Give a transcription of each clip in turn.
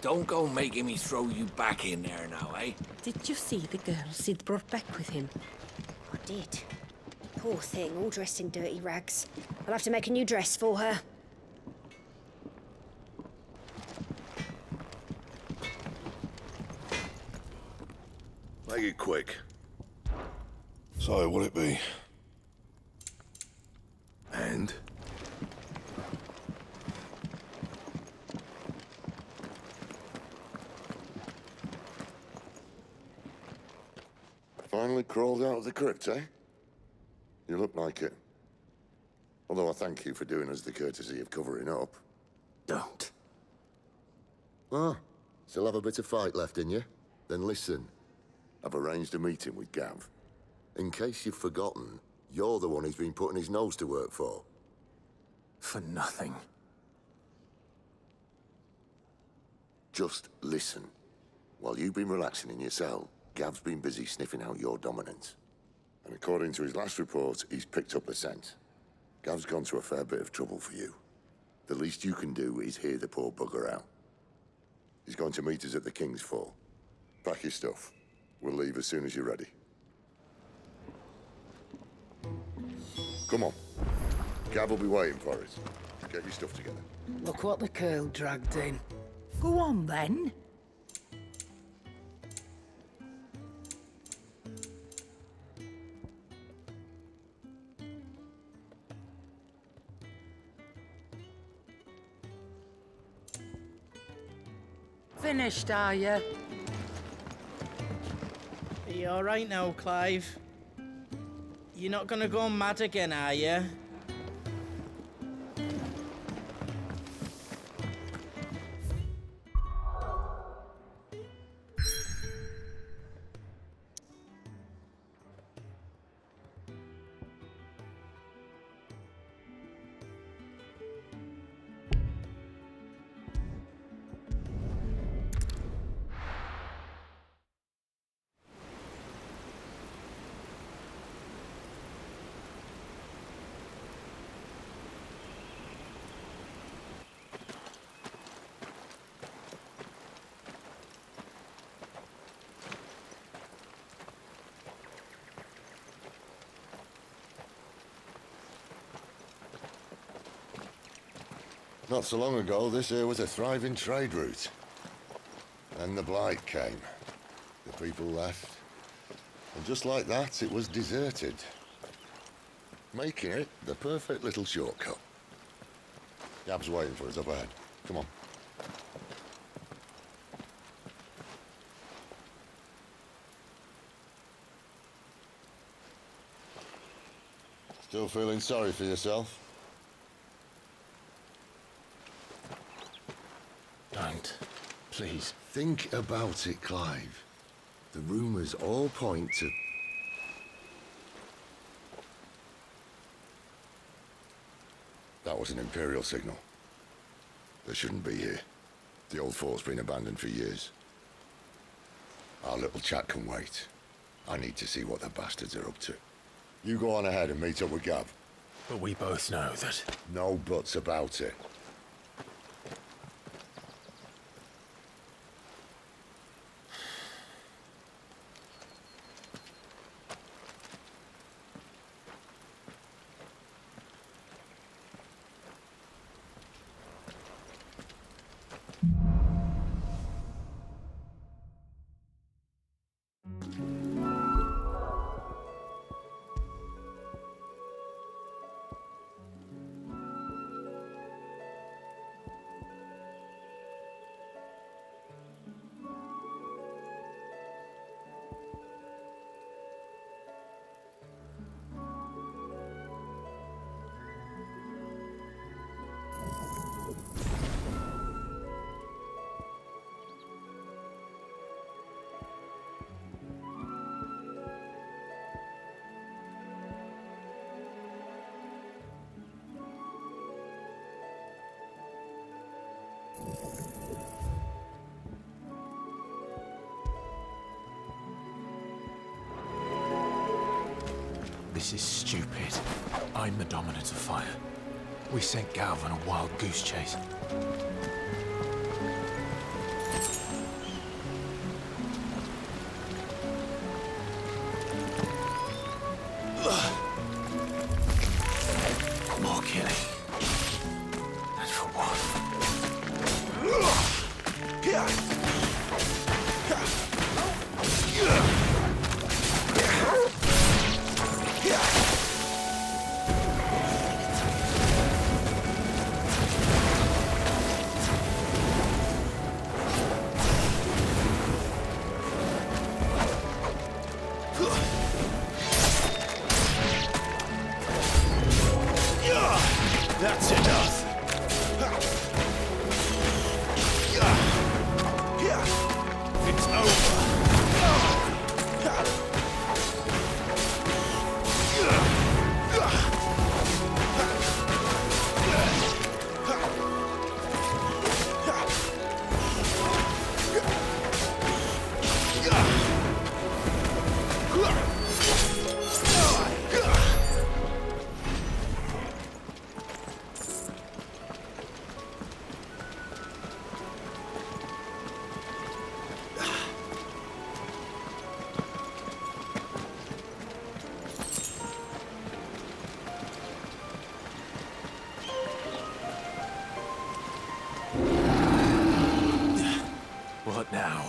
Don't go making me throw you back in there now, eh? Did you see the girl Sid brought back with him? I did. Poor thing, all dressed in dirty rags. I'll have to make a new dress for her. Make it quick. So, what'll it be? And? Finally crawled out of the crypt, eh? You look like it. Although I thank you for doing us the courtesy of covering up. Don't. Ah, still have a bit of fight left in you? Then listen. I've arranged a meeting with Gav. In case you've forgotten, you're the one he's been putting his nose to work for. For nothing. Just listen. While you've been relaxing in your cell, Gav's been busy sniffing out your dominance. And according to his last report, he's picked up a scent. Gav's gone to a fair bit of trouble for you. The least you can do is hear the poor bugger out. He's going to meet us at the King's Fall. Pack your stuff. We'll leave as soon as you're ready. Come on. Gav will be waiting for us. Get your stuff together. Look what the curl dragged in. Go on then. Finished, are you? Are you alright now, Clive? You're not gonna go mad again, are you? Not so long ago, this here was a thriving trade route. Then the Blight came. The people left. And just like that, it was deserted. Making it the perfect little shortcut. Gab's waiting for us up ahead. Come on. Still feeling sorry for yourself? Don't. Please. Think about it, Clive. The rumors all point to... That was an Imperial signal. They shouldn't be here. The old fort's been abandoned for years. Our little chat can wait. I need to see what the bastards are up to. You go on ahead and meet up with Gav. But we both know that... No buts about it. This is stupid. I'm the dominant of fire. We sent Gav on a wild goose chase. That's enough. It's over. What now?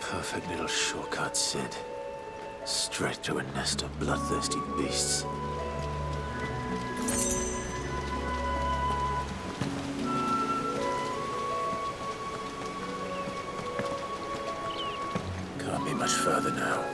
Perfect little shortcut, Sid. Straight to a nest of bloodthirsty beasts. Can't be much further now.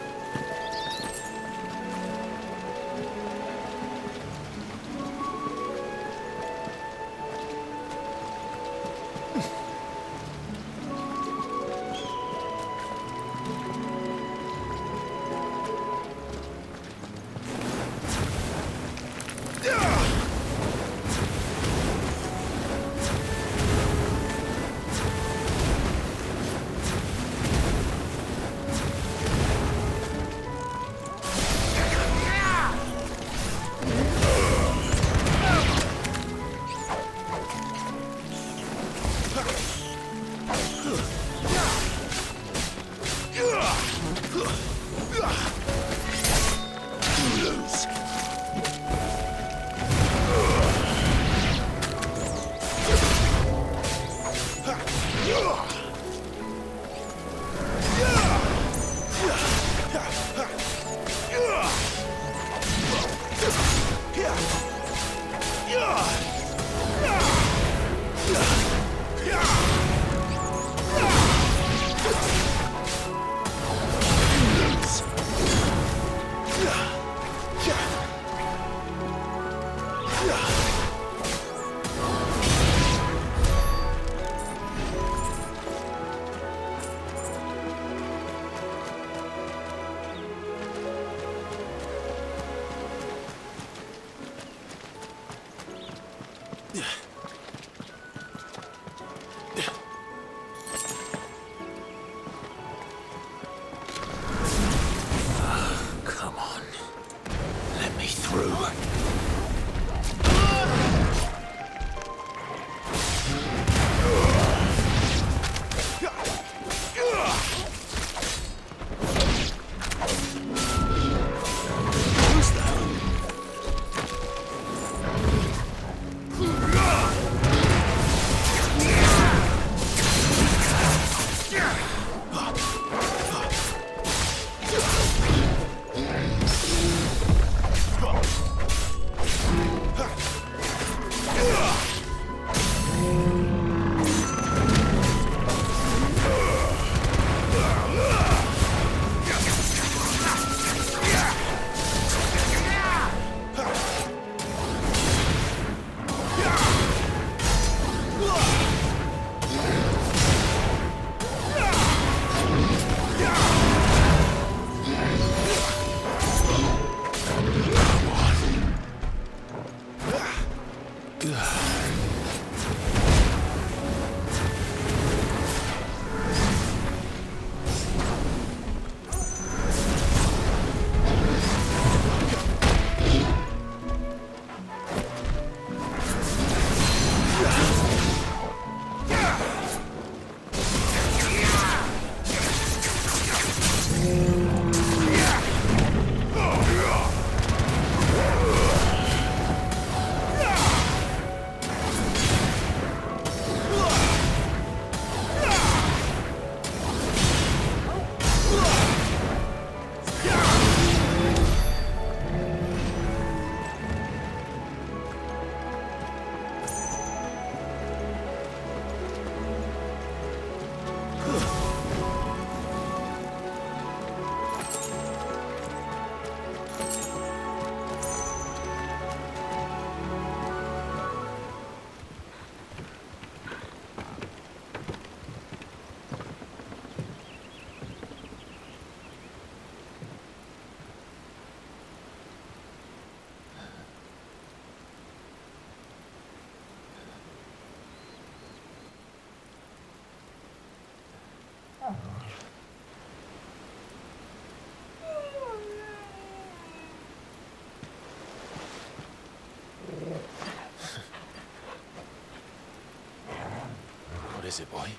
is it, boy?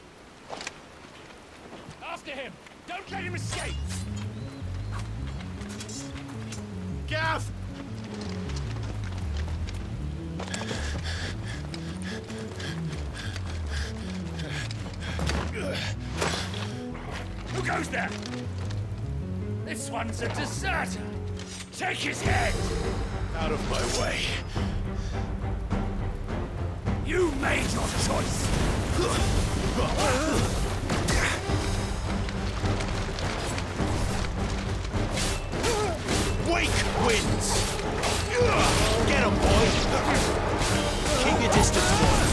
After him! Don't let him escape! Gav! Who goes there? This one's a deserter! Take his head! Out of my way. You made your choice! Wake wins! Get him, boy! Keep your distance, boy.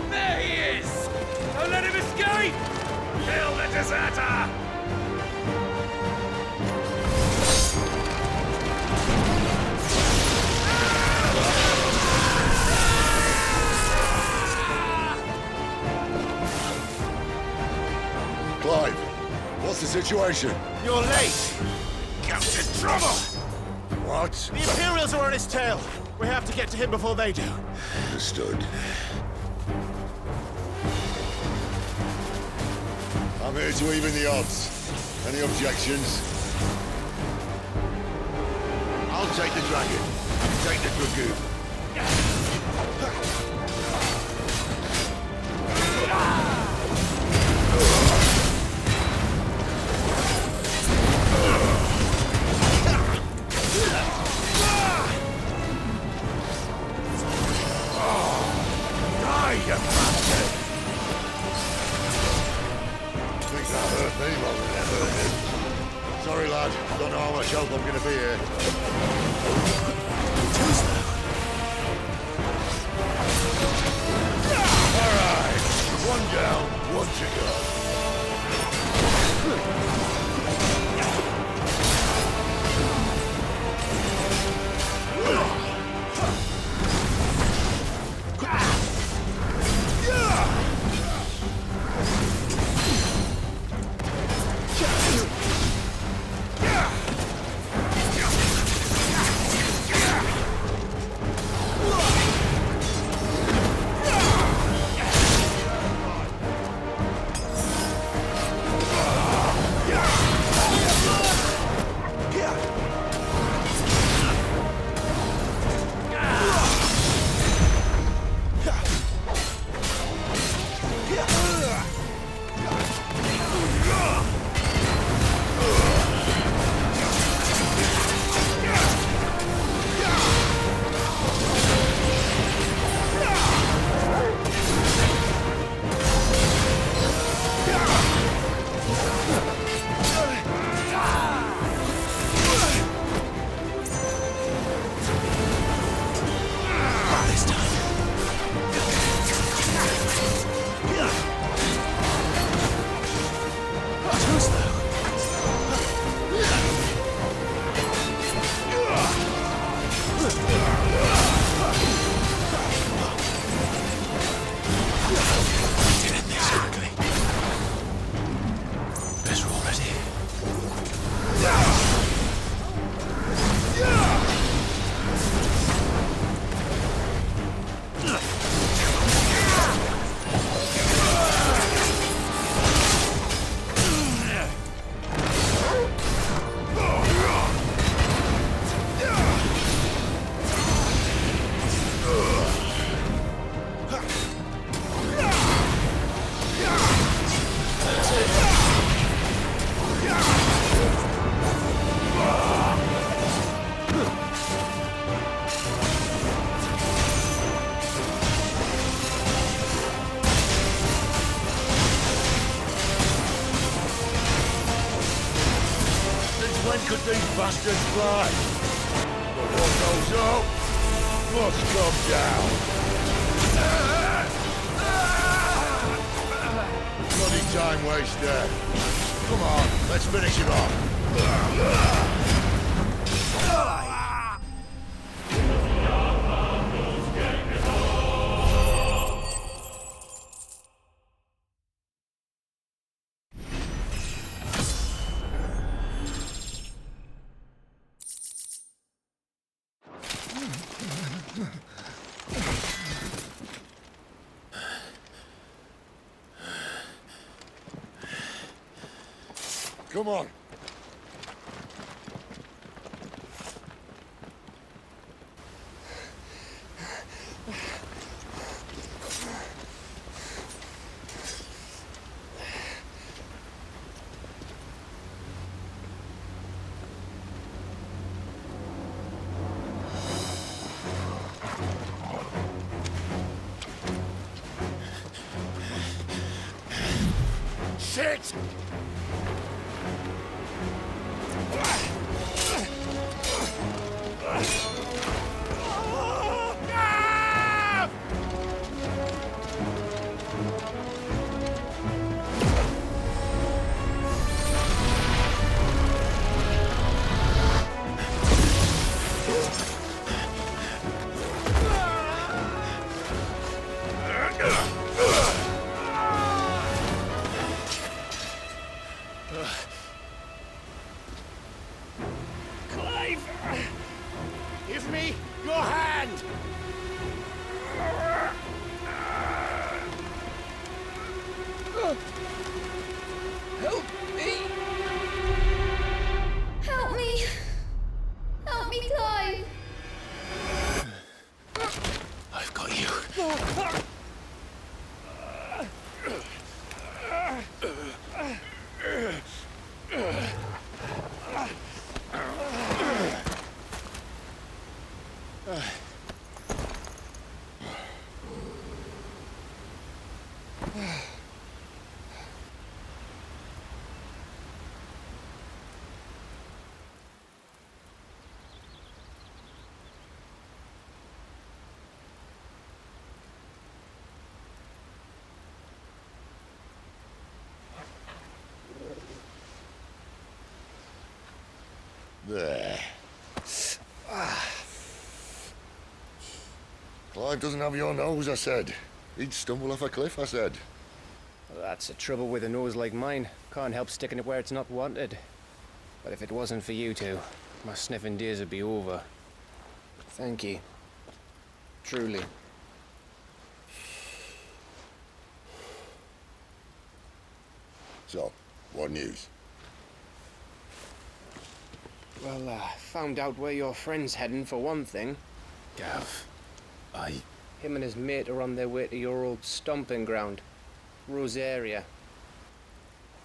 There he is! Don't let him escape! Kill the deserter! Clive, what's the situation? You're late! Captain Trouble! What? The Imperials are on his tail! We have to get to him before they do. Understood. I'm here to even the odds. Any objections? I'll take the dragon. You take the dragoon. Die, you bastard! Think that hurt me more than it hurt him. Sorry, lad. Don't know how much help I'm gonna be here. All right. One down, one to go. When could these bastards fly? What goes up must come down. Bloody time waster. Come on, let's finish him off. Come on. Shit! Give me your hand! Help me! Help me! Help me, Clive! I've got you. There. Clive doesn't have your nose, I said. He'd stumble off a cliff, I said. Well, that's the trouble with a nose like mine. Can't help sticking it where it's not wanted. But if it wasn't for you two, my sniffing days would be over. Thank you. Truly. So, what news? Well, found out where your friend's heading for one thing. Gav, Him and his mate are on their way to your old stomping ground, Rosaria.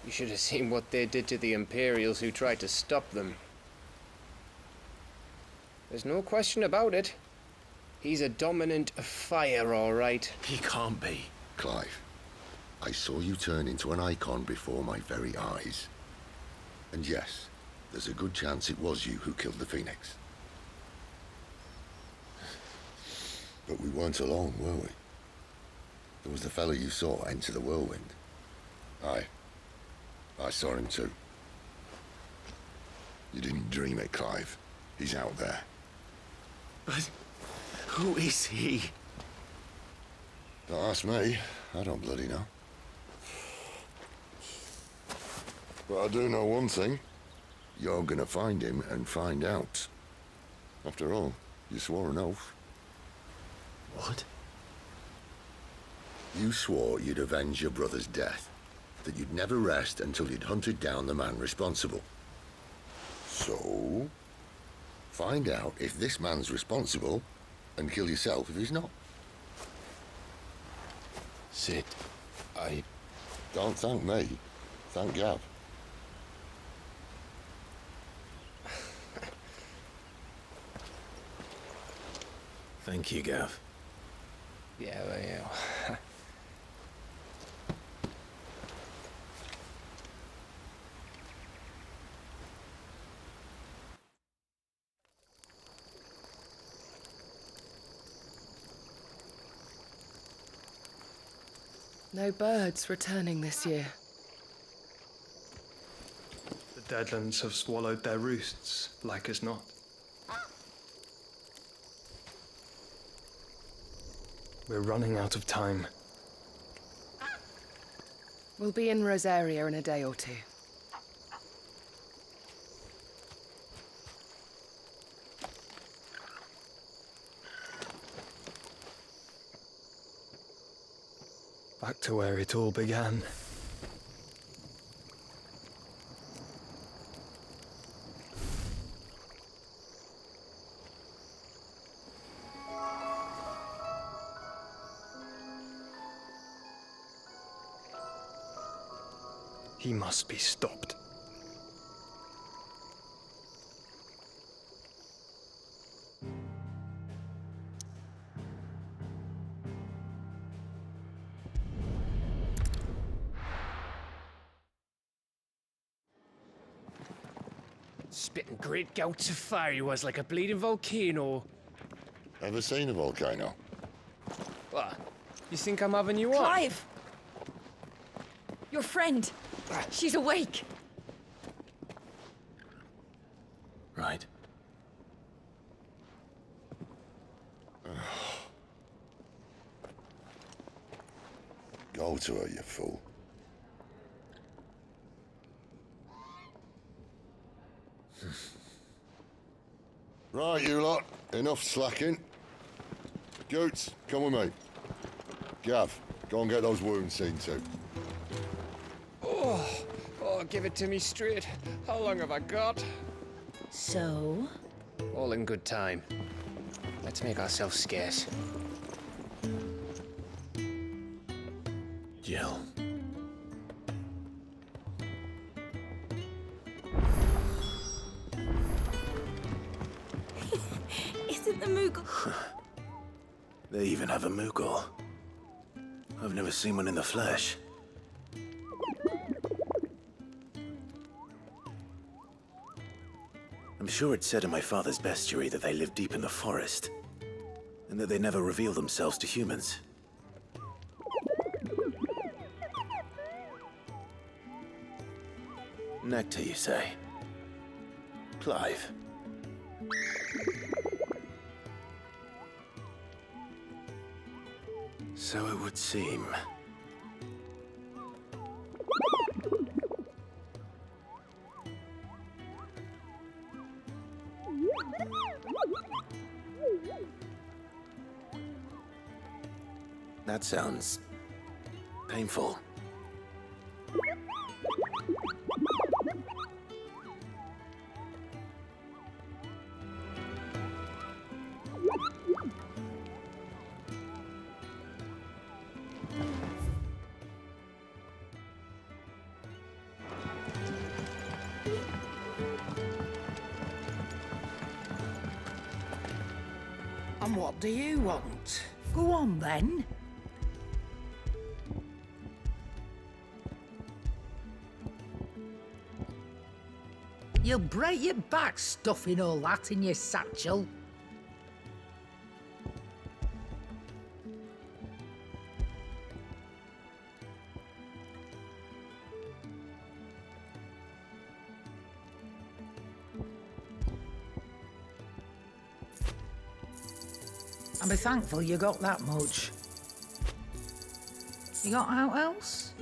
You should have seen what they did to the Imperials who tried to stop them. There's no question about it. He's a dominant fire, all right. he can't be. Clive, I saw you turn into an icon before my very eyes. And yes, there's a good chance it was you who killed the Phoenix. But we weren't alone, were we? There was the fellow you saw enter the whirlwind. I saw him too. You didn't dream it, Clive. He's out there. But who is he? Don't ask me. I don't bloody know. But I do know one thing. You're gonna find him and find out. After all, you swore an oath. What? You swore you'd avenge your brother's death, that you'd never rest until you'd hunted down the man responsible. So, find out if this man's responsible, and kill yourself if he's not. Sid, Don't thank me. Thank Gav. Thank you, Gav. Yeah, well, yeah. No birds returning this year. The Deadlands have swallowed their roosts, like as not. We're running out of time. We'll be in Rosaria in a day or two. Back to where it all began. He must be stopped. Spitting great gouts of fire he was, like a bleeding volcano. Ever seen a volcano? What? You think I'm having you on? Clive! Your friend. She's awake. Right. Go to her, you fool. Right, you lot. Enough slacking. Goots, come with me. Gav, go and get those wounds seen to. Oh, give it to me straight. How long have I got? So? All in good time. Let's make ourselves scarce. Jill. Isn't the Moogle? They even have a Moogle. I've never seen one in the flesh. I'm sure it said in my father's bestiary that they live deep in the forest, and that they never reveal themselves to humans. Nectar, you say? Clive. So it would seem. That sounds painful. And what do you want? Go on then. You'll break your back stuffing all that in your satchel. And be thankful you got that much. You got out else?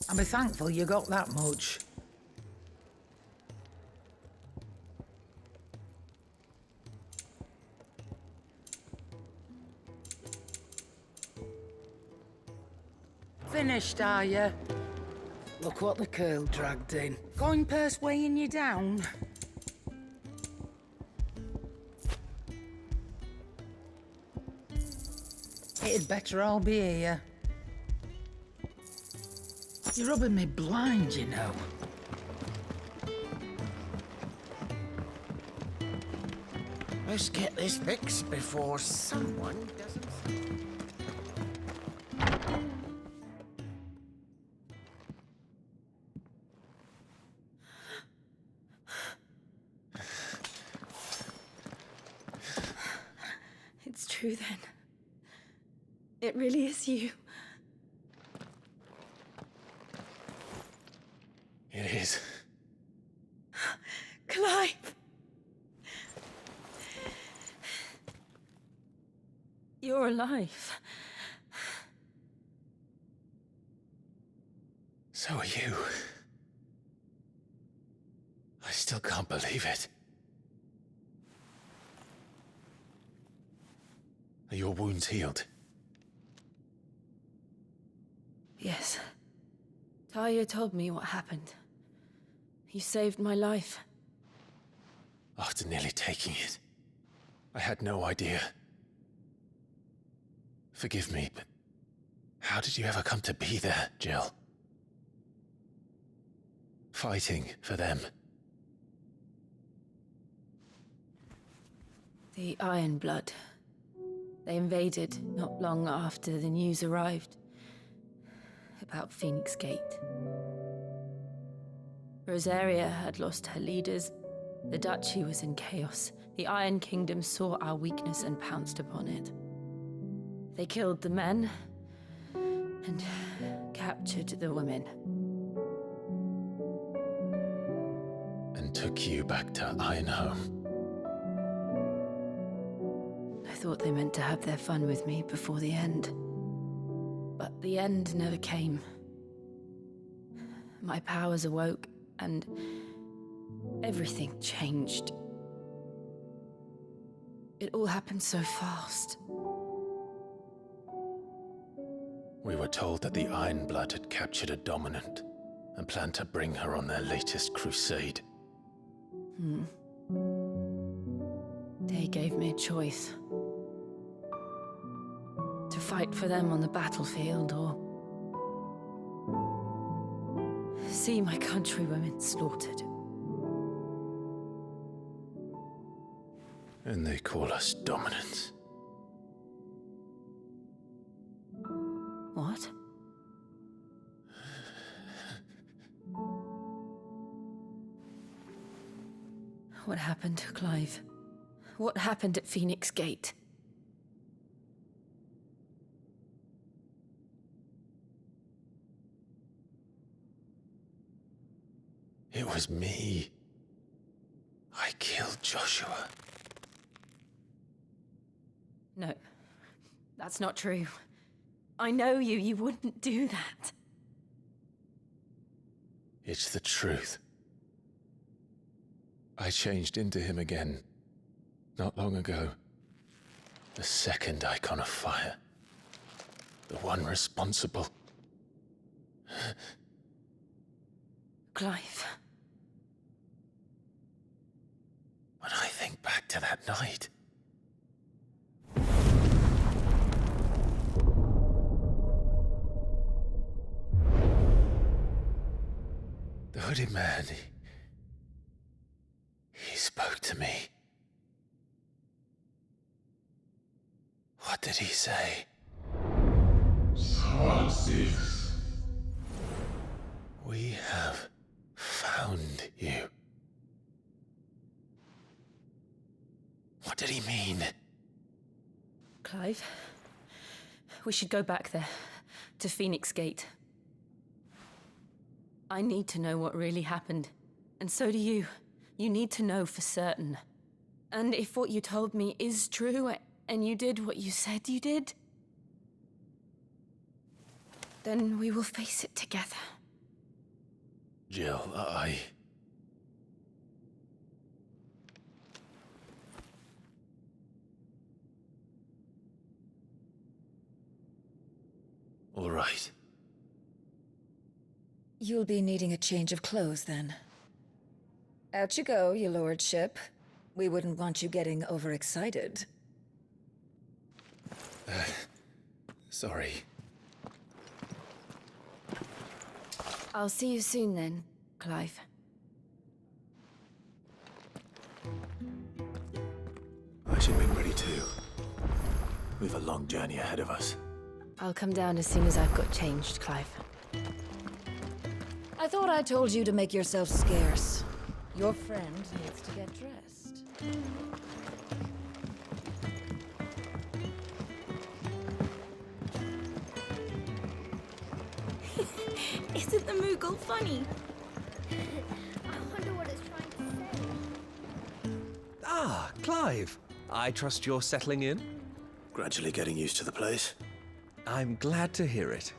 And be thankful you got that much. Finished, are you? Look what the curl dragged in. Coin purse weighing you down. It'd better all be here. You're rubbing me blind, you know. Let's get this fixed before someone doesn't. It's true then. It really is you. You're alive. So are you. I still can't believe it. Are your wounds healed? Yes. Talia told me what happened. You saved my life. After nearly taking it, I had no idea. Forgive me, but how did you ever come to be there, Jill? Fighting for them. The Iron Blood. They invaded not long after the news arrived about Phoenix Gate. Rosaria had lost her leaders. The Duchy was in chaos. The Iron Kingdom saw our weakness and pounced upon it. They killed the men and captured the women. And took you back to Ironhome. I thought they meant to have their fun with me before the end. But the end never came. My powers awoke, and everything changed. It all happened so fast. We were told that the Iron Blood had captured a dominant and planned to bring her on their latest crusade. They gave me a choice. To fight for them on the battlefield, or see my countrywomen slaughtered. And they call us dominants. What? What happened, Clive? What happened at Phoenix Gate? It was me. I killed Joshua. No, that's not true. I know you. You wouldn't do that. It's the truth. I changed into him again, not long ago. The second Icon of Fire. The one responsible. Clive. When I think back to that night... The hooded man, he spoke to me. What did he say? We have found you. What did he mean? Clive, we should go back there, to Phoenix Gate. I need to know what really happened, and so do you. You need to know for certain. And if what you told me is true, and you did what you said you did, then we will face it together. Jill, All right. You'll be needing a change of clothes, then. Out you go, your lordship. We wouldn't want you getting overexcited. Sorry. I'll see you soon then, Clive. I should be ready too. We've a long journey ahead of us. I'll come down as soon as I've got changed, Clive. I thought I told you to make yourself scarce. Your friend needs to get dressed. Isn't the Moogle funny? I wonder what it's trying to say. Ah, Clive. I trust you're settling in? Gradually getting used to the place. I'm glad to hear it.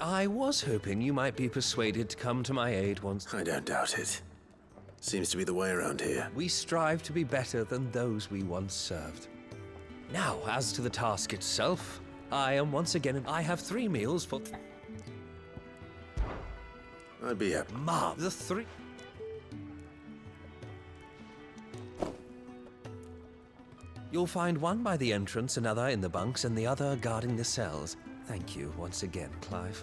I was hoping you might be persuaded to come to my aid once. I don't doubt it. Seems to be the way around here. We strive to be better than those we once served. Now, as to the task itself, I am once again. I have 3 meals for. I'd be happy. Mom, the 3. You'll find one by the entrance, another in the bunks, and the other guarding the cells. Thank you once again, Clive.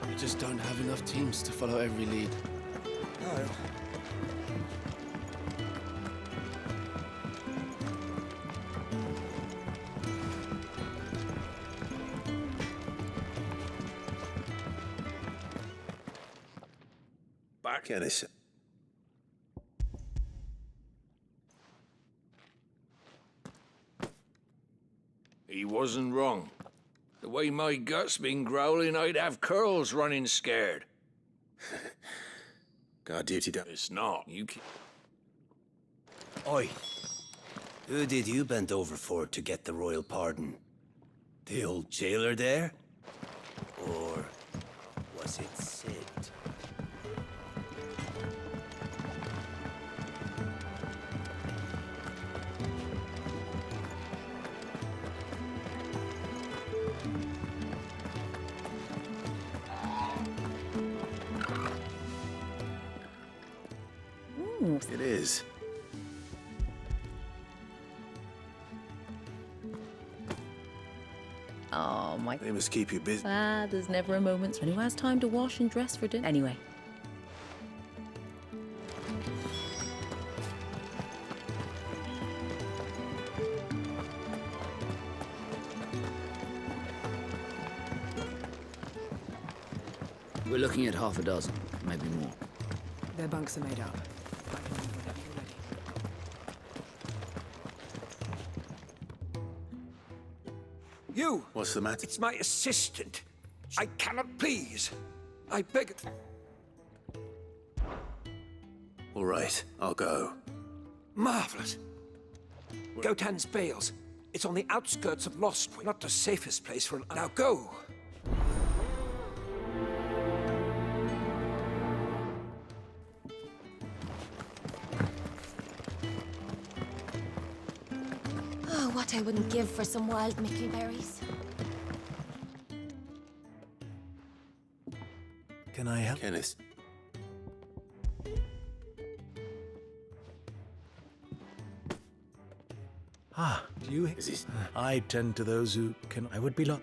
We just don't have enough teams to follow every lead. No. Back at us. He wasn't wrong. The way my gut's been growling, I'd have curls running scared. Guard duty done. It's not. You can... Oi. Who did you bend over for to get the royal pardon? The old jailer there? Or was it Sid? It is. Oh, my... They must keep you busy. There's never a moment when who has time to wash and dress for dinner. Anyway. We're looking at half a dozen, maybe more. Their bunks are made up. You! What's the matter? It's my assistant. I cannot please. I beg... All right, I'll go. Marvelous. Gotan's Bales. It's on the outskirts of Lost, not the safest place for an... Now go! Oh, what I wouldn't give for some wild mickleberries. Can I help? Kenneth. Do you? I tend to those who can. I would be lost.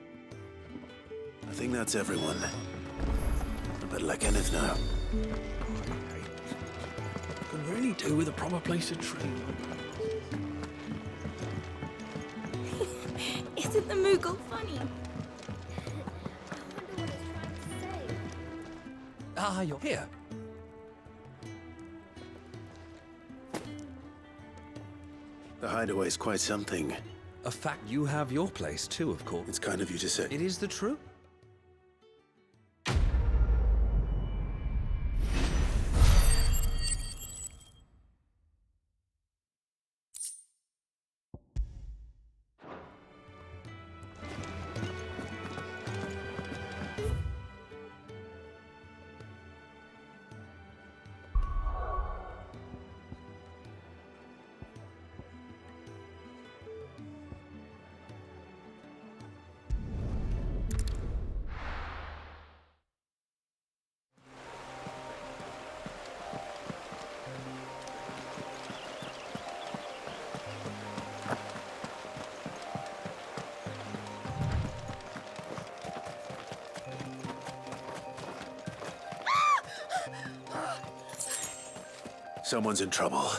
I think that's everyone. I better let Kenneth know. Could really do with a proper place to train. Isn't the Moogle funny? Ah, you're here. The hideaway's quite something. A fact you have your place too, of course. It's kind of you to say. It is the truth. Someone's in trouble.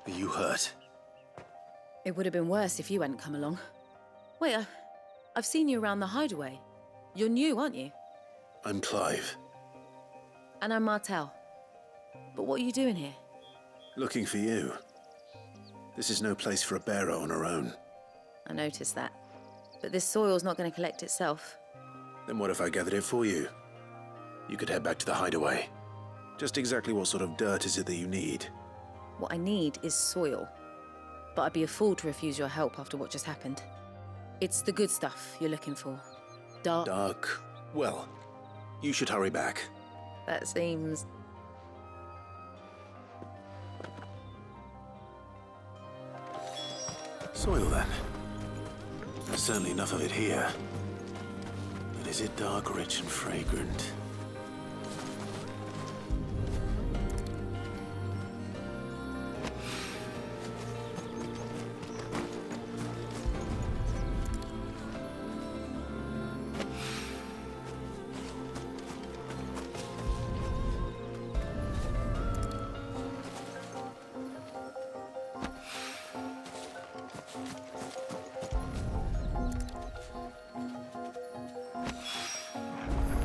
Are you hurt? It would have been worse if you hadn't come along. Wait, I've seen you around the hideaway. You're new, aren't you? I'm Clive. And I'm Martel. But what are you doing here? Looking for you. This is no place for a bearer on her own. I noticed that. But this soil's not going to collect itself. Then what if I gathered it for you? You could head back to the hideaway. Just exactly what sort of dirt is it that you need? What I need is soil. But I'd be a fool to refuse your help after what just happened. It's the good stuff you're looking for. Dark. Well, you should hurry back. That seems... Soil, then. There's certainly enough of it here. But is it dark, rich, and fragrant?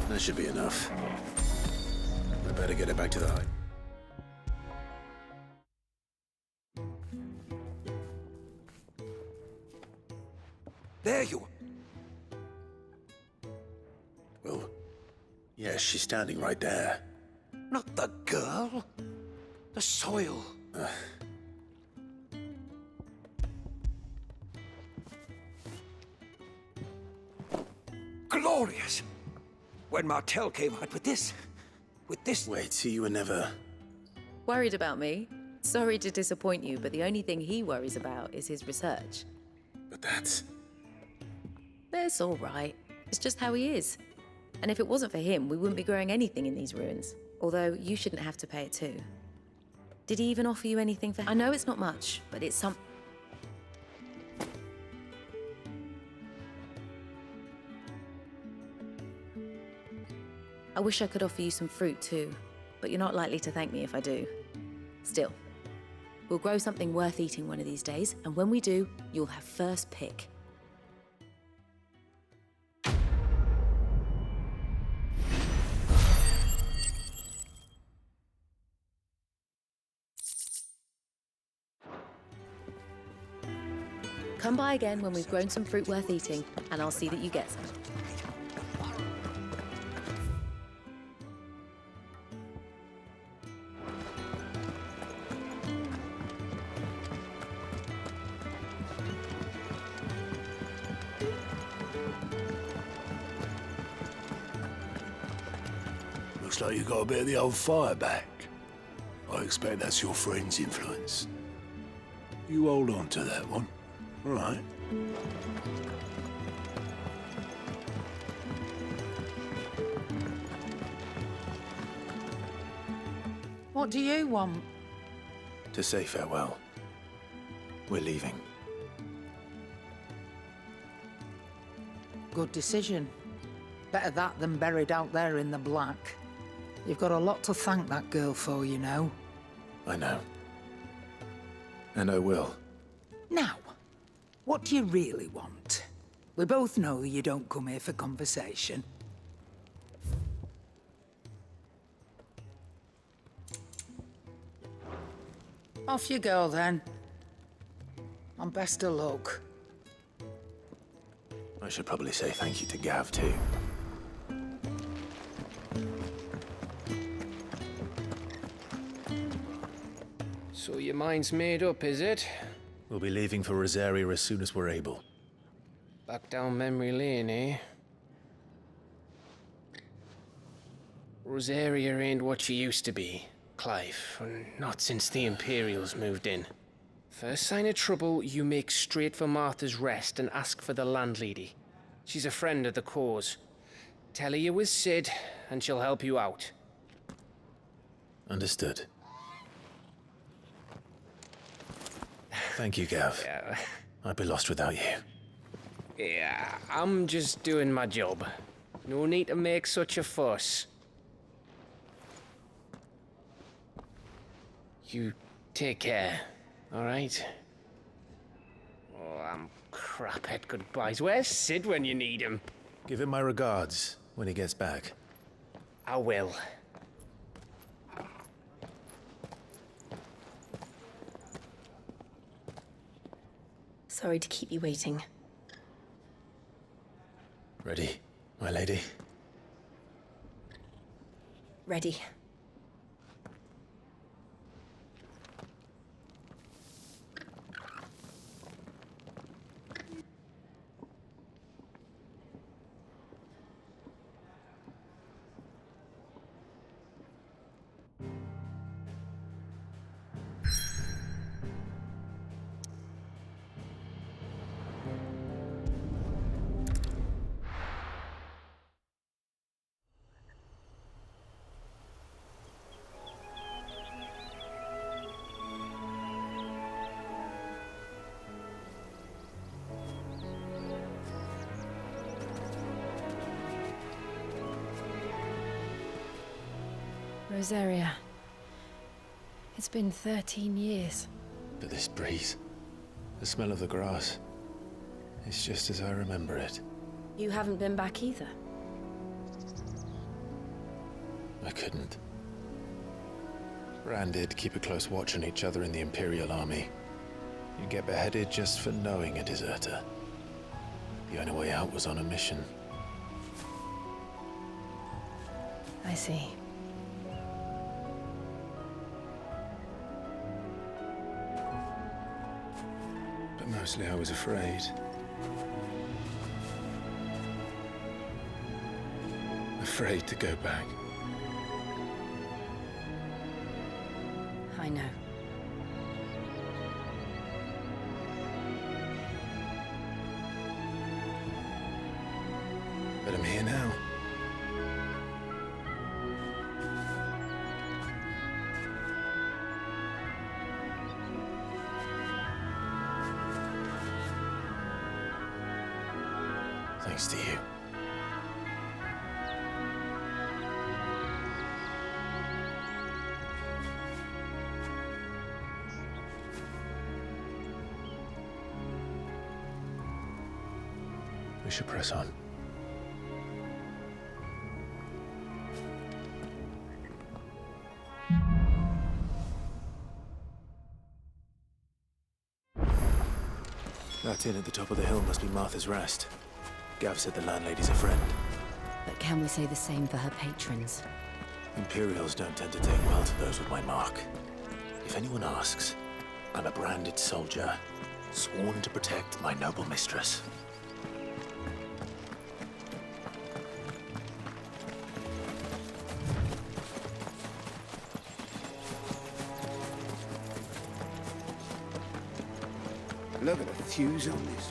That should be enough. I better get it back to the hide. There you... Well, yes, she's standing right there. Not the girl. The soil. Glorious! When Martel came out with this... Wait, so you were never... Worried about me? Sorry to disappoint you, but the only thing he worries about is his research. But that's... That's all right. It's just how he is. And if it wasn't for him, we wouldn't be growing anything in these ruins. Although, you shouldn't have to pay it too. Did he even offer you anything for... I know it's not much, but it's some... I wish I could offer you some fruit too, but you're not likely to thank me if I do. Still, we'll grow something worth eating one of these days, and when we do, you'll have first pick. Come by again when we've grown some fruit worth eating, and I'll see that you get some. Looks like you got a bit of the old fire back. I expect that's your friend's influence. You hold on to that one, all right? What do you want? To say farewell. We're leaving. Good decision. Better that than buried out there in the black. You've got a lot to thank that girl for, you know. I know. And I will. Now, what do you really want? We both know you don't come here for conversation. Off you go, then. And best of luck. I should probably say thank you to Gav, too. So your mind's made up, is it? We'll be leaving for Rosaria as soon as we're able. Back down memory lane, eh? Rosaria ain't what she used to be, Clive. Not since the Imperials moved in. First sign of trouble, you make straight for Martha's Rest and ask for the landlady. She's a friend of the cause. Tell her you was Sid, and she'll help you out. Understood. Thank you, Gav. Yeah. I'd be lost without you. Yeah, I'm just doing my job. No need to make such a fuss. You take care. All right. Oh, I'm crap at goodbyes. Where's Sid when you need him? Give him my regards when he gets back. I will. Sorry to keep you waiting. Ready, my lady? Ready. Rosaria. It's been 13 years. But this breeze, the smell of the grass, it's just as I remember it. You haven't been back either. I couldn't. Bran did keep a close watch on each other in the Imperial Army. You'd get beheaded just for knowing a deserter. The only way out was on a mission. I see. But mostly I was afraid. Afraid to go back. I know. But I'm here now. Thanks to you. We should press on. That inn at the top of the hill must be Martha's Rest. Gav said the landlady's a friend. But can we say the same for her patrons? Imperials don't tend to take well to those with my mark. If anyone asks, I'm a branded soldier, sworn to protect my noble mistress. Look at the fuse on this.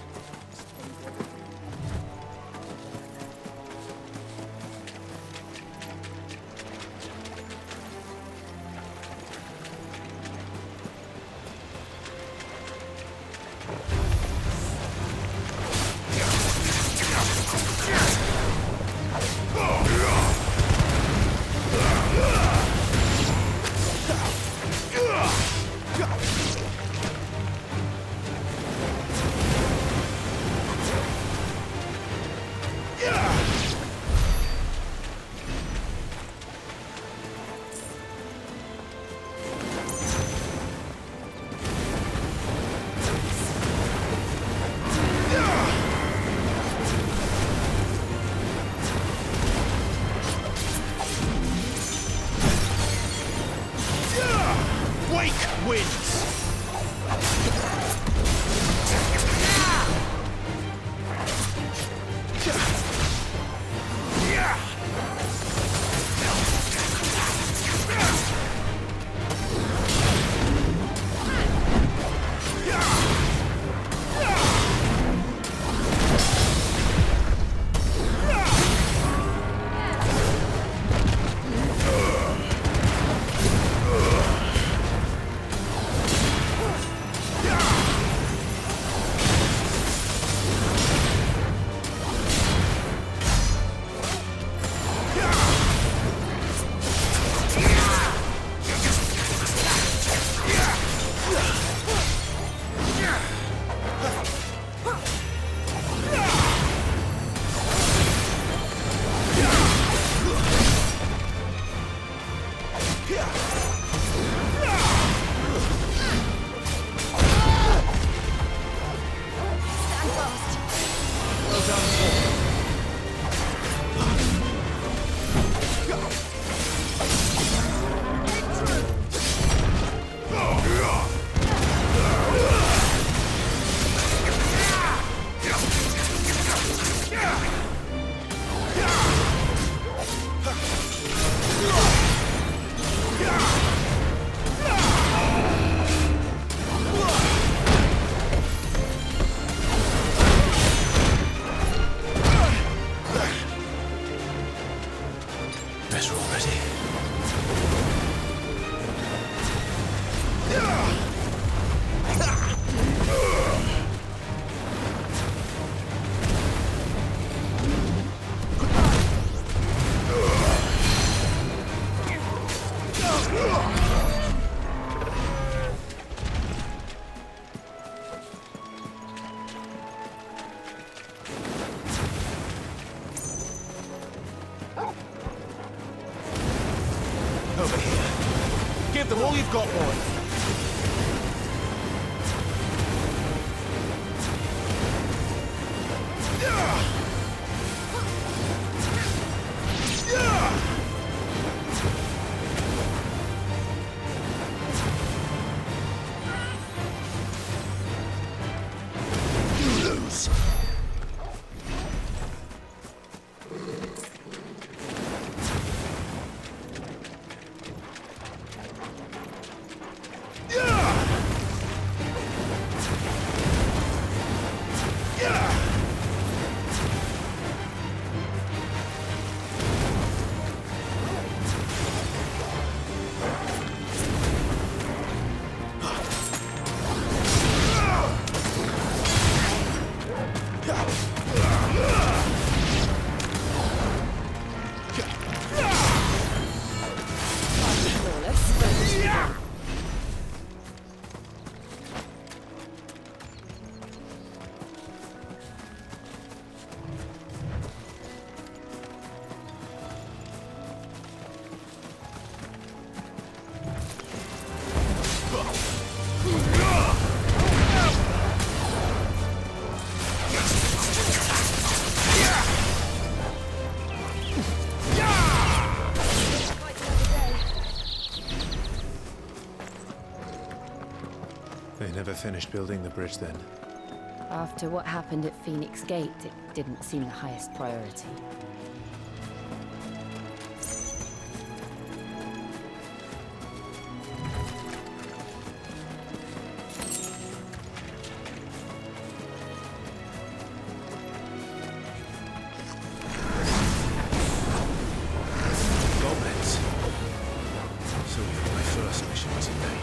Yeah! Over here. Give them all you've got, boy. You lose. They never finished building the bridge then. After what happened at Phoenix Gate, it didn't seem the highest priority. Goblins. So my first mission was in vain.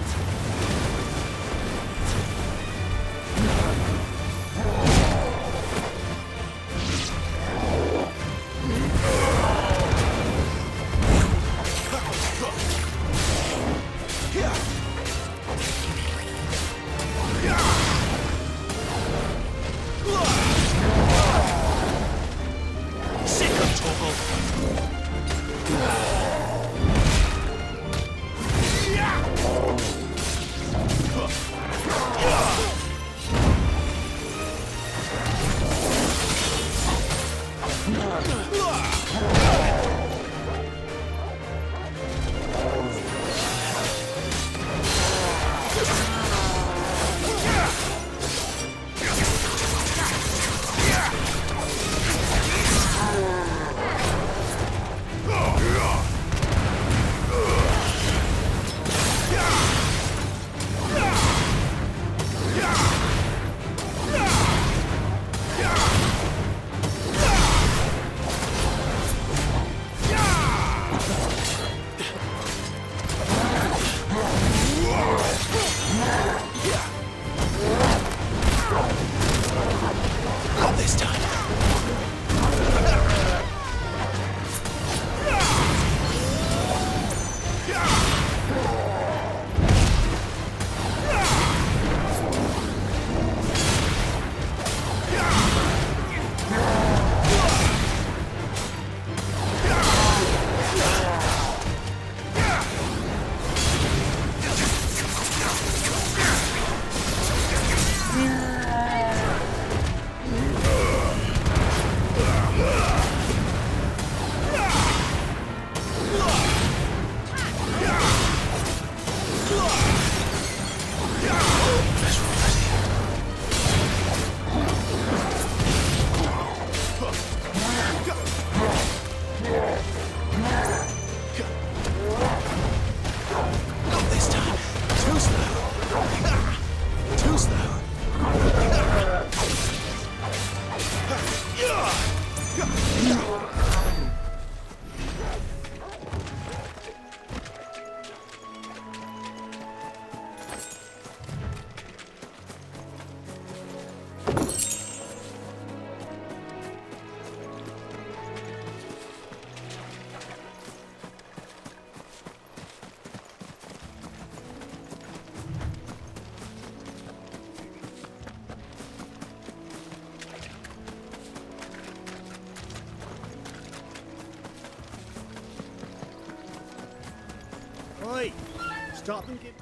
stop and give...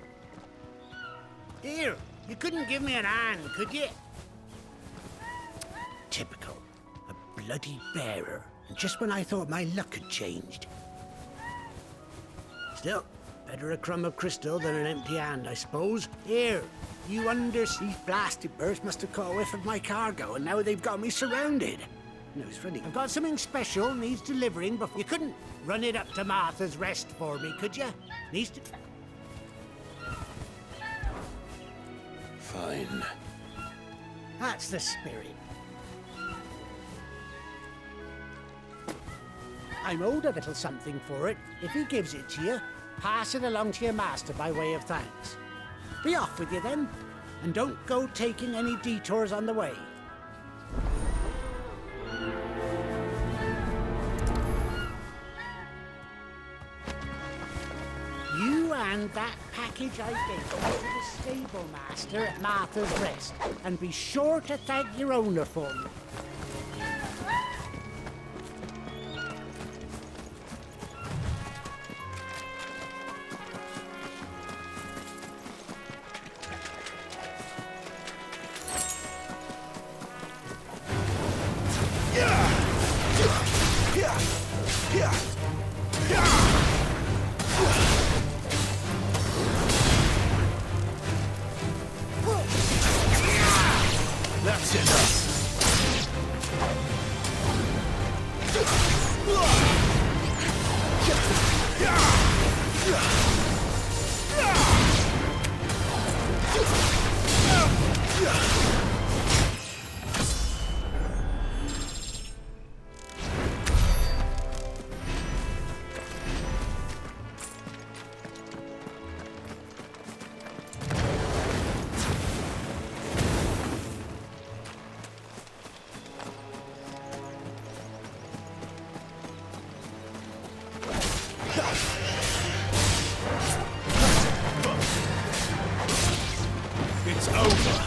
Here, you couldn't give me an hand, could you? Typical. A bloody bearer. And just when I thought my luck had changed. Still, better a crumb of crystal than an empty hand, I suppose. Here, you undersea blasted birds must have caught a whiff of my cargo, and now they've got me surrounded. No, it's funny. I've got something special, needs delivering before... You couldn't run it up to Martha's Rest for me, could you? Needs to... Fine. That's the spirit. I'm owed a little something for it. If he gives it to you, pass it along to your master by way of thanks. Be off with you then, and don't go taking any detours on the way. You and that package I gave you to the stable master at Martha's Rest, and be sure to thank your owner for me. That's enough. It's over.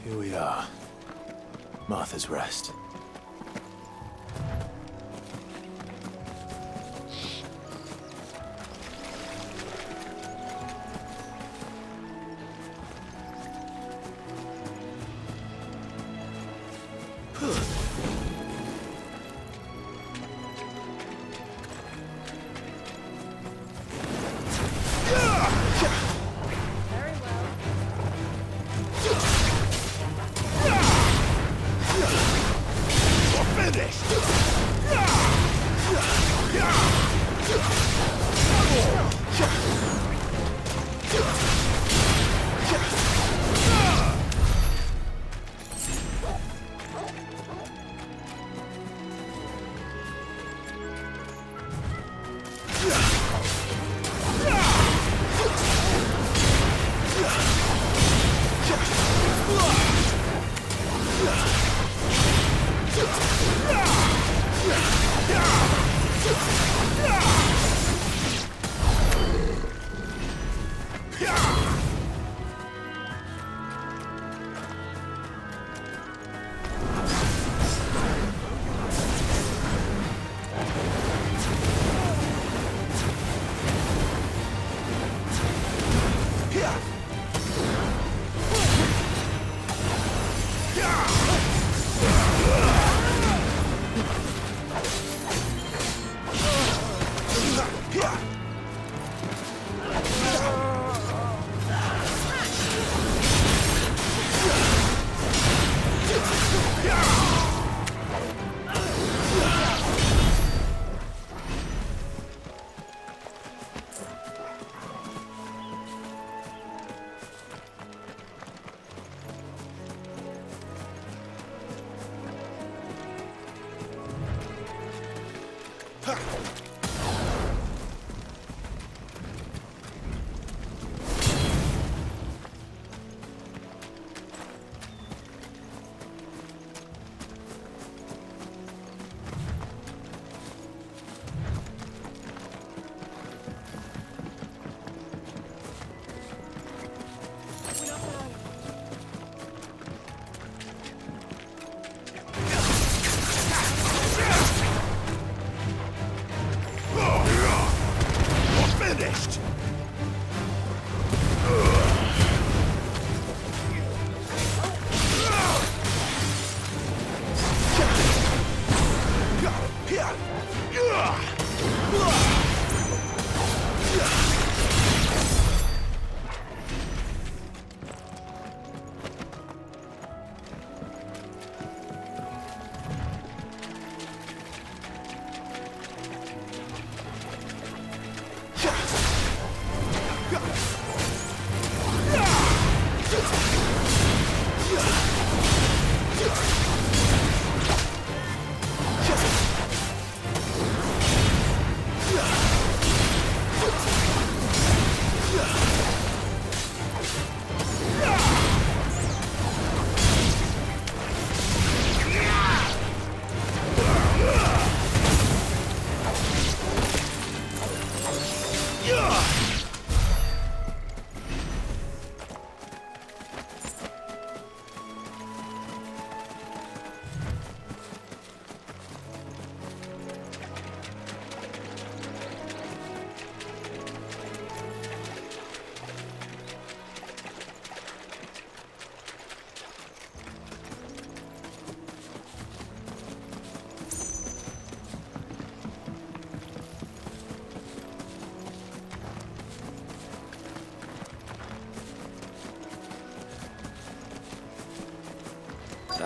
Here we are. Martha's Rest.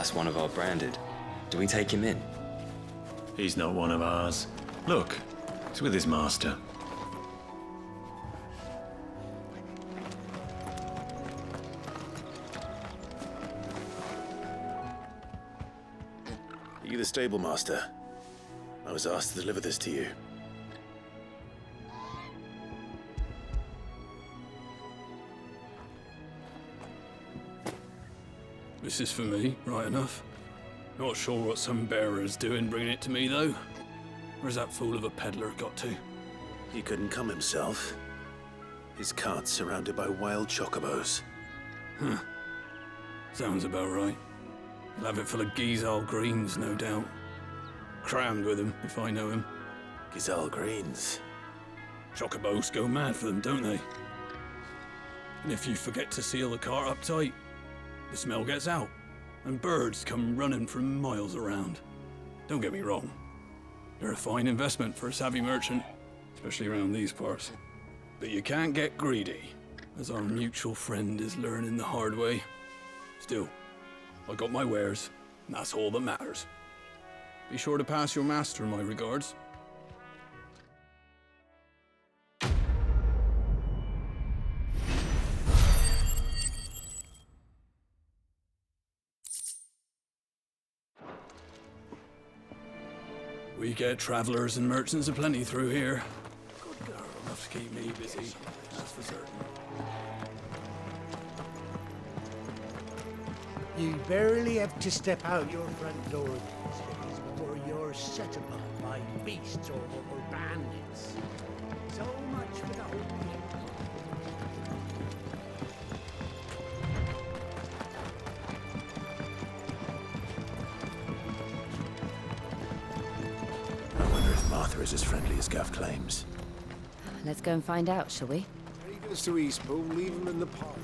That's one of our branded. Do we take him in? He's not one of ours. Look, he's with his master. Are you the stable master? I was asked to deliver this to you. This is for me, right enough. Not sure what some bearer's doing bringing it to me, though. Where's that fool of a peddler got to? He couldn't come himself. His cart's surrounded by wild chocobos. Huh. Sounds about right. He'll have it full of Gizal greens, no doubt. Crammed with them, if I know him. Gizal greens? Chocobos go mad for them, don't they? And if you forget to seal the cart up tight, the smell gets out, and birds come running from miles around. Don't get me wrong. They're a fine investment for a savvy merchant, especially around these parts. But you can't get greedy, as our mutual friend is learning the hard way. Still, I got my wares, and that's all that matters. Be sure to pass your master my regards. We get travelers and merchants aplenty through here. Good girl, enough to keep me busy, that's for certain. You barely have to step out your front door these days before you're set upon by beasts or bandits. So much for the whole thing. I wonder if Martha is as friendly as Gav claims. Let's go and find out, shall we? When he goes to Eastpool, leave him in the park.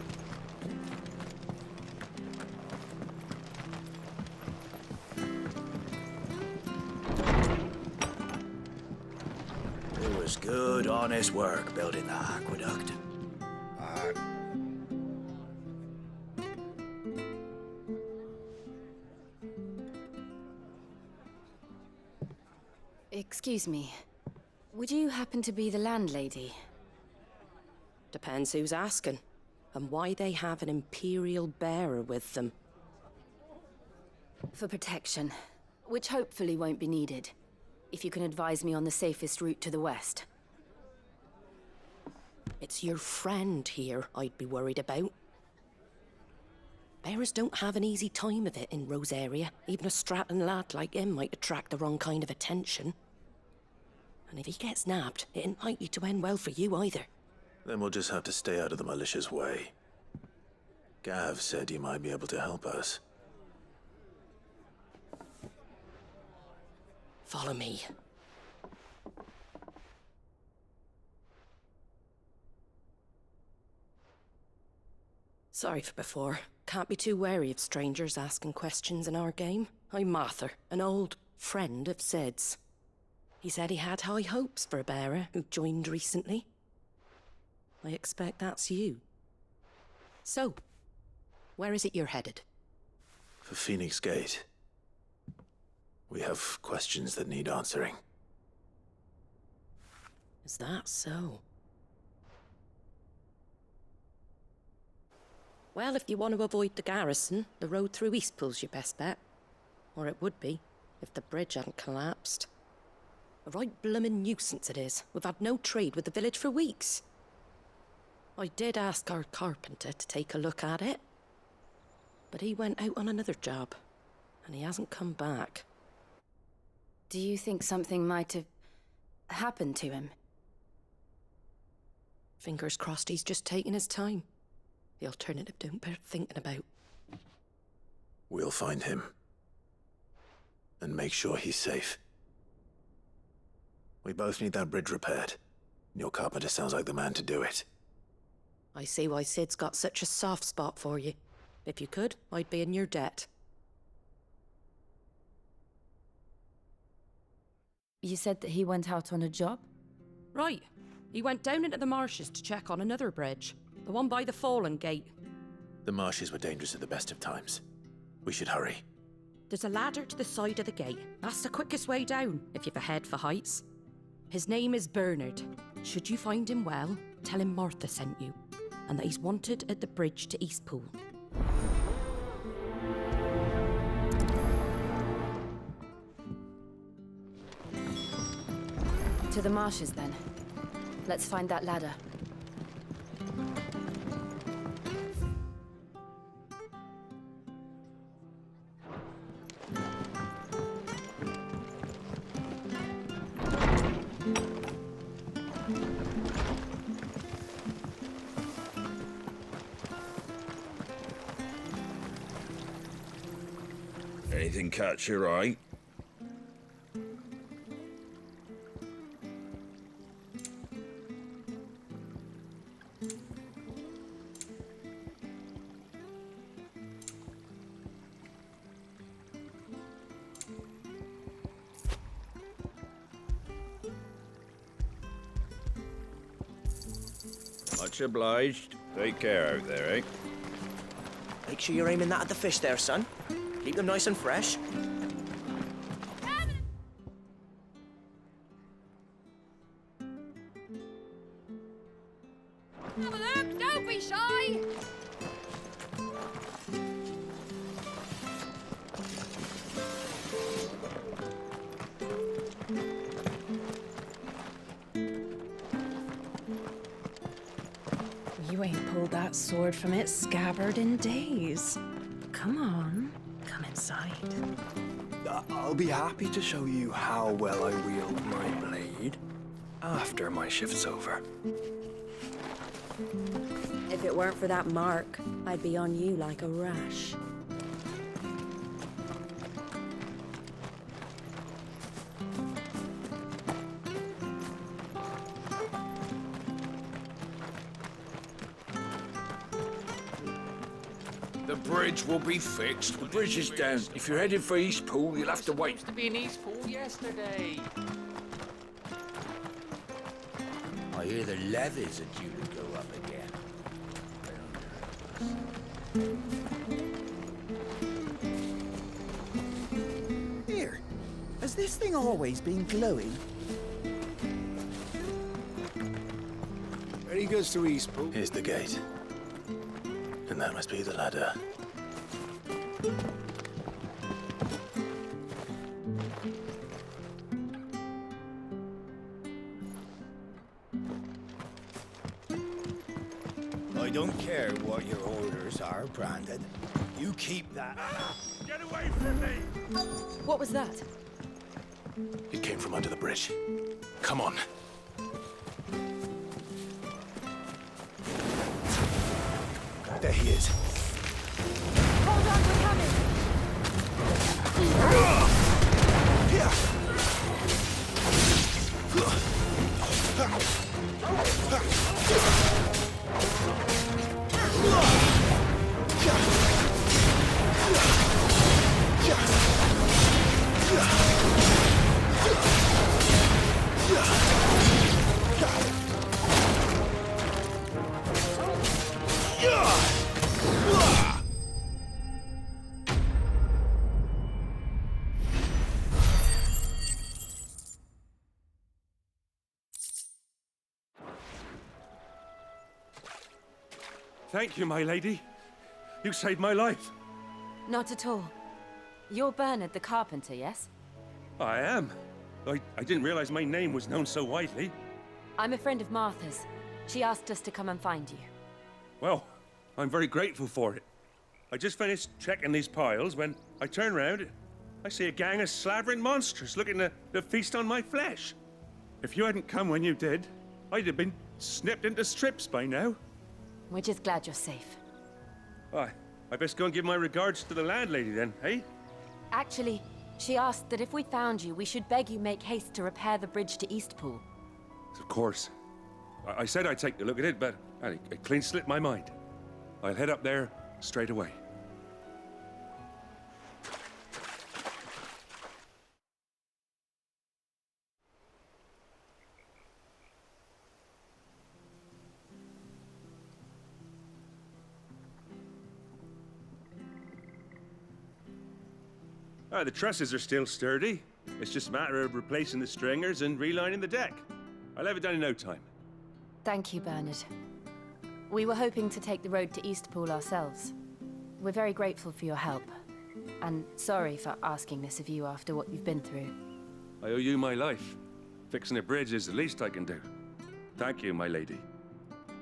It was good, honest work building that aqueduct. Excuse me. Would you happen to be the landlady? Depends who's asking, and why they have an Imperial bearer with them. For protection, which hopefully won't be needed. If you can advise me on the safest route to the west. It's your friend here I'd be worried about. Bearers don't have an easy time of it in Rose area. Even a Stratton lad like him might attract the wrong kind of attention. And if he gets nabbed, it ain't likely to end well for you either. Then we'll just have to stay out of the malicious way. Gav said you might be able to help us. Follow me. Sorry for before. Can't be too wary of strangers asking questions in our game. I'm Martha, an old friend of Sid's. He said he had high hopes for a bearer who joined recently. I expect that's you. So, where is it you're headed? For Phoenix Gate. We have questions that need answering. Is that so? Well, if you want to avoid the garrison, the road through Eastpool's your best bet. Or it would be, if the bridge hadn't collapsed. A right bloomin' nuisance it is. We've had no trade with the village for weeks. I did ask our carpenter to take a look at it. But he went out on another job, and he hasn't come back. Do you think something might have happened to him? Fingers crossed he's just taking his time. The alternative don't bear thinking about. We'll find him. And make sure he's safe. We both need that bridge repaired. Your carpenter sounds like the man to do it. I see why Sid's got such a soft spot for you. If you could, I'd be in your debt. You said that he went out on a job? Right. He went down into the marshes to check on another bridge. The one by the Fallen Gate. The marshes were dangerous at the best of times. We should hurry. There's a ladder to the side of the gate. That's the quickest way down, if you've a head for heights. His name is Bernard. Should you find him well, tell him Martha sent you, and that he's wanted at the bridge to Eastpool. To the marshes, then. Let's find that ladder. Anything catch your eye? Much obliged. Take care out there, eh? Make sure you're aiming that at the fish there, son. Keep them nice and fresh. Have a look, don't be shy! You ain't pulled that sword from its scabbard in days. Come on, come inside. I'll be happy to show you how well I wield my blade after my shift's over. If it weren't for that mark, I'd be on you like a rash. The bridge will be fixed. The bridge is down. If you're headed for Eastpool, you'll have to wait. To be in Eastpool yesterday. I hear the levies are due to go up again. Here, has this thing always been glowing? Ready goes to Eastpool. Here's the gate. And that must be the ladder. I don't care what your orders are, Brandon. You keep that. Get away from me! What was that? It came from under the bridge. Come on. There he is. Hold on, we're coming! Thank you, my lady. You saved my life. Not at all. You're Bernard the carpenter, yes? I am. I didn't realize my name was known so widely. I'm a friend of Martha's. She asked us to come and find you. Well, I'm very grateful for it. I just finished checking these piles when I turn round. I see a gang of slavering monsters looking to feast on my flesh. If you hadn't come when you did, I'd have been snipped into strips by now. We're just glad you're safe. I best go and give my regards to the landlady then, eh? Actually, she asked that if we found you, we should beg you make haste to repair the bridge to Eastpool. Of course. I said I'd take a look at it, but it clean slipped my mind. I'll head up there straight away. The trusses are still sturdy. It's just a matter of replacing the stringers and relining the deck. I'll have it done in no time. Thank you, Bernard. We were hoping to take the road to Eastpool ourselves. We're very grateful for your help. And sorry for asking this of you after what you've been through. I owe you my life. Fixing a bridge is the least I can do. Thank you, my lady.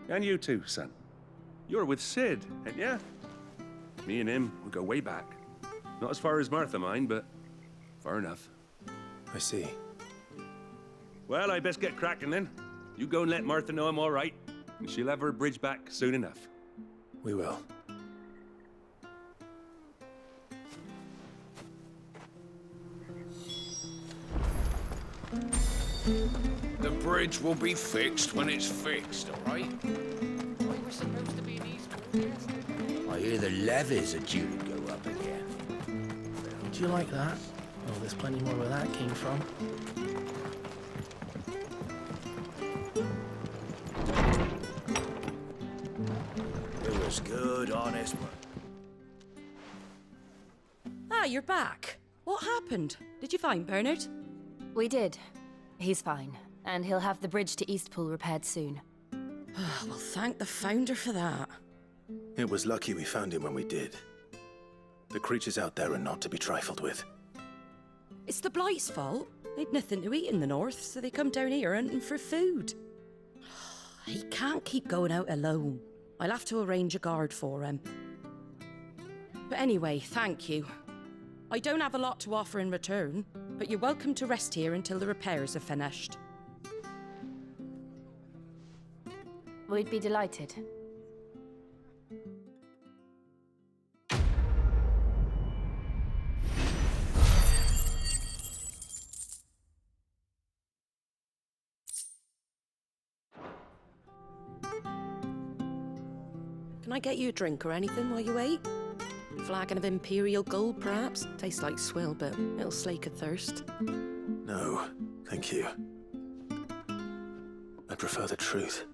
And you too, son. You're with Sid, ain't ya? Me and him, we go way back. Not as far as Martha, mind, but far enough. I see. Well, I best get cracking then. You go and let Martha know I'm all right, and she'll have her bridge back soon enough. We will. The bridge will be fixed when it's fixed, all right? We were supposed to be in Eastport yesterday. I hear the levies are due to go up again. Do you like that? Oh, there's plenty more where that came from. It was good, honest work. Ah, you're back. What happened? Did you find Bernard? We did. He's fine, and he'll have the bridge to Eastpool repaired soon. Well, thank the Founder for that. It was lucky we found him when we did. The creatures out there are not to be trifled with. It's the Blight's fault. They'd nothing to eat in the north, so they come down here hunting for food. He can't keep going out alone. I'll have to arrange a guard for him. But anyway, thank you. I don't have a lot to offer in return, but you're welcome to rest here until the repairs are finished. We'd be delighted. Can I get you a drink or anything while you wait? Flagon of Imperial Gold, perhaps? Tastes like swill, but it'll slake a thirst. No, thank you. I prefer the truth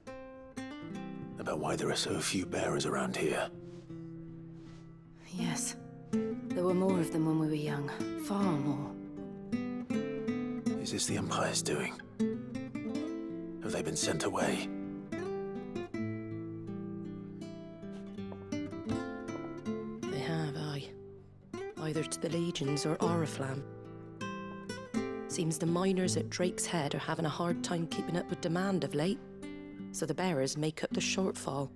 about why there are so few bearers around here. Yes. There were more of them when we were young. Far more. Is this the Empire's doing? Have they been sent away? They have, aye. Either to the Legions or Oriflamme. Seems the miners at Drake's Head are having a hard time keeping up with demand of late, so the bearers make up the shortfall.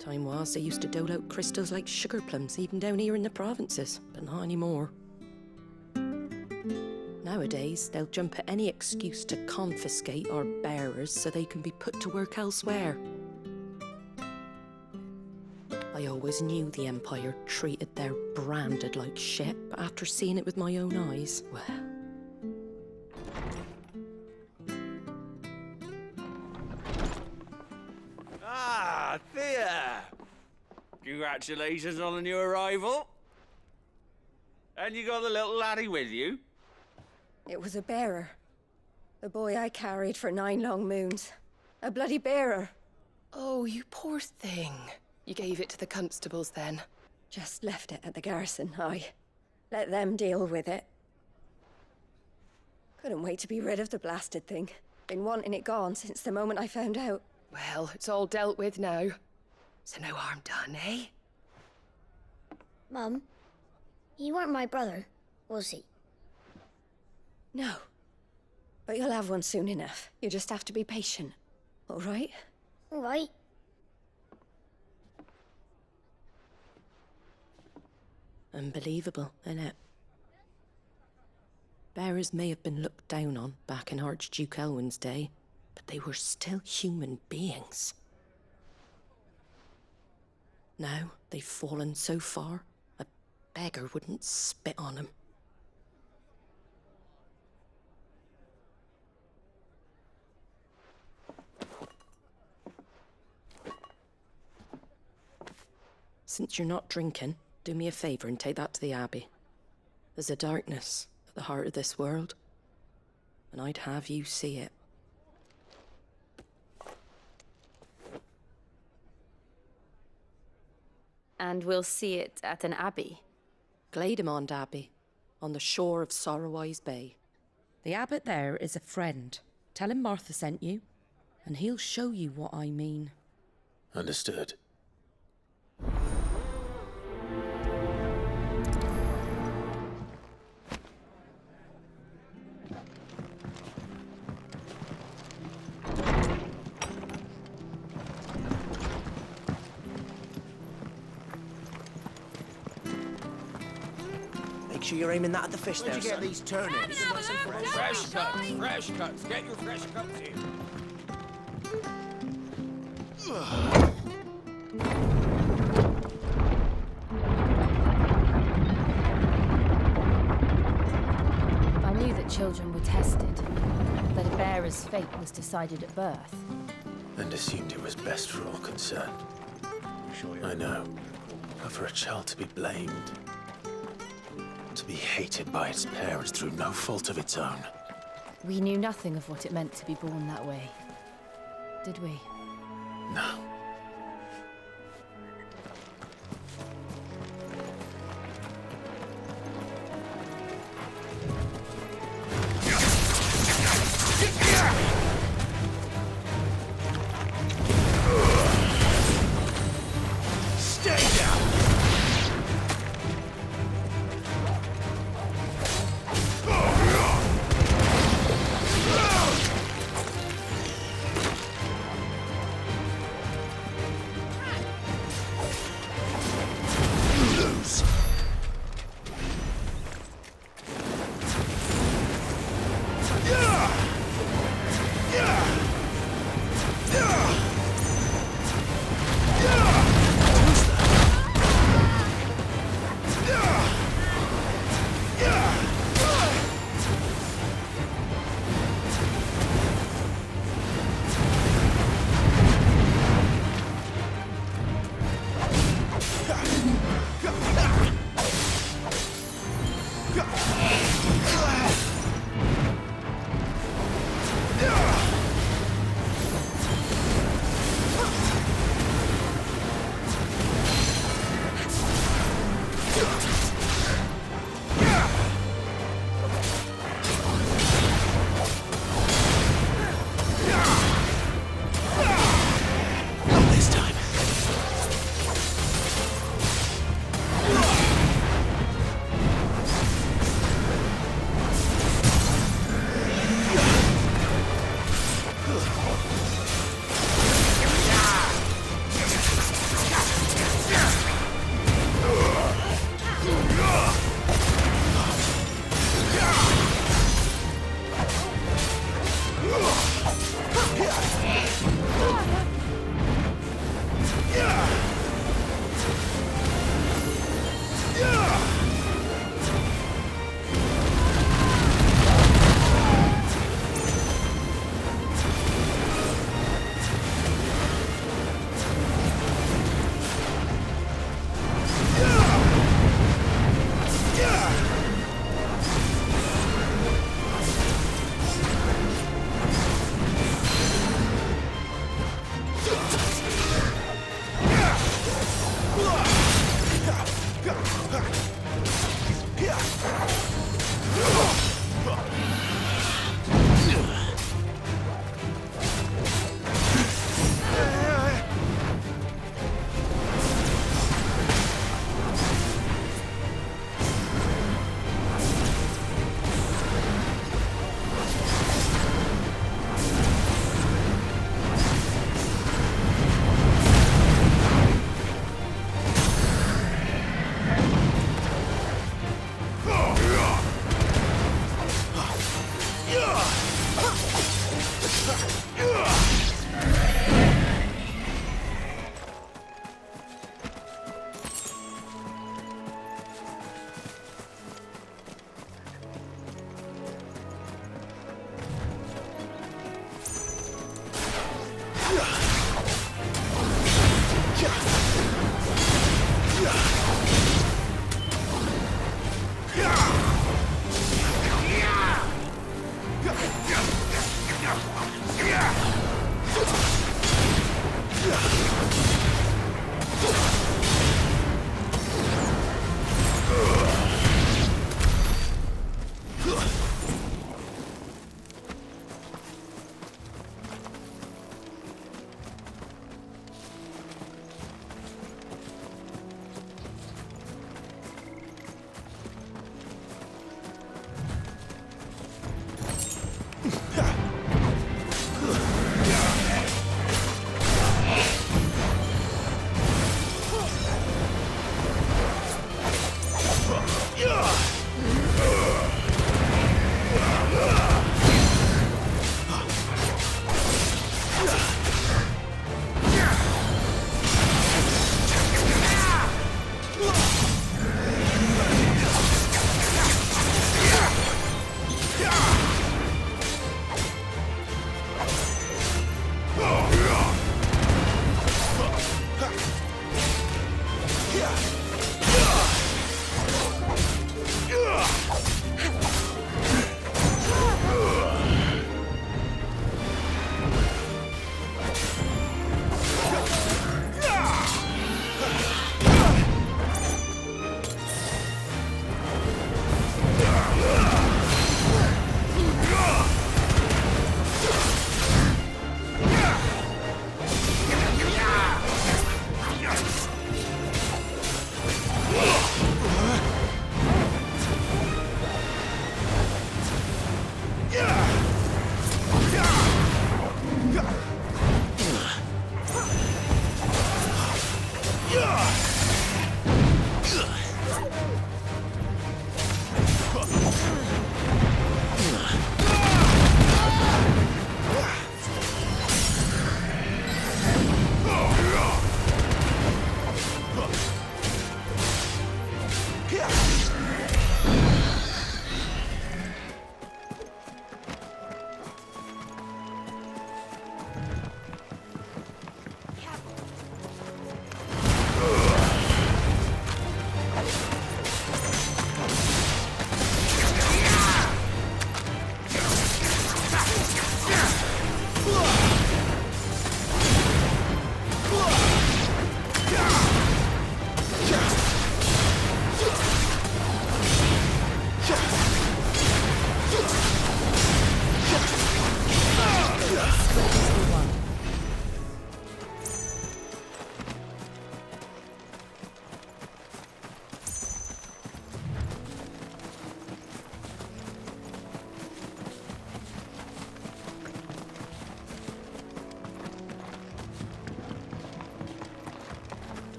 Time was they used to dole out crystals like sugar plums even down here in the provinces, but not anymore. Nowadays, they'll jump at any excuse to confiscate our bearers so they can be put to work elsewhere. I always knew the Empire treated their branded like shit, but after seeing it with my own eyes, well... Ah, Thea! Congratulations on the new arrival. And you got the little laddie with you? It was a bearer. The boy I carried for 9 long moons. A bloody bearer. Oh, you poor thing. You gave it to the constables then? Just left it at the garrison, aye. Let them deal with it. Couldn't wait to be rid of the blasted thing. Been wanting it gone since the moment I found out. Well, it's all dealt with now. So no harm done, eh? Mum, he weren't my brother, was he? No. But you'll have one soon enough. You just have to be patient. All right? All right. Unbelievable, innit? Bearers may have been looked down on back in Archduke Elwin's day, but they were still human beings. Now they've fallen so far, a beggar wouldn't spit on them. Since you're not drinking, do me a favour and take that to the Abbey. There's a darkness at the heart of this world, and I'd have you see it. And we'll see it at an abbey? Glademond Abbey, on the shore of Sorrowwise Bay. The abbot there is a friend. Tell him Martha sent you, and he'll show you what I mean. Understood. Make sure you're aiming that at the fish there, Where'd you get son. these turnips? Fresh cuts, fresh cuts. Get your fresh cuts in. I knew that children were tested, that a bearer's fate was decided at birth. And assumed it was best for all concerned. I know. But for a child to be blamed, to be hated by its parents through no fault of its own. We knew nothing of what it meant to be born that way, did we? No.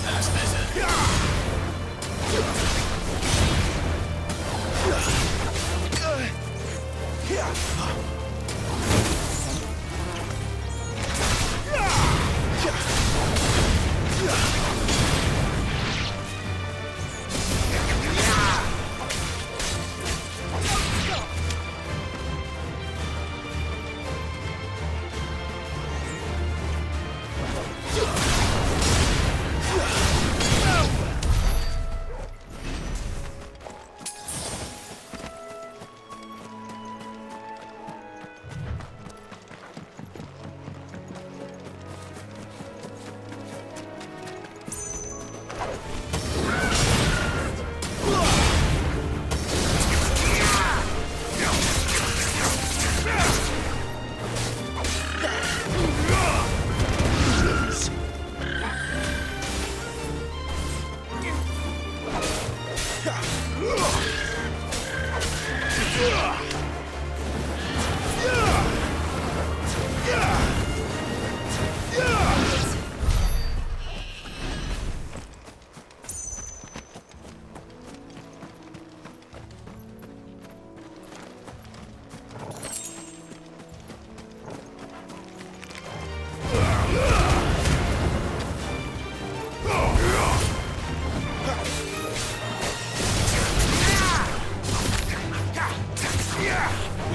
That's better.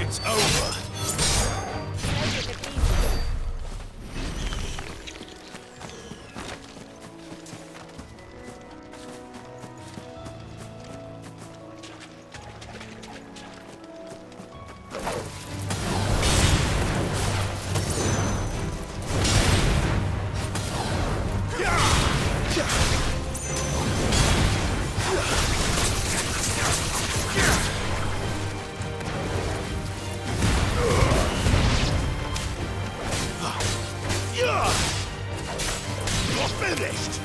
It's over. Finished!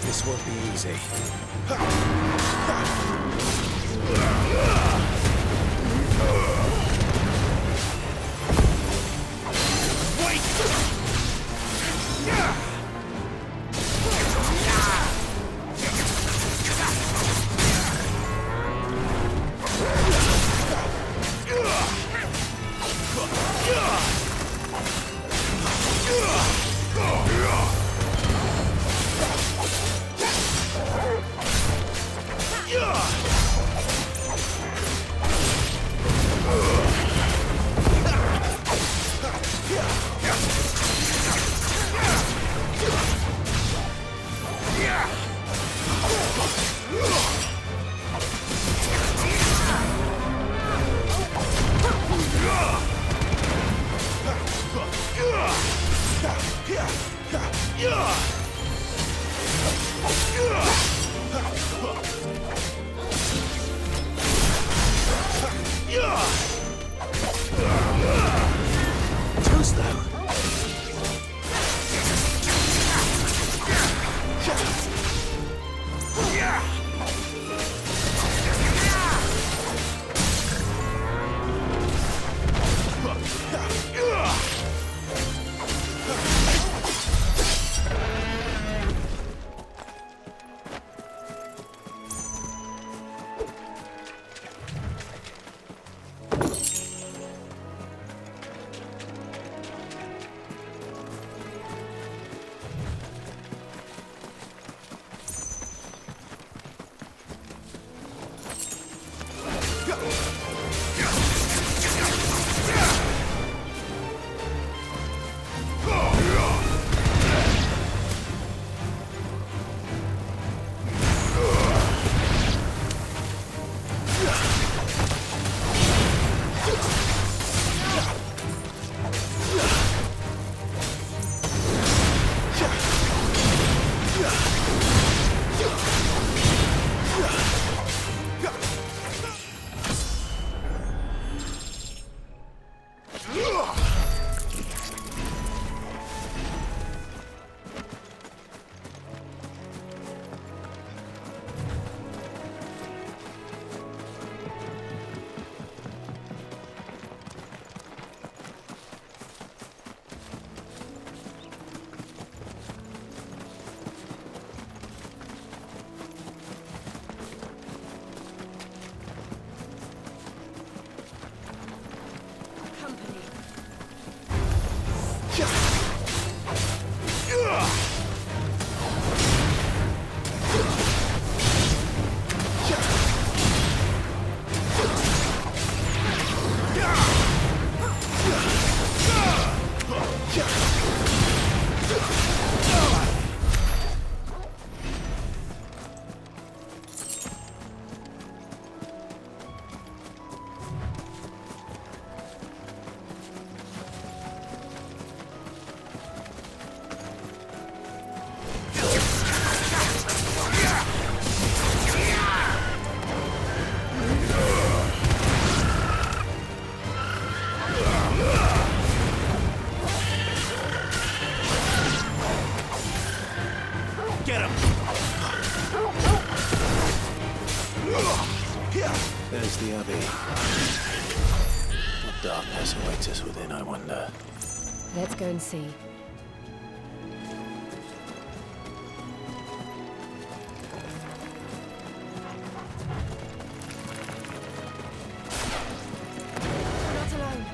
This won't be easy. the Abbey? What darkness awaits us within, I wonder? Let's go and see. We're not alone.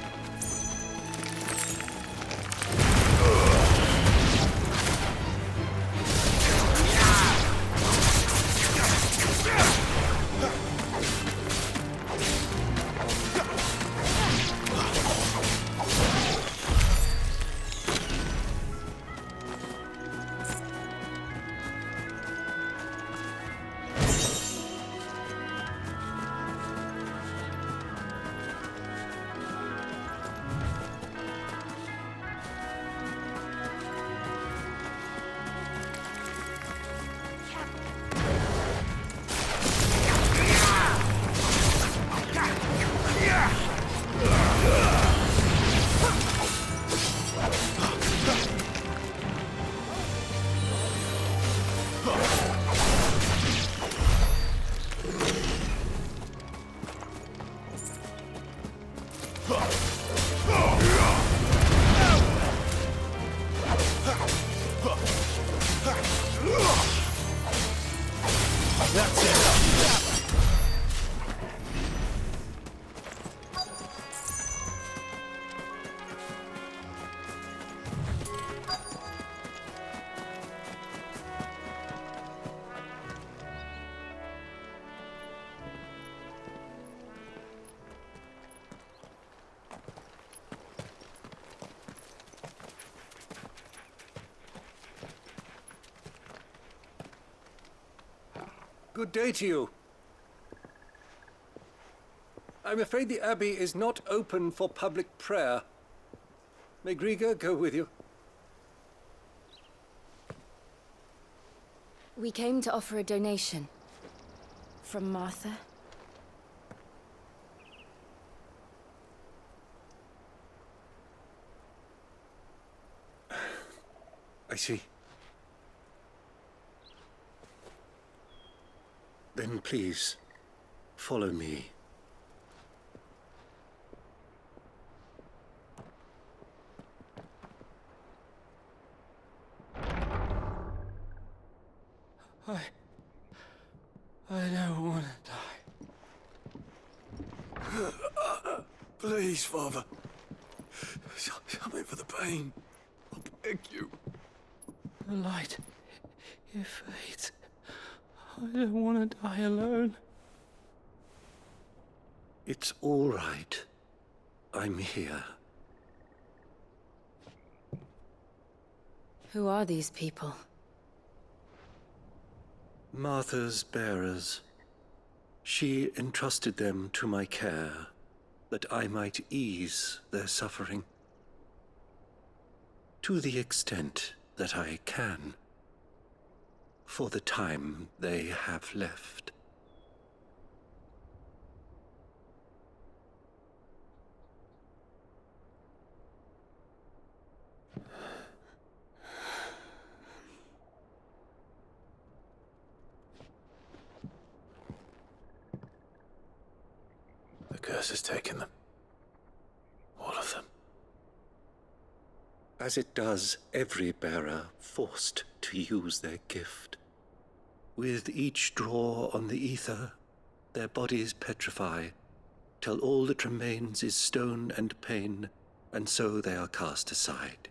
Good day to you. I'm afraid the Abbey is not open for public prayer. May Griga go with you? We came to offer a donation. From Martha. I see. Then please, follow me. I don't want to die. Please, Father. Something for the pain. I beg you. The light, it fades. I don't want to die alone. It's all right. I'm here. Who are these people? Martha's bearers. She entrusted them to my care, that I might ease their suffering. To the extent that I can. For the time they have left. The curse has taken them. All of them. As it does every bearer forced to use their gift. With each draw on the ether, their bodies petrify, till all that remains is stone and pain, and so they are cast aside.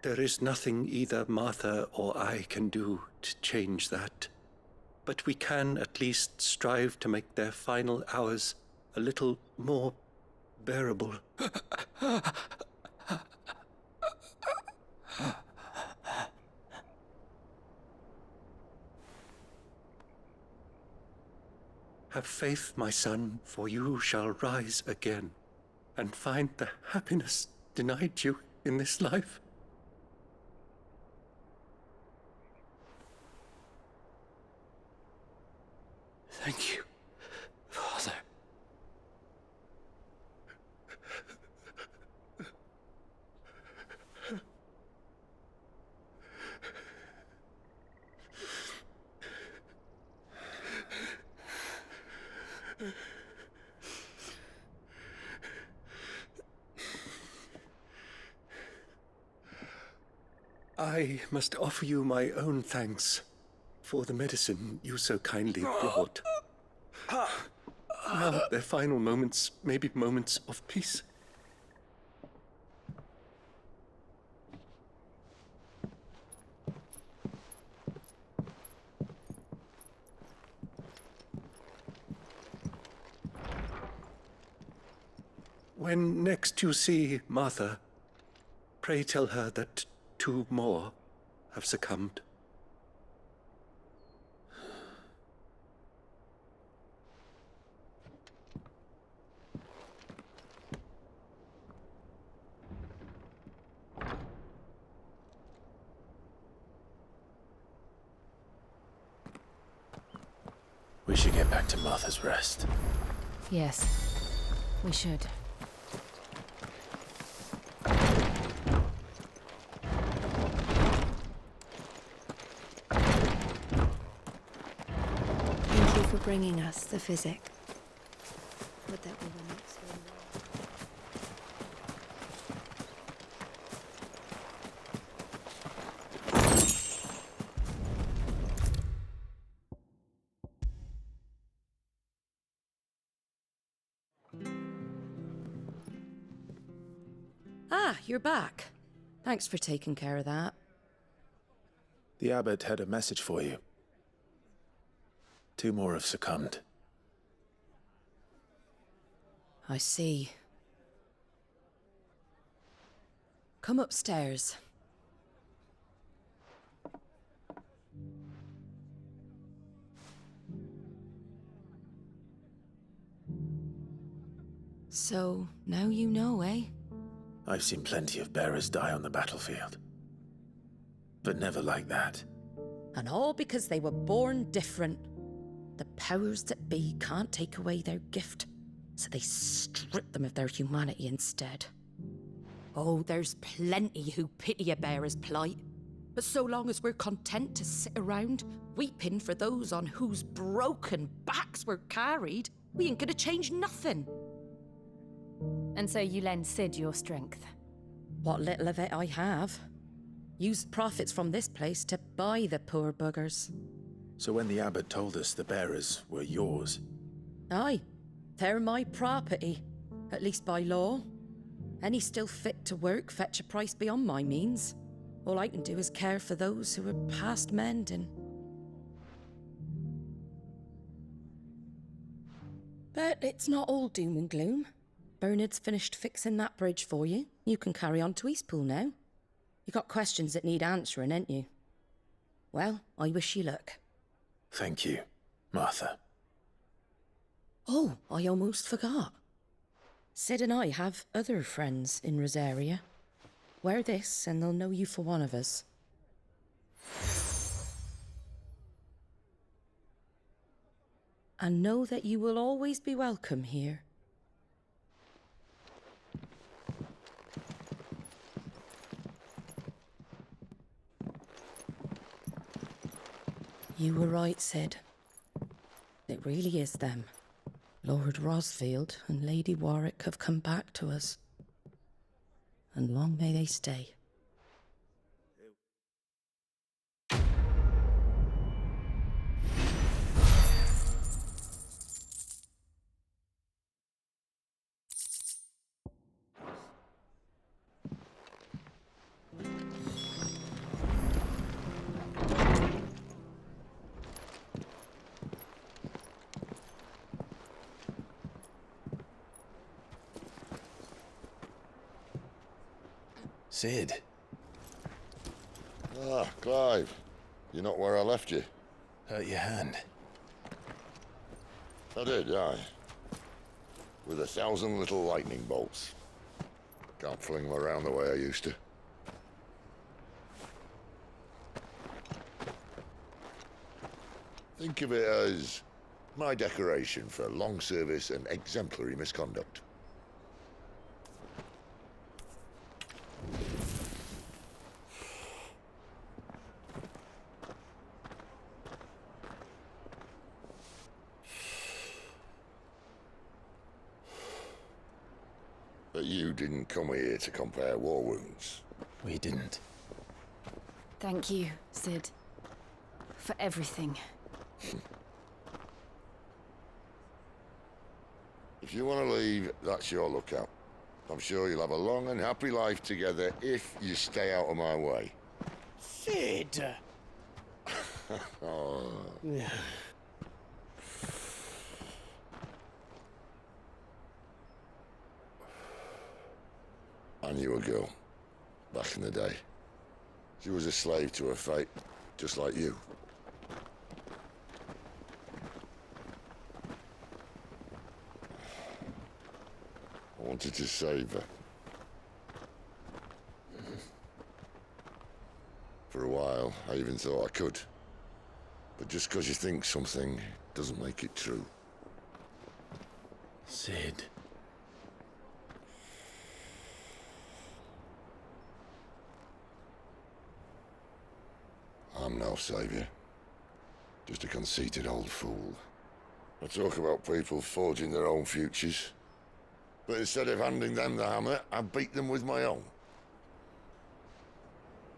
There is nothing either Martha or I can do to change that, but we can at least strive to make their final hours a little more bearable. Have faith, my son, for you shall rise again, and find the happiness denied you in this life. Thank you, Father. I must offer you my own thanks for the medicine you so kindly brought. Now, their final moments may be moments of peace. When next you see Martha, pray tell her that 2 more have succumbed. We should get back to Martha's Rest. Yes, we should. Thank you for bringing us the physic. Would that be the next one? Ah, you're back. Thanks for taking care of that. The abbot had a message for you. 2 more have succumbed. I see. Come upstairs. So, now you know, eh? I've seen plenty of bearers die on the battlefield. But never like that. And all because they were born different. The powers that be can't take away their gift, so they strip them of their humanity instead. Oh, there's plenty who pity a bearer's plight. But so long as we're content to sit around, weeping for those on whose broken backs we're carried, we ain't gonna change nothing. And so you lend Sid your strength? What little of it I have. Used profits from this place to buy the poor buggers. So when the abbot told us the bearers were yours... Aye, they're my property, at least by law. Any still fit to work fetch a price beyond my means. All I can do is care for those who are past mending. But it's not all doom and gloom. Bernard's finished fixing that bridge for you. You can carry on to Eastpool now. You got questions that need answering, ain't you? Well, I wish you luck. Thank you, Martha. Oh, I almost forgot. Sid and I have other friends in Rosaria. Wear this and they'll know you for one of us. And know that you will always be welcome here. You were right, Sid. It really is them. Lord Rosfield and Lady Warwick have come back to us. And long may they stay. Sid. Ah, Clive. You're not where I left you. Hurt your hand. I did, aye. With 1,000 little lightning bolts. Can't fling them around the way I used to. Think of it as my decoration for long service and exemplary misconduct. But you didn't come here to compare war wounds. We didn't. Thank you, Sid. For everything. If you want to leave, that's your lookout. I'm sure you'll have a long and happy life together if you stay out of my way. Sid! Oh. Yeah. I knew a girl, back in the day. She was a slave to her fate, just like you. I wanted to save her. For a while, I even thought I could. But just because you think something doesn't make it true. Sid. I'm no savior. Just a conceited old fool. I talk about people forging their own futures. But instead of handing them the hammer, I beat them with my own.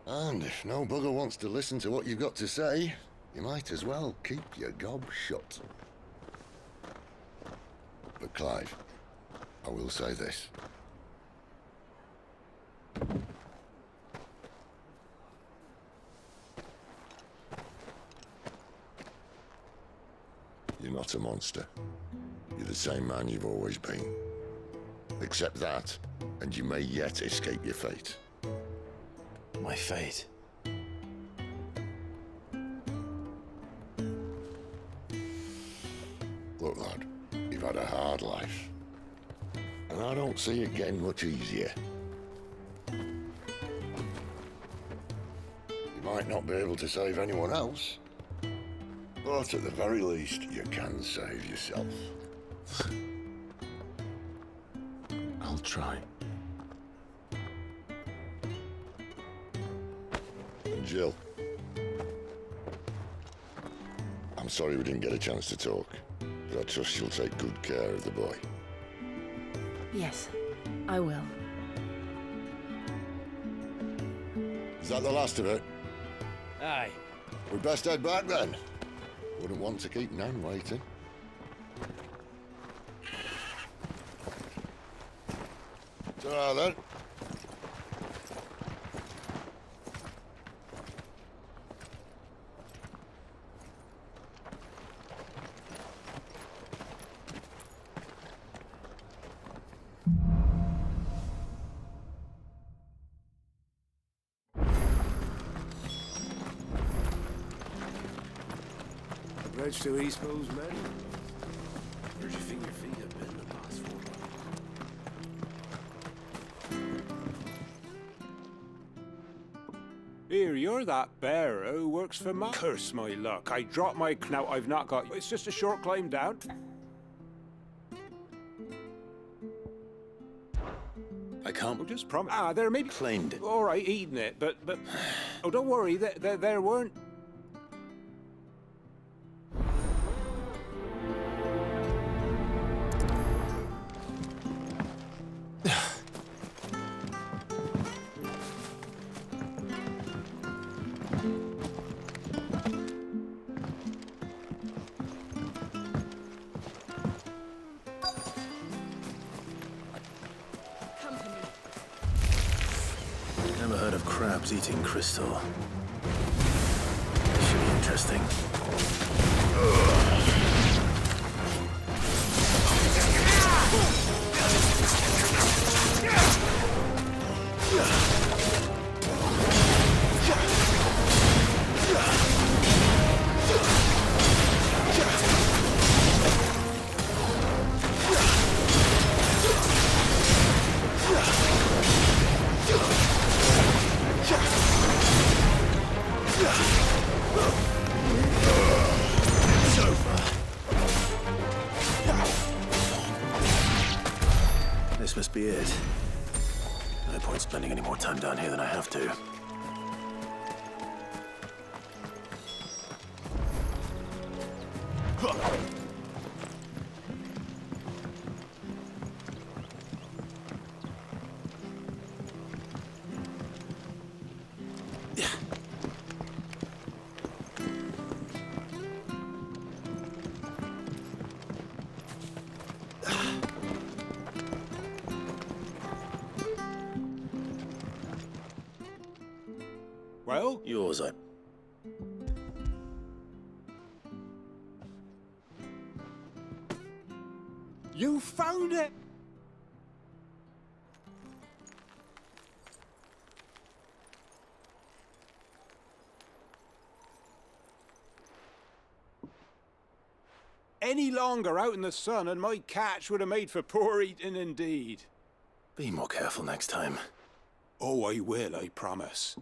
And if no bugger wants to listen to what you've got to say, you might as well keep your gob shut. But Clive, I will say this. You're not a monster. You're the same man you've always been. Accept that, and you may yet escape your fate. My fate? Look, lad, you've had a hard life. And I don't see it getting much easier. You might not be able to save anyone else, but at the very least, you can save yourself. I'll try. And Jill, I'm sorry we didn't get a chance to talk, but I trust you'll take good care of the boy. Yes, I will. Is that the last of it? Aye. We'd best head back then. Wouldn't want to keep Nan waiting. Ta-ra then. Bridge to East Pool's men. Where'd you think your feet have been the past 4 months? Here, you're that bearer who works for my... Curse my luck. I dropped my knout. I've not got... It's just a short climb down. I can't... Oh, just promise. Ah, there maybe... Claimed it. All right, eating it, but... Oh, don't worry. There weren't... Never heard of crabs eating crystal. This should be interesting. This must be it. No point spending any more time down here than I have to. Well? Yours, I... You found it! Any longer out in the sun and my catch would have made for poor eating indeed. Be more careful next time. Oh, I will, I promise.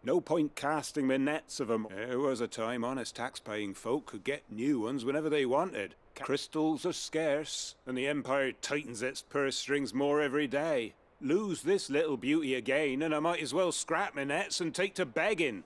No point casting me nets of 'em. There was a time honest tax-paying folk could get new ones whenever they wanted. Crystals are scarce, and the Empire tightens its purse strings more every day. Lose this little beauty again, and I might as well scrap my nets and take to begging.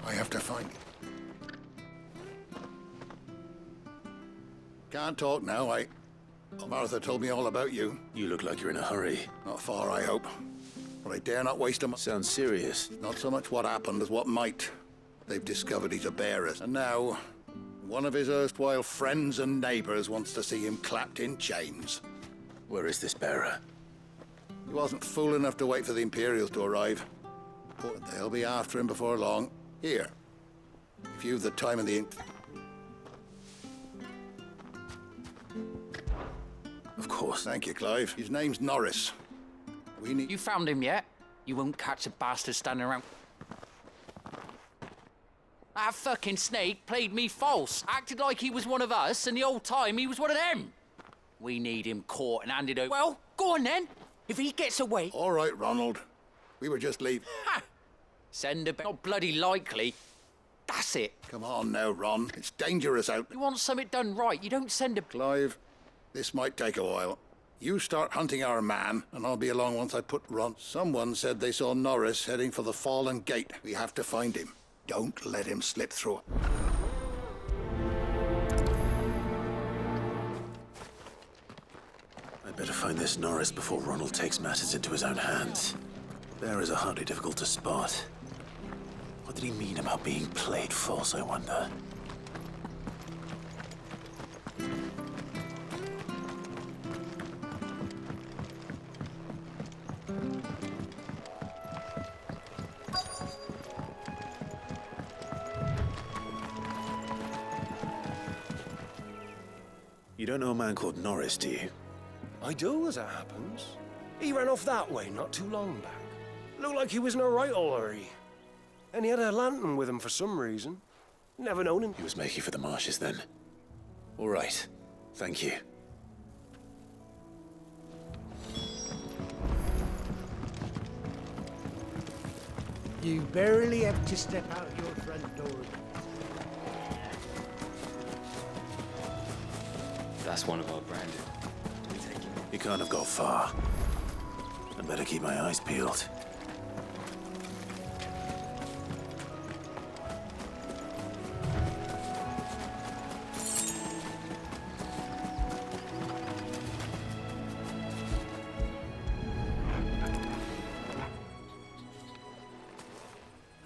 I have to find it. Can't talk now, Martha told me all about you. You look like you're in a hurry. Not far, I hope. But I dare not waste a Sounds serious. Not so much what happened as what might. They've discovered he's a bearer, and now one of his erstwhile friends and neighbors wants to see him clapped in chains. Where is this bearer? He wasn't fool enough to wait for the Imperials to arrive. But they'll be after him before long. Here, if you've the time and the ink. Of course. Thank you, Clive. His name's Norris. We need... You found him yet? You won't catch a bastard standing around... That fucking snake played me false. Acted like he was one of us, and the whole time he was one of them. We need him caught and handed over. Well, go on then. If he gets away... All right, Ronald. We were just leaving. Ha! Send a... Not bloody likely. That's it. Come on now, Ron. It's dangerous out... You want something done right, you don't send a... Clive, this might take a while. You start hunting our man, and I'll be along once I put Ron... Someone said they saw Norris heading for the Fallen Gate. We have to find him. Don't let him slip through. I'd better find this Norris before Ronald takes matters into his own hands. Bearers are hardly difficult to spot. What did he mean about being played false, I wonder? You don't know a man called Norris, do you? I do, as it happens. He ran off that way not too long back. Looked like he was in a right old hurry. And he had a lantern with him for some reason. Never known him. He was making for the marshes then. All right. Thank you. You barely have to step out your front door. That's one of our branded. He can't have got far. I'd better keep my eyes peeled.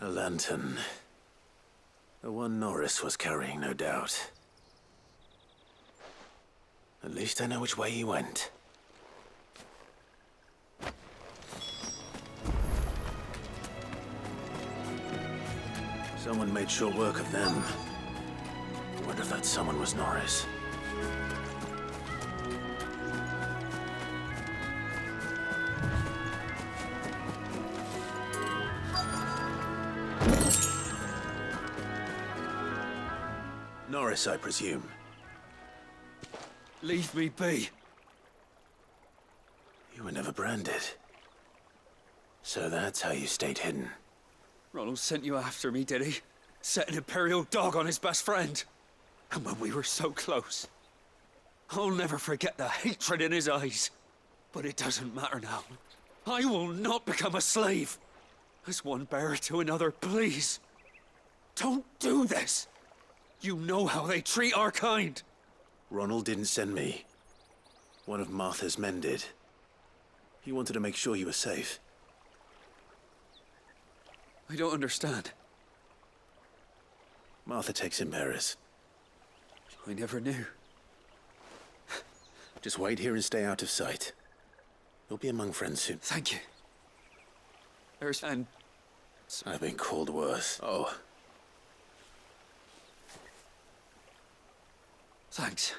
A lantern. The one Norris was carrying, no doubt. At least I know which way he went. Someone made short work of them. I wonder if that someone was Norris. Norris, I presume. Leave me be. You were never branded. So that's how you stayed hidden. Ronald sent you after me, did he? Set an Imperial dog on his best friend. And when we were so close. I'll never forget the hatred in his eyes. But it doesn't matter now. I will not become a slave. As one bearer to another, please. Don't do this. You know how they treat our kind. Ronald didn't send me. One of Martha's men did. He wanted to make sure you were safe. I don't understand. Martha takes in bearers. I never knew. Just wait here and stay out of sight. You'll be among friends soon. Thank you. I've been called worse. Oh. Thanks.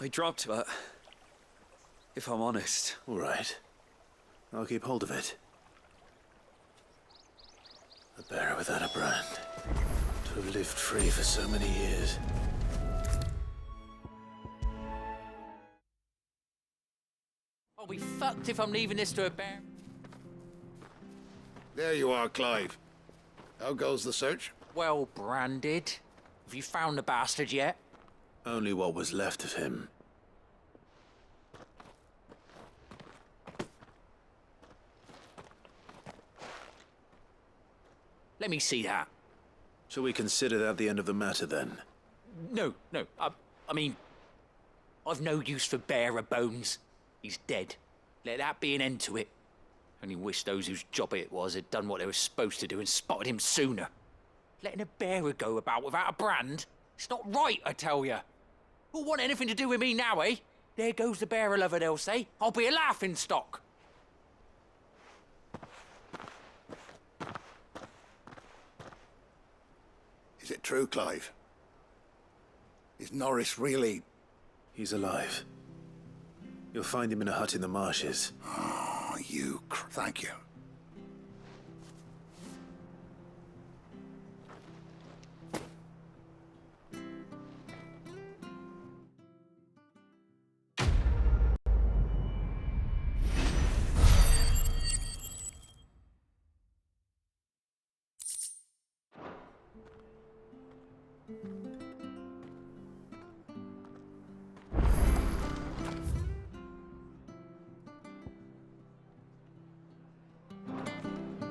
I dropped, but if I'm honest. All right. I'll keep hold of it. A bearer without a brand. To have lived free for so many years. I'll be fucked if I'm leaving this to a bear. There you are, Clive. How goes the search? Well branded. Have you found the bastard yet? Only what was left of him. Let me see that. Shall we consider that the end of the matter, then? No. I mean, I've no use for bearer bones. He's dead. Let that be an end to it. Only wish those whose job it was had done what they were supposed to do and spotted him sooner. Letting a bearer go about without a brand? It's not right, I tell you. Who'll want anything to do with me now, eh? There goes the bearer lover, they'll say. I'll be a laughing stock. Is it true, Clive? Is Norris really... He's alive. You'll find him in a hut in the marshes. Oh, you... Thank you.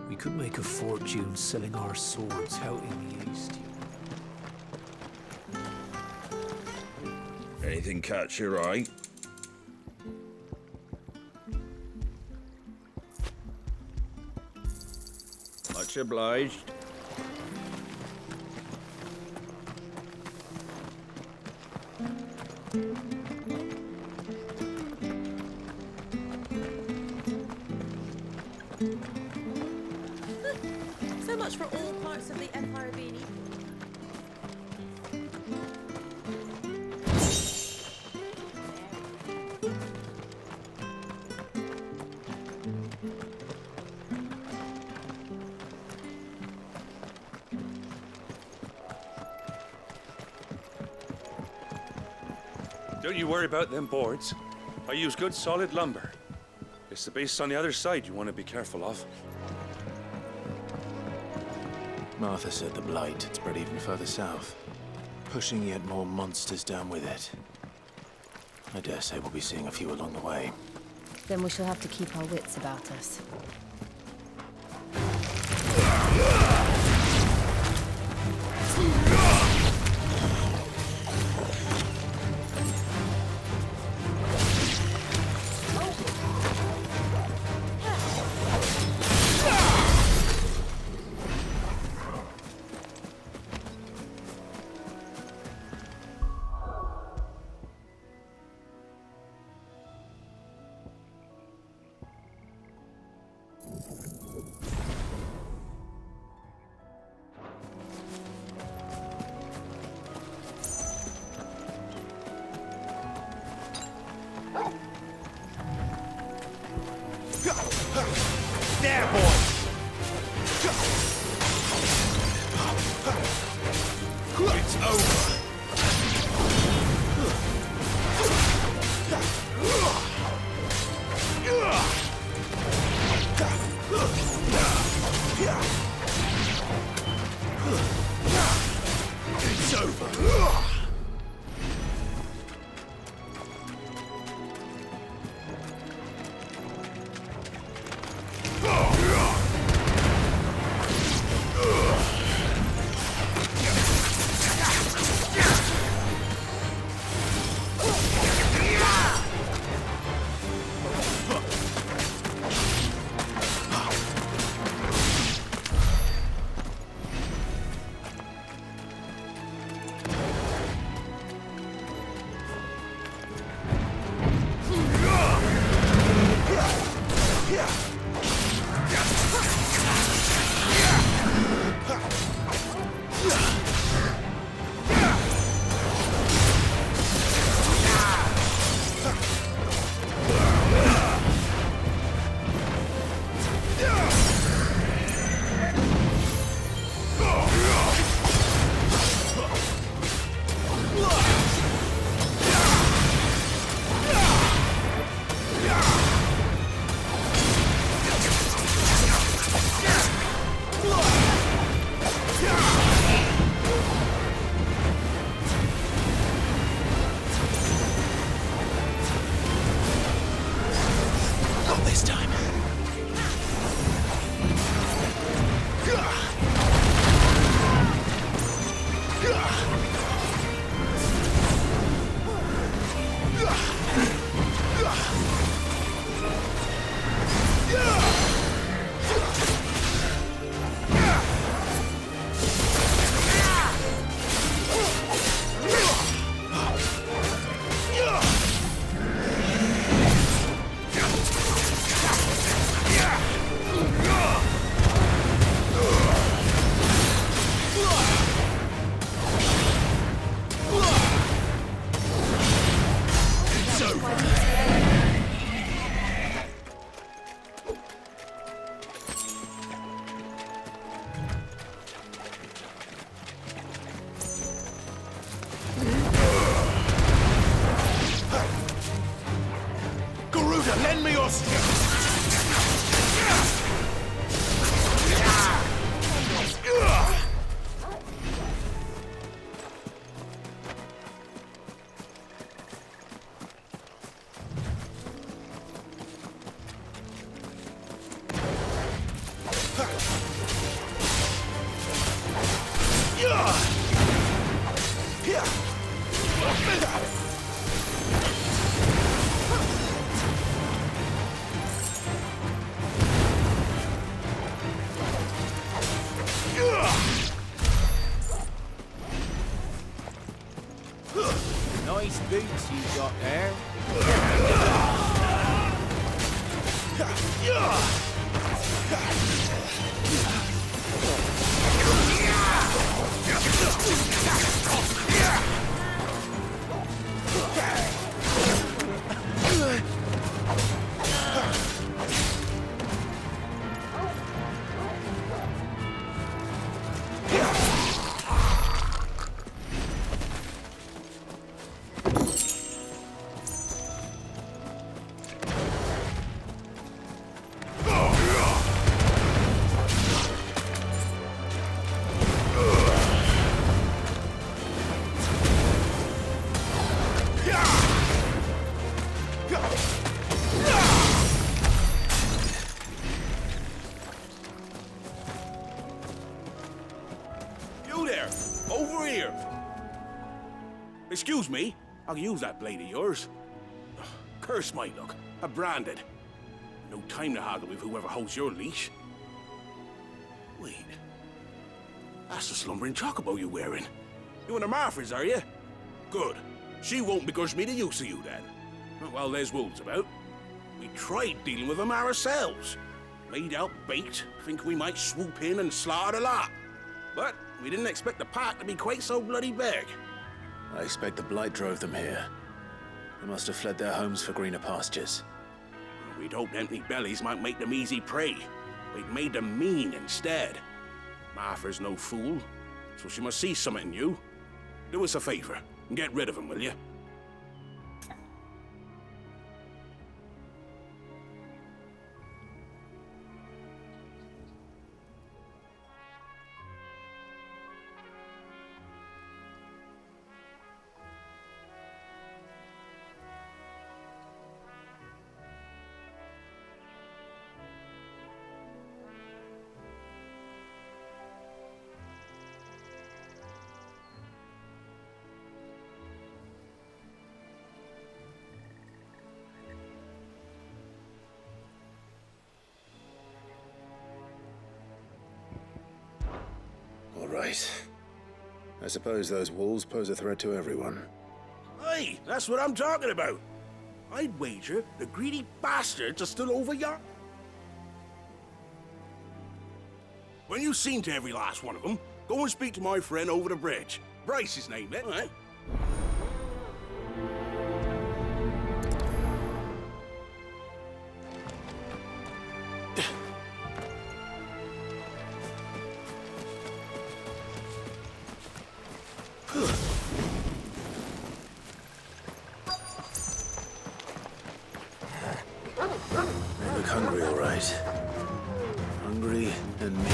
We could make a fortune selling our swords out in the east. Anything catch your eye? Much obliged. So much for all parts of the Empire being equal. Don't you worry about them boards. I use good solid lumber. It's the base on the other side you want to be careful of. Martha said the blight had spread even further south, pushing yet more monsters down with it. I dare say we'll be seeing a few along the way. Then we shall have to keep our wits about us. Nice boots you got there. Excuse me, I'll use that blade of yours. Curse my luck, I'm branded. No time to haggle with whoever holds your leash. Wait, that's the slumbering chocobo you're wearing. You and the Marfors, are you? Good. She won't begrudge me the use of you then. Well, there's wolves about. We tried dealing with them ourselves. Laid out baked, think we might swoop in and slaughter the lot. But we didn't expect the pack to be quite so bloody big. I expect the blight drove them here. They must have fled their homes for greener pastures. We'd hoped empty bellies might make them easy prey. We'd made them mean instead. Martha's no fool, so she must see something in you. Do us a favor and get rid of them, will you? All right. I suppose those wolves pose a threat to everyone. Hey, that's what I'm talking about. I'd wager the greedy bastards are still over yonder. When you've seen to every last one of them, go and speak to my friend over the bridge. Bryce, his name, eh? They look hungry, all right. Hungry and mean.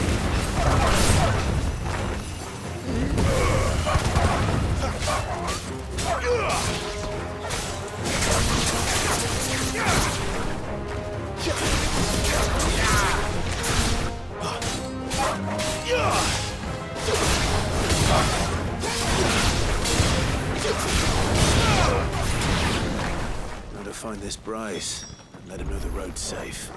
Now to find this Bryce and let him know the road's safe.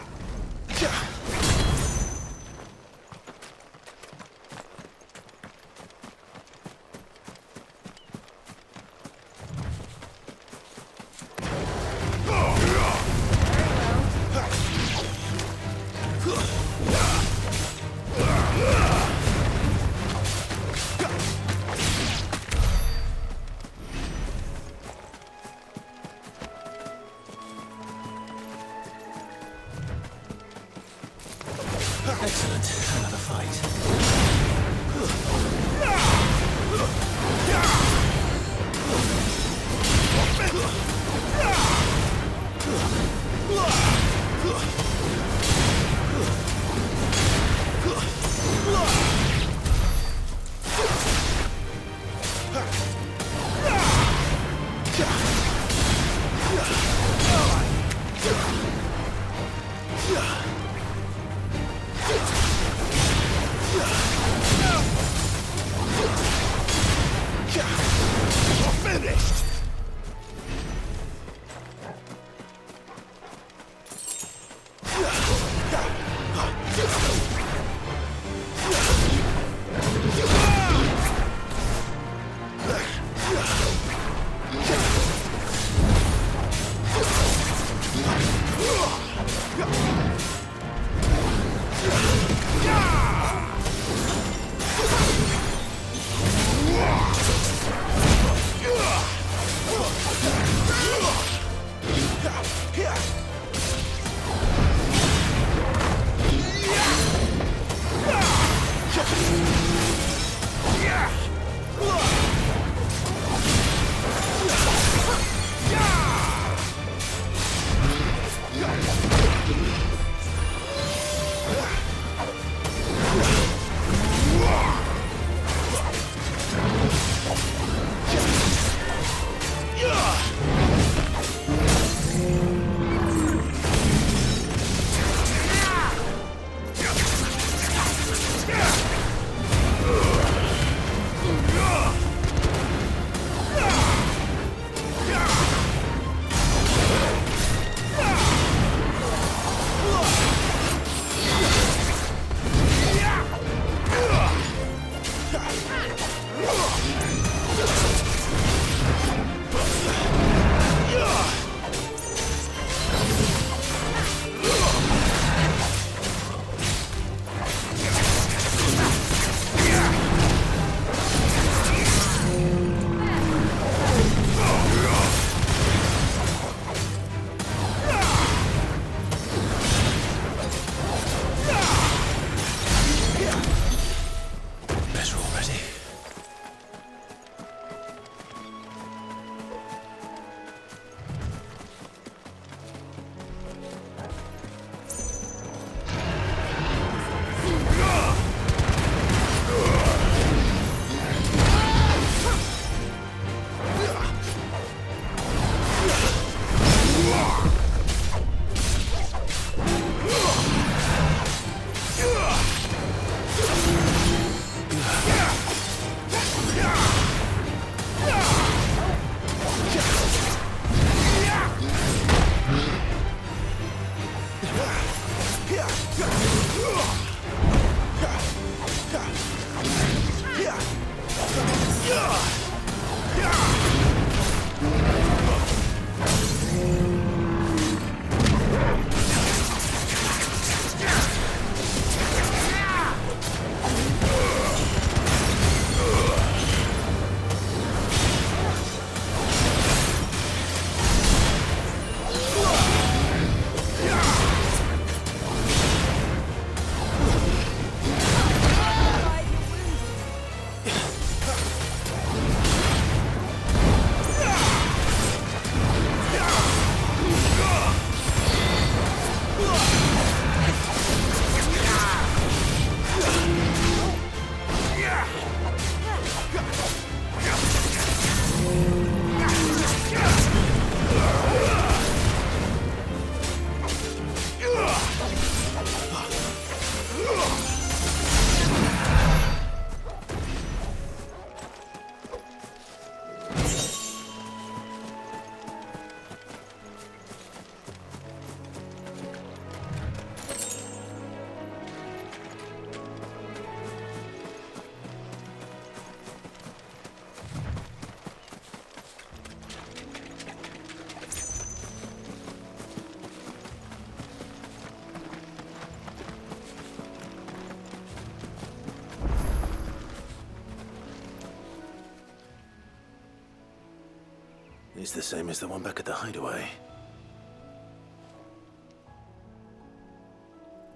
It's the same as the one back at the hideaway.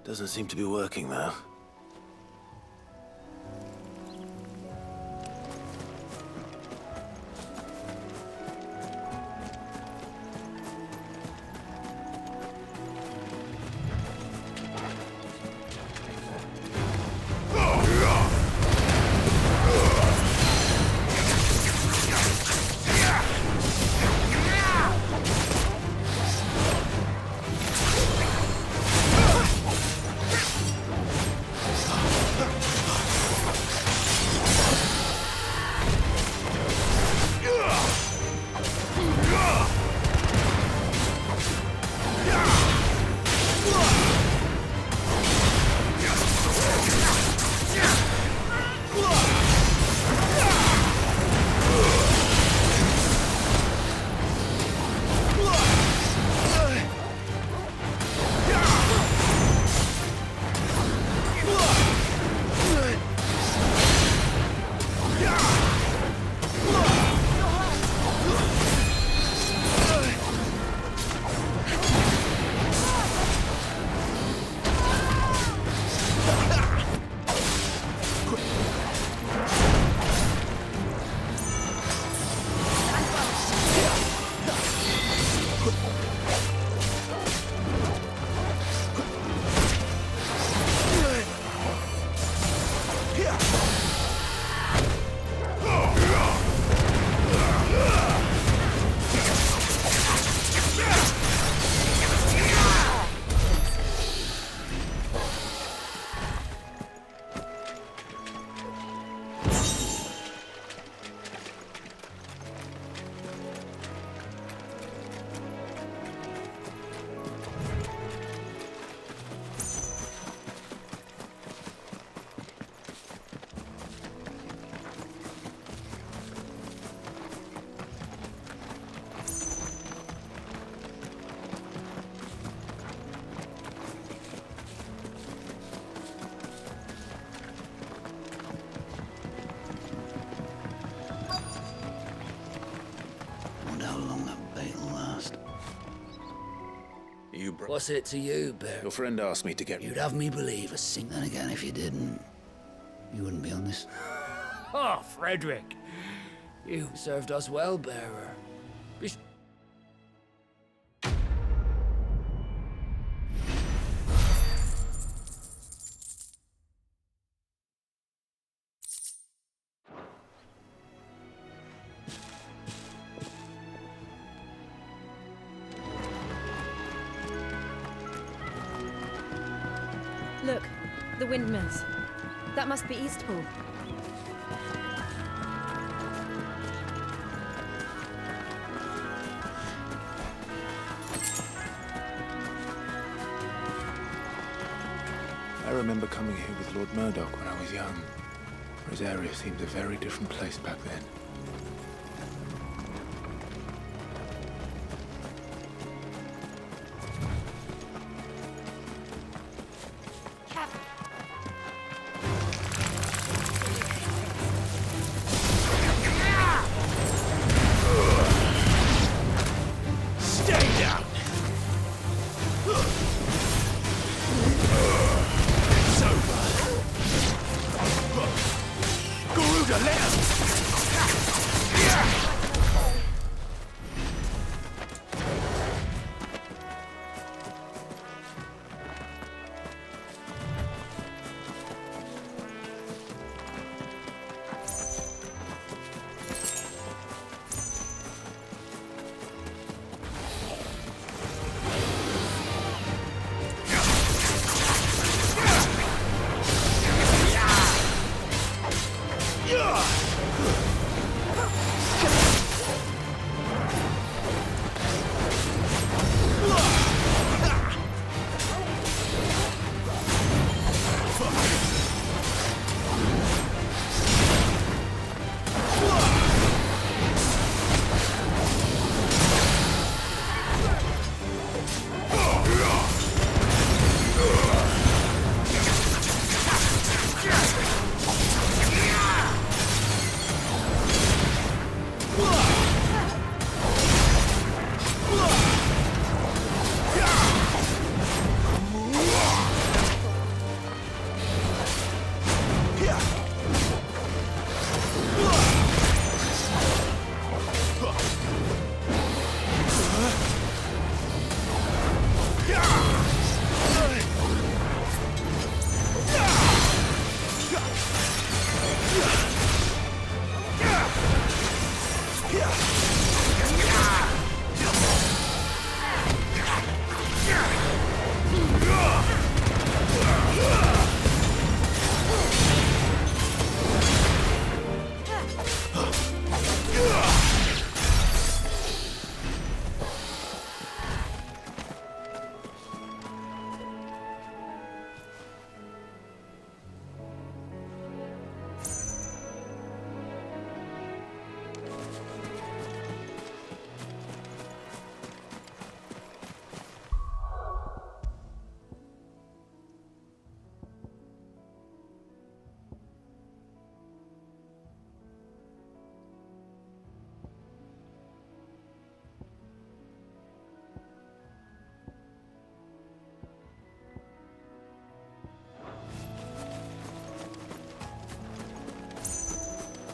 Doesn't seem to be working, though. What's it to you, Bear? Your friend asked me to get... You'd have me believe a sink. Then again, if you didn't, you wouldn't be on this. Oh, Frederick. You served us well, Bearer. Look, the windmills. That must be Eastpool. I remember coming here with Lord Murdoch when I was young. Rosaria seemed a very different place back then.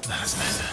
That's better.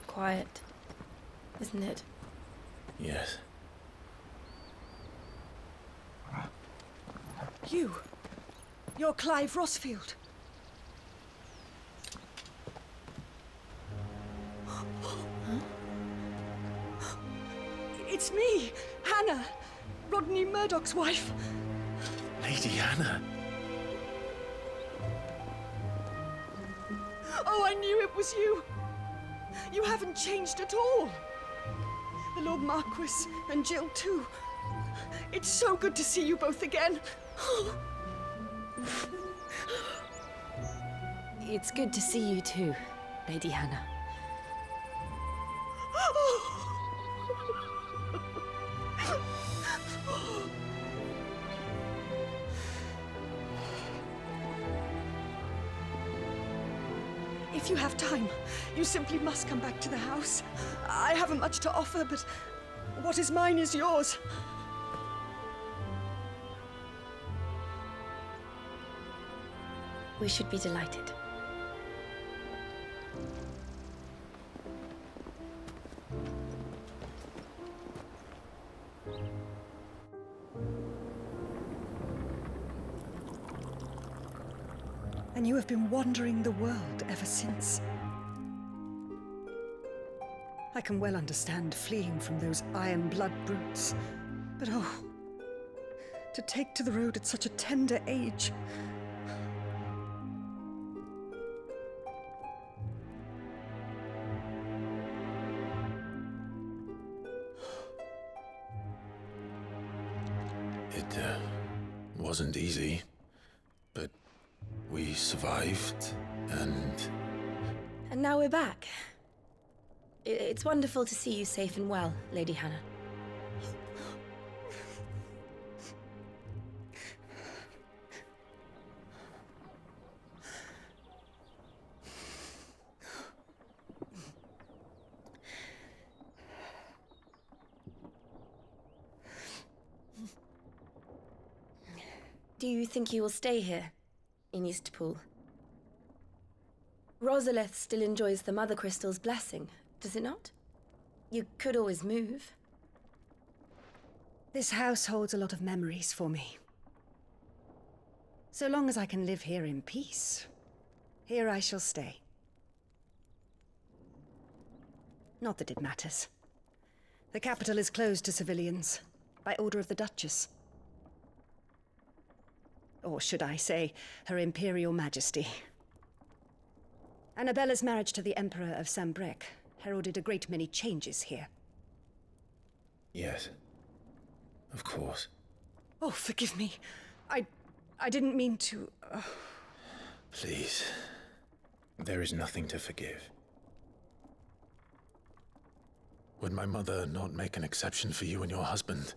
Quiet, isn't it? Yes. You're Clive Rossfield. It's me, Hannah, Rodney Murdoch's wife. Lady Hannah. Oh, I knew it was you. You haven't changed at all. The Lord Marquis and Jill too. It's so good to see you both again. It's good to see you too, Lady Hannah. If you have time, you simply must come back to the house. I haven't much to offer, but what is mine is yours. We should be delighted. And you have been wandering the world ever since. I can well understand fleeing from those iron blood brutes, but oh, to take to the road at such a tender age. It wasn't easy, but we survived, and now we're back. It's wonderful to see you safe and well, Lady Hannah. Do you think you will stay here, in Eastpool? Rosalith still enjoys the Mother Crystal's blessing, does it not? You could always move. This house holds a lot of memories for me. So long as I can live here in peace, here I shall stay. Not that it matters. The capital is closed to civilians, by order of the Duchess. Or should I say, Her Imperial Majesty. Annabella's marriage to the Emperor of Sambrec heralded a great many changes here. yes, of course. Oh, forgive me. I didn't mean to... Please, there is nothing to forgive. Would my mother not make an exception for you and your husband?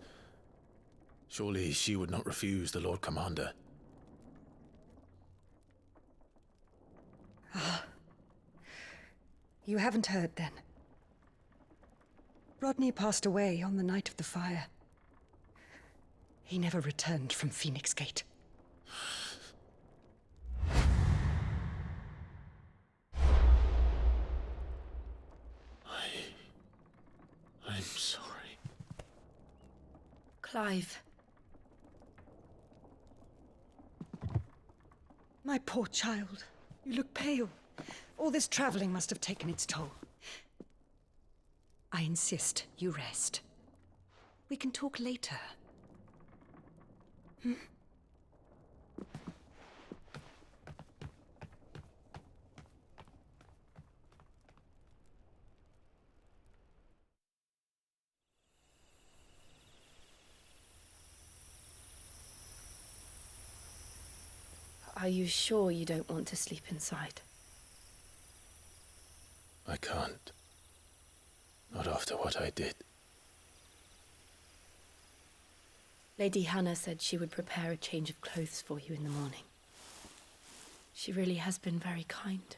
Surely she would not refuse the Lord Commander. You haven't heard, then. Rodney passed away on the night of the fire. He never returned from Phoenix Gate. I'm sorry. Clive. My poor child. You look pale. All this traveling must have taken its toll. I insist you rest. We can talk later. Are you sure you don't want to sleep inside? I can't. Not after what I did. Lady Hannah said she would prepare a change of clothes for you in the morning. She really has been very kind.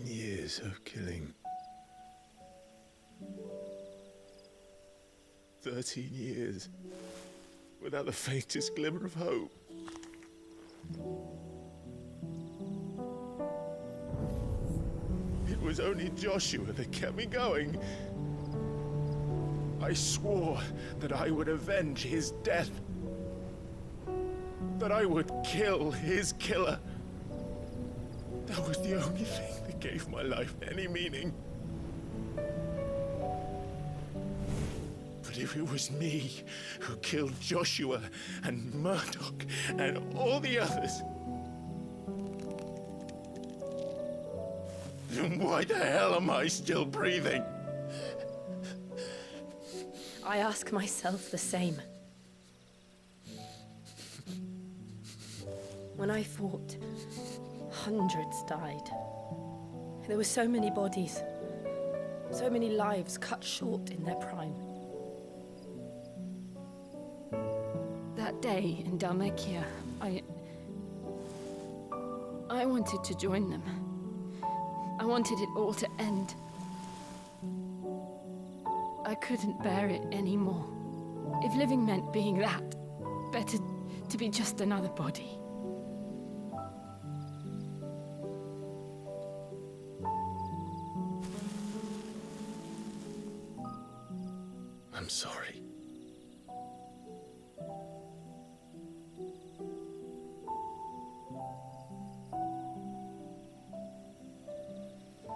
Years of killing. 13 years without the faintest glimmer of hope. It was only Joshua that kept me going. I swore that I would avenge his death. That I would kill his killer. That was the only thing that gave my life any meaning. But if it was me who killed Joshua and Murdoch and all the others, then why the hell am I still breathing? I ask myself the same. When I fought, hundreds died. There were so many bodies, so many lives cut short in their prime. That day in Dalmekia, I wanted to join them. I wanted it all to end. I couldn't bear it anymore. If living meant being that, better to be just another body. I'm sorry.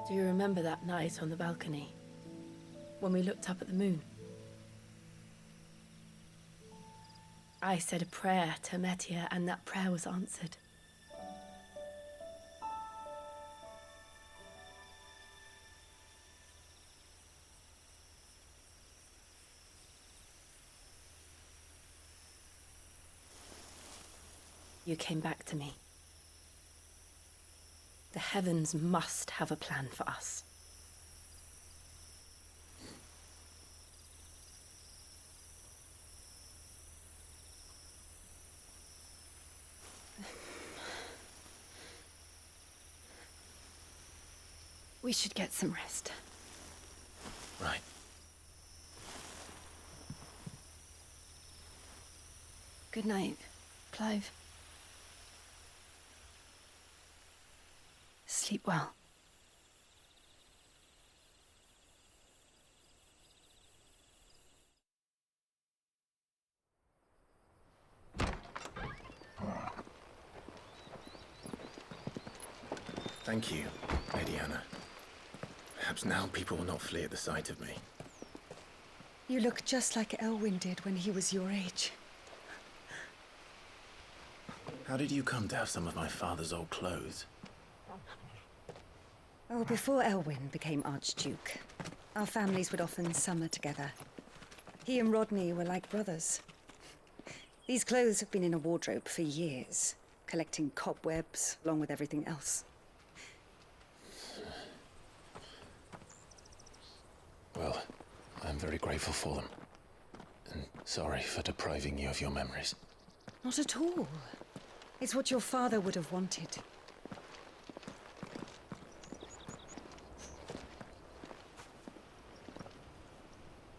Do you remember that night on the balcony, when we looked up at the moon? I said a prayer to Metia, and that prayer was answered. You came back to me. The heavens must have a plan for us. We should get some rest. Right. Good night, Clive. Sleep well. Thank you, Lady Anna. Perhaps now people will not flee at the sight of me. You look just like Elwyn did when he was your age. How did you come to have some of my father's old clothes? Oh, before Elwyn became Archduke, our families would often summer together. He and Rodney were like brothers. These clothes have been in a wardrobe for years, collecting cobwebs along with everything else. Well, I'm very grateful for them. And sorry for depriving you of your memories. Not at all. It's what your father would have wanted.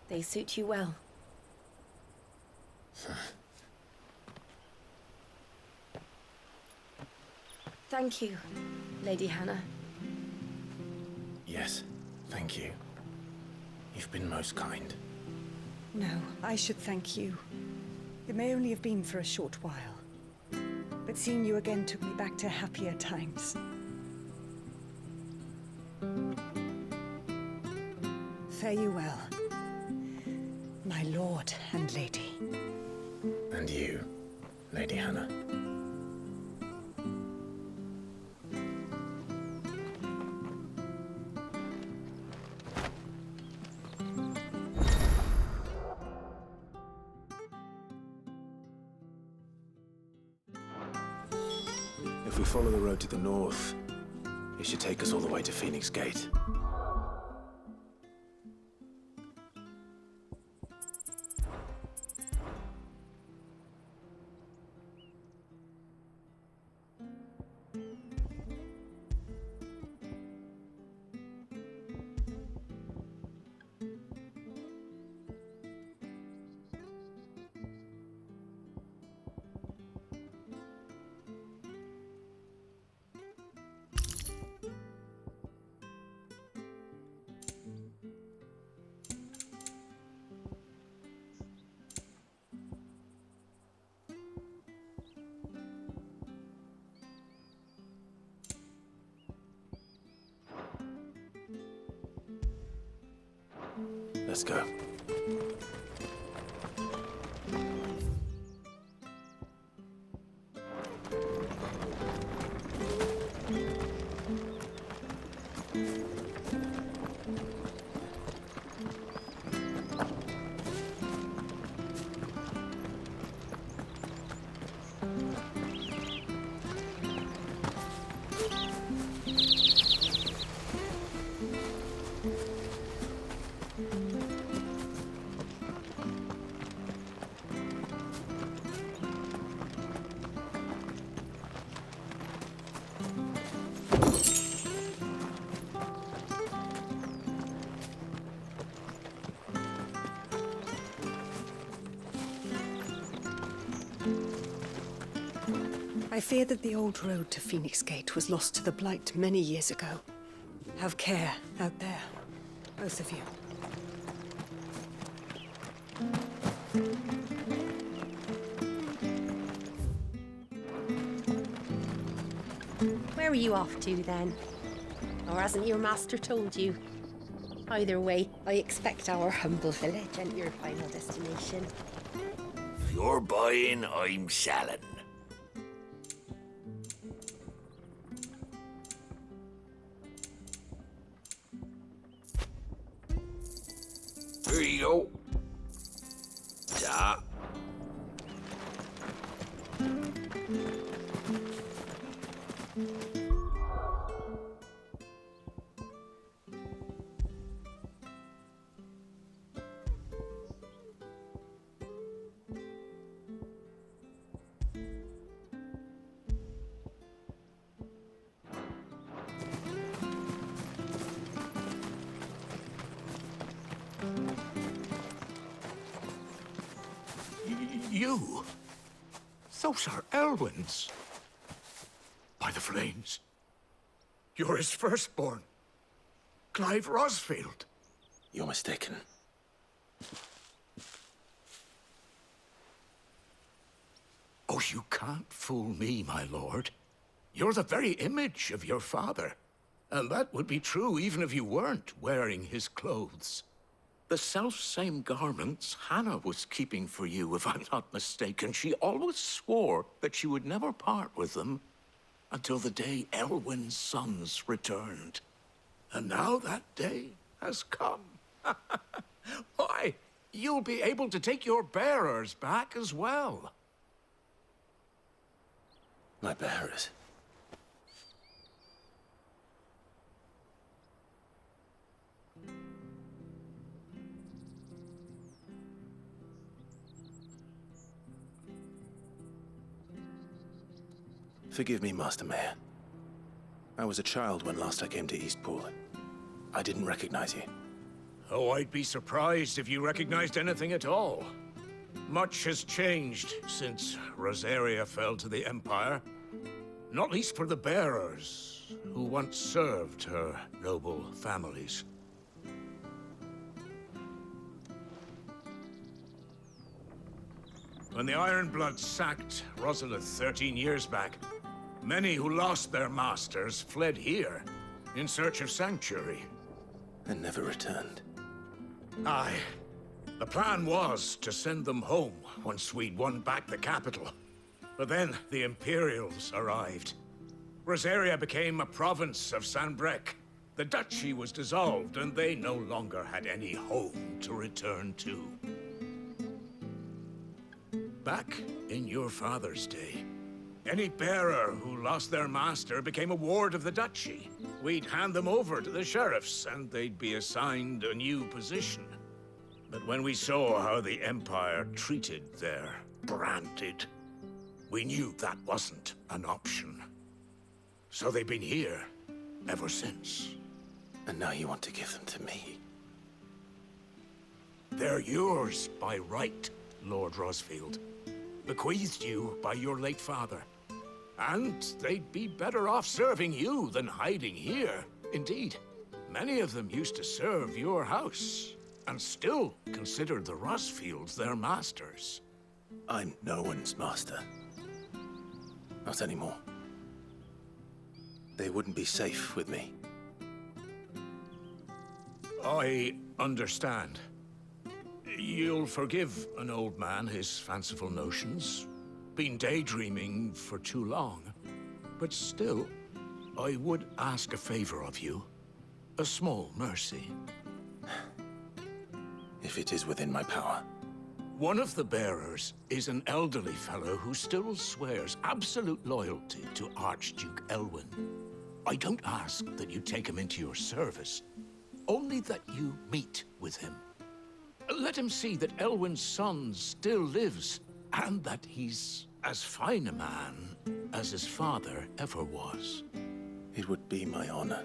They suit you well. Thank you, Lady Hannah. Yes, thank you. You've been most kind. No, I should thank you. It may only have been for a short while, but seeing you again took me back to happier times. Fare you well, my lord and lady. And you, Lady Hannah. follow the road to the north, it should take us all the way to Phoenix Gate. Let's go. I fear that the old road to Phoenix Gate was lost to the Blight many years ago. Have care out there, both of you. Where are you off to, then? Or hasn't your master told you? Either way, I expect our humble village and your final destination. You're buying, I'm selling. Here you go. Ta. You? Those are Elwyn's. By the flames. You're his firstborn. Clive Rosfield. You're mistaken. Oh, you can't fool me, my lord. You're the very image of your father. And that would be true even if you weren't wearing his clothes. The self-same garments Hannah was keeping for you, if I'm not mistaken. She always swore that she would never part with them until the day Elwyn's sons returned. And now that day has come. Why, you'll be able to take your bearers back as well. My bearers? Forgive me, Master Mayor. I was a child when last I came to Eastpool. I didn't recognize you. Oh, I'd be surprised if you recognized anything at all. Much has changed since Rosaria fell to the Empire. Not least for the bearers, who once served her noble families. When the Ironbloods sacked Rosalith 13 years back, many who lost their masters fled here in search of sanctuary. And never returned. Aye. The plan was to send them home once we'd won back the capital. But then the Imperials arrived. Rosaria became a province of Sanbreque. The duchy was dissolved, and they no longer had any home to return to. Back in your father's day, Any bearer who lost their master became a ward of the duchy. We'd hand them over to the sheriffs, and they'd be assigned a new position. But when we saw how the Empire treated their branded, we knew that wasn't an option. So they've been here ever since. And now you want to give them to me? They're yours by right, Lord Rosfield. Bequeathed you by your late father. And they'd be better off serving you than hiding here. Indeed, many of them used to serve your house, and still considered the Rosfields their masters. I'm no one's master. Not anymore. They wouldn't be safe with me. I understand. You'll forgive an old man his fanciful notions. Been daydreaming for too long. But still, I would ask a favor of you. A small mercy. If it is within my power. One of the bearers is an elderly fellow who still swears absolute loyalty to Archduke Elwyn. I don't ask that you take him into your service, only that you meet with him. Let him see that Elwyn's son still lives, and that he's as fine a man as his father ever was. It would be my honor.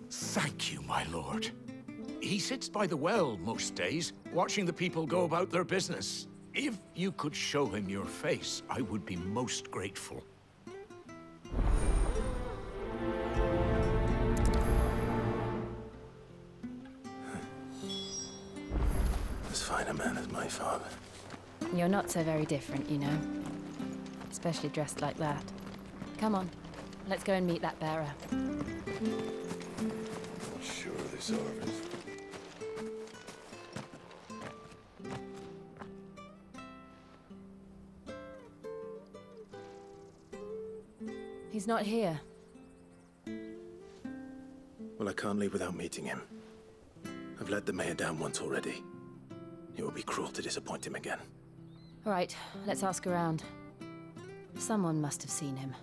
Thank you, my lord. He sits by the well most days, watching the people go about their business. If you could show him your face, I would be most grateful. As fine a man as my father. You're not so very different, you know. Especially dressed like that. Come on, let's go and meet that bearer. Sure this harvest. He's not here. Well, I can't leave without meeting him. I've let the mayor down once already. It would be cruel to disappoint him again. All right, let's ask around. Someone must have seen him.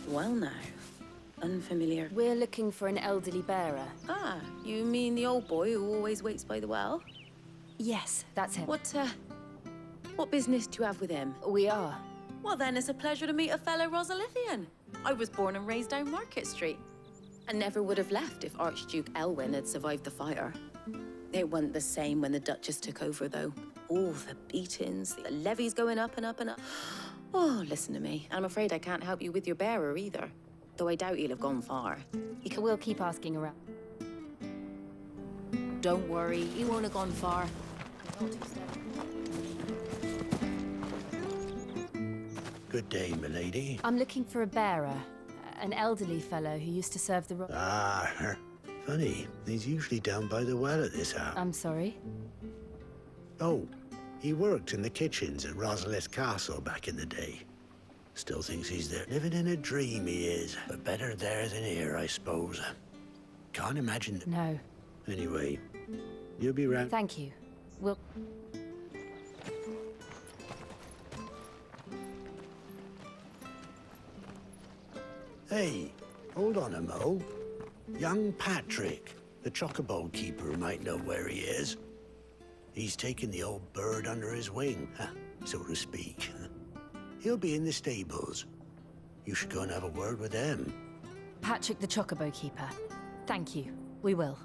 Well now, unfamiliar. We're looking for an elderly bearer. Ah, you mean the old boy who always waits by the well? Yes, that's him. What business do you have with him? We are. Well then, it's a pleasure to meet a fellow Rosalithian. I was born and raised down Market Street. And never would have left if Archduke Elwyn had survived the fire. It wasn't the same when the Duchess took over, though. All the beatings, the levies going up and up and up. Oh, listen to me. I'm afraid I can't help you with your bearer either. Though I doubt he'll have gone far. We'll keep asking around. Don't worry, he won't have gone far. Good day, milady. I'm looking for a bearer. An elderly fellow who used to serve the... Funny. He's usually down by the well at this hour. I'm sorry? Oh, he worked in the kitchens at Rosalith Castle back in the day. Still thinks he's there. Living in a dream, he is. But better there than here, I suppose. Can't imagine... No. Anyway, you'll be round... Thank you. We'll... Hey, hold on a mo. Young Patrick, the chocobo keeper, might know where he is. He's taken the old bird under his wing, so to speak. He'll be in the stables. You should go and have a word with them. Patrick the chocobo keeper. Thank you. We will.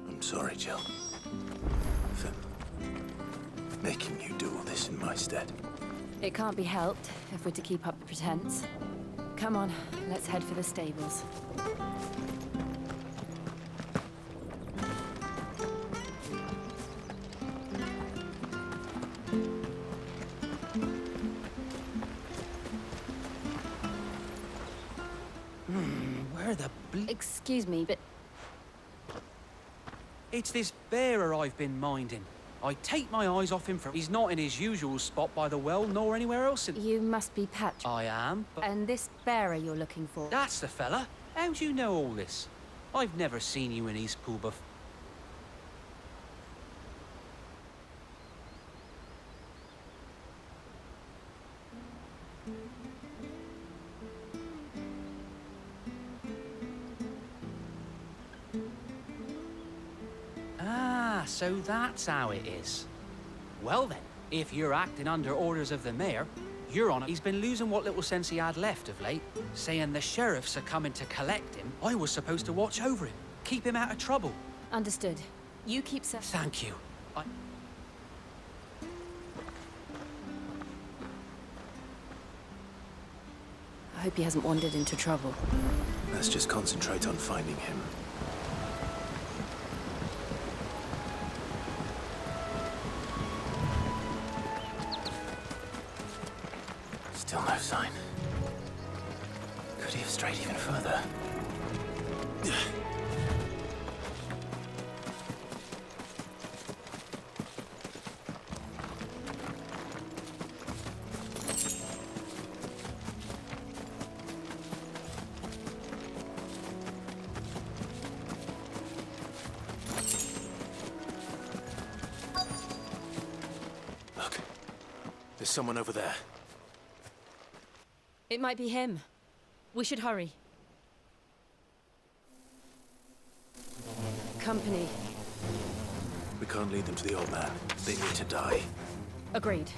I'm sorry, Jill. For making you do all this in my stead. It can't be helped if we're to keep up the pretense. Come on, let's head for the stables. Where the Excuse me, but... It's this bearer I've been minding. I take my eyes off him for he's not in his usual spot by the well, nor anywhere else in... You must be Patrick. I am, but... And this bearer you're looking for? That's the fella. How do you know all this? I've never seen you in Eastpool before. Ah, so that's how it is. Well then, if you're acting under orders of the mayor, Your Honor, he's been losing what little sense he had left of late, saying the sheriffs are coming to collect him. I was supposed to watch over him, keep him out of trouble. Understood. You keep Thank you. I hope he hasn't wandered into trouble. Let's just concentrate on finding him. Still no sign. Could he have strayed even further? Look, there's someone over there. It might be him. We should hurry. Company. We can't lead them to the old man. They need to die. Agreed.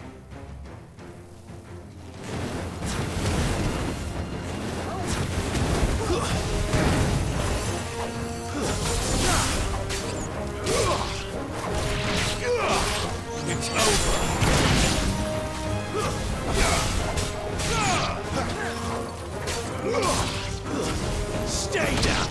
It's over. Stay down.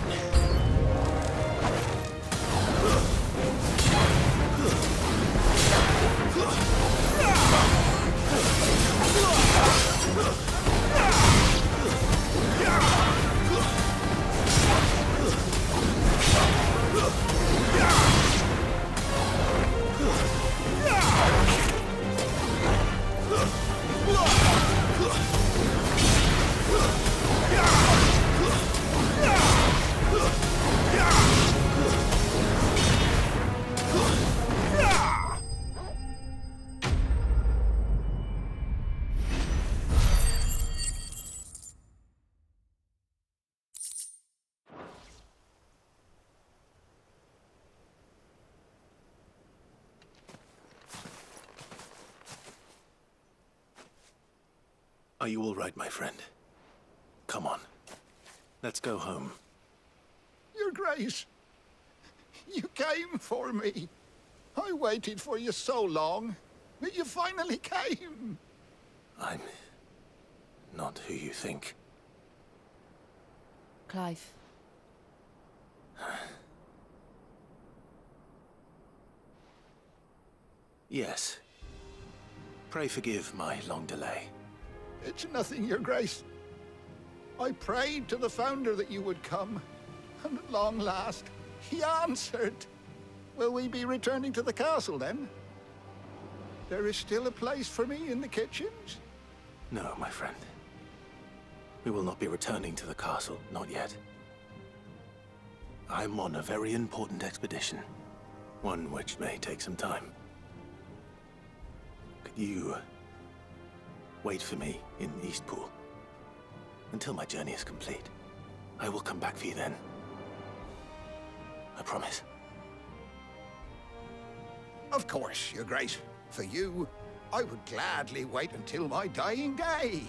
Are you all right, my friend? Come on. Let's go home. Your Grace, you came for me. I waited for you so long, but you finally came. I'm not who you think. Clive. Yes. Pray forgive my long delay. It's nothing, Your Grace. I prayed to the Founder that you would come, and at long last, he answered. Will we be returning to the castle, then? There is still a place for me in the kitchens? No, my friend. We will not be returning to the castle, not yet. I'm on a very important expedition. One which may take some time. Could you wait for me in Eastpool until my journey is complete? I will come back for you then. I promise. Of course, Your Grace. For you, I would gladly wait until my dying day.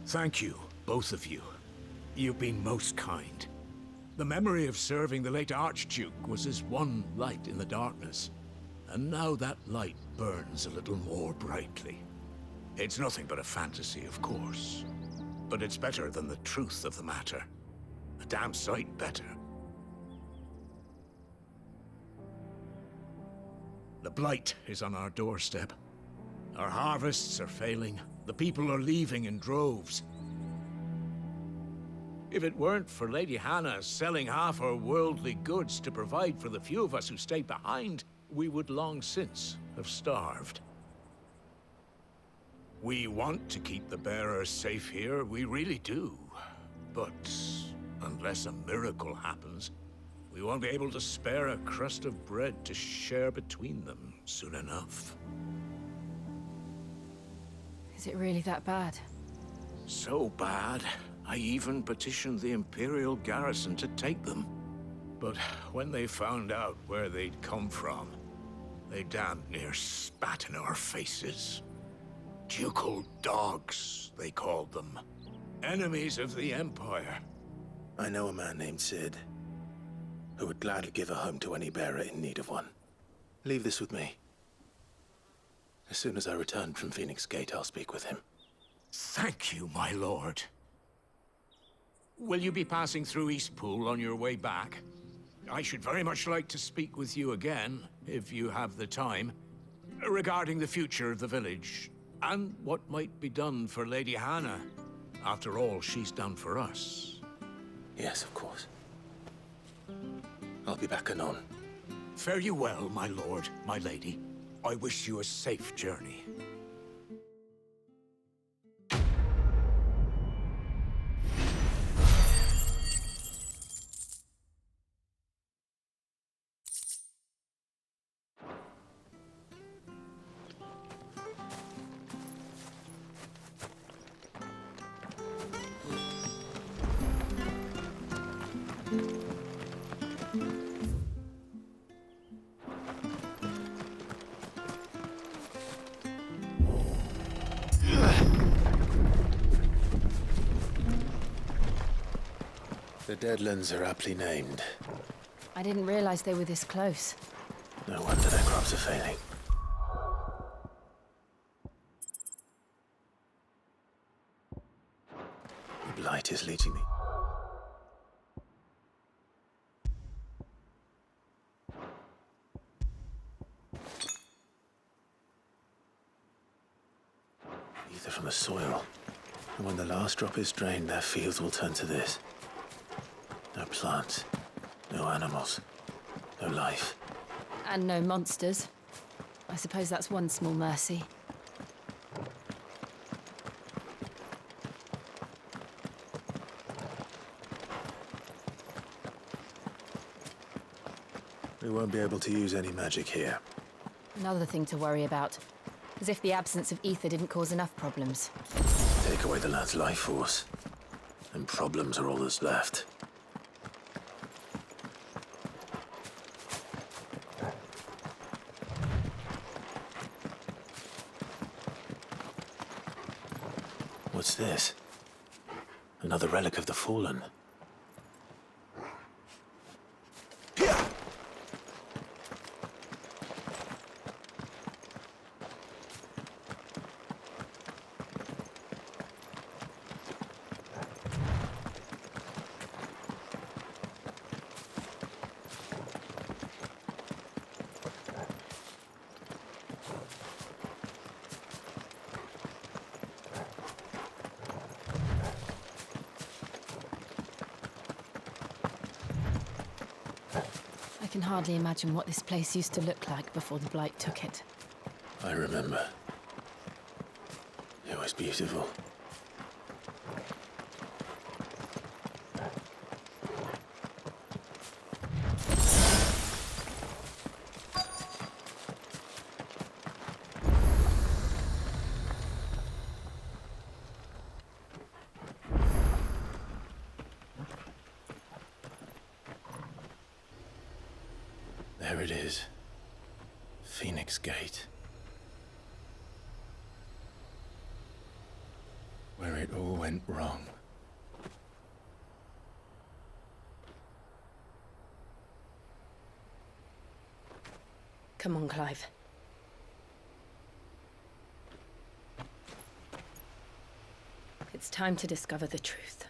Thank you, both of you. You've been most kind. The memory of serving the late Archduke was as one light in the darkness, and now that light burns a little more brightly. It's nothing but a fantasy, of course, but it's better than the truth of the matter. A damn sight better. The blight is on our doorstep. Our harvests are failing. The people are leaving in droves. If it weren't for Lady Hannah selling half her worldly goods to provide for the few of us who stayed behind, we would long since have starved. We want to keep the bearers safe here, we really do. But unless a miracle happens, we won't be able to spare a crust of bread to share between them soon enough. Is it really that bad? So bad, I even petitioned the Imperial garrison to take them. But when they found out where they'd come from, they damn near spat in our faces. Ducal dogs, they called them. Enemies of the Empire. I know a man named Sid, who would gladly give a home to any bearer in need of one. Leave this with me. As soon as I return from Phoenix Gate, I'll speak with him. Thank you, my lord. Will you be passing through Eastpool on your way back? I should very much like to speak with you again, if you have the time, regarding the future of the village, and what might be done for Lady Hannah, after all she's done for us. Yes, of course. I'll be back anon. Fare you well, my lord, my lady. I wish you a safe journey. The Deadlands are aptly named. I didn't realize they were this close. No wonder their crops are failing. The blight is leading me. Ether from the soil. And when the last drop is drained, their fields will turn to this. No plants, no animals, no life. And no monsters. I suppose that's one small mercy. We won't be able to use any magic here. Another thing to worry about. As if the absence of ether didn't cause enough problems. Take away the lad's life force, and problems are all that's left. What's this? Another relic of the Fallen. I can hardly imagine what this place used to look like before the Blight took it. I remember. It was beautiful. There it is. Phoenix Gate. Where it all went wrong. Come on, Clive. It's time to discover the truth.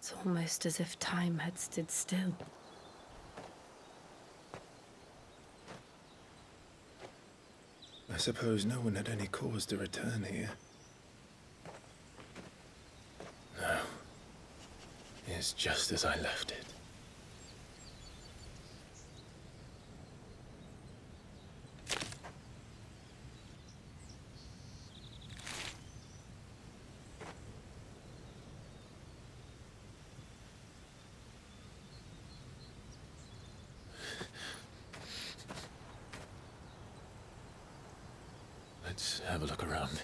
It's almost as if time had stood still. I suppose no one had any cause to return here. No. It's just as I left it. Let's have a look around.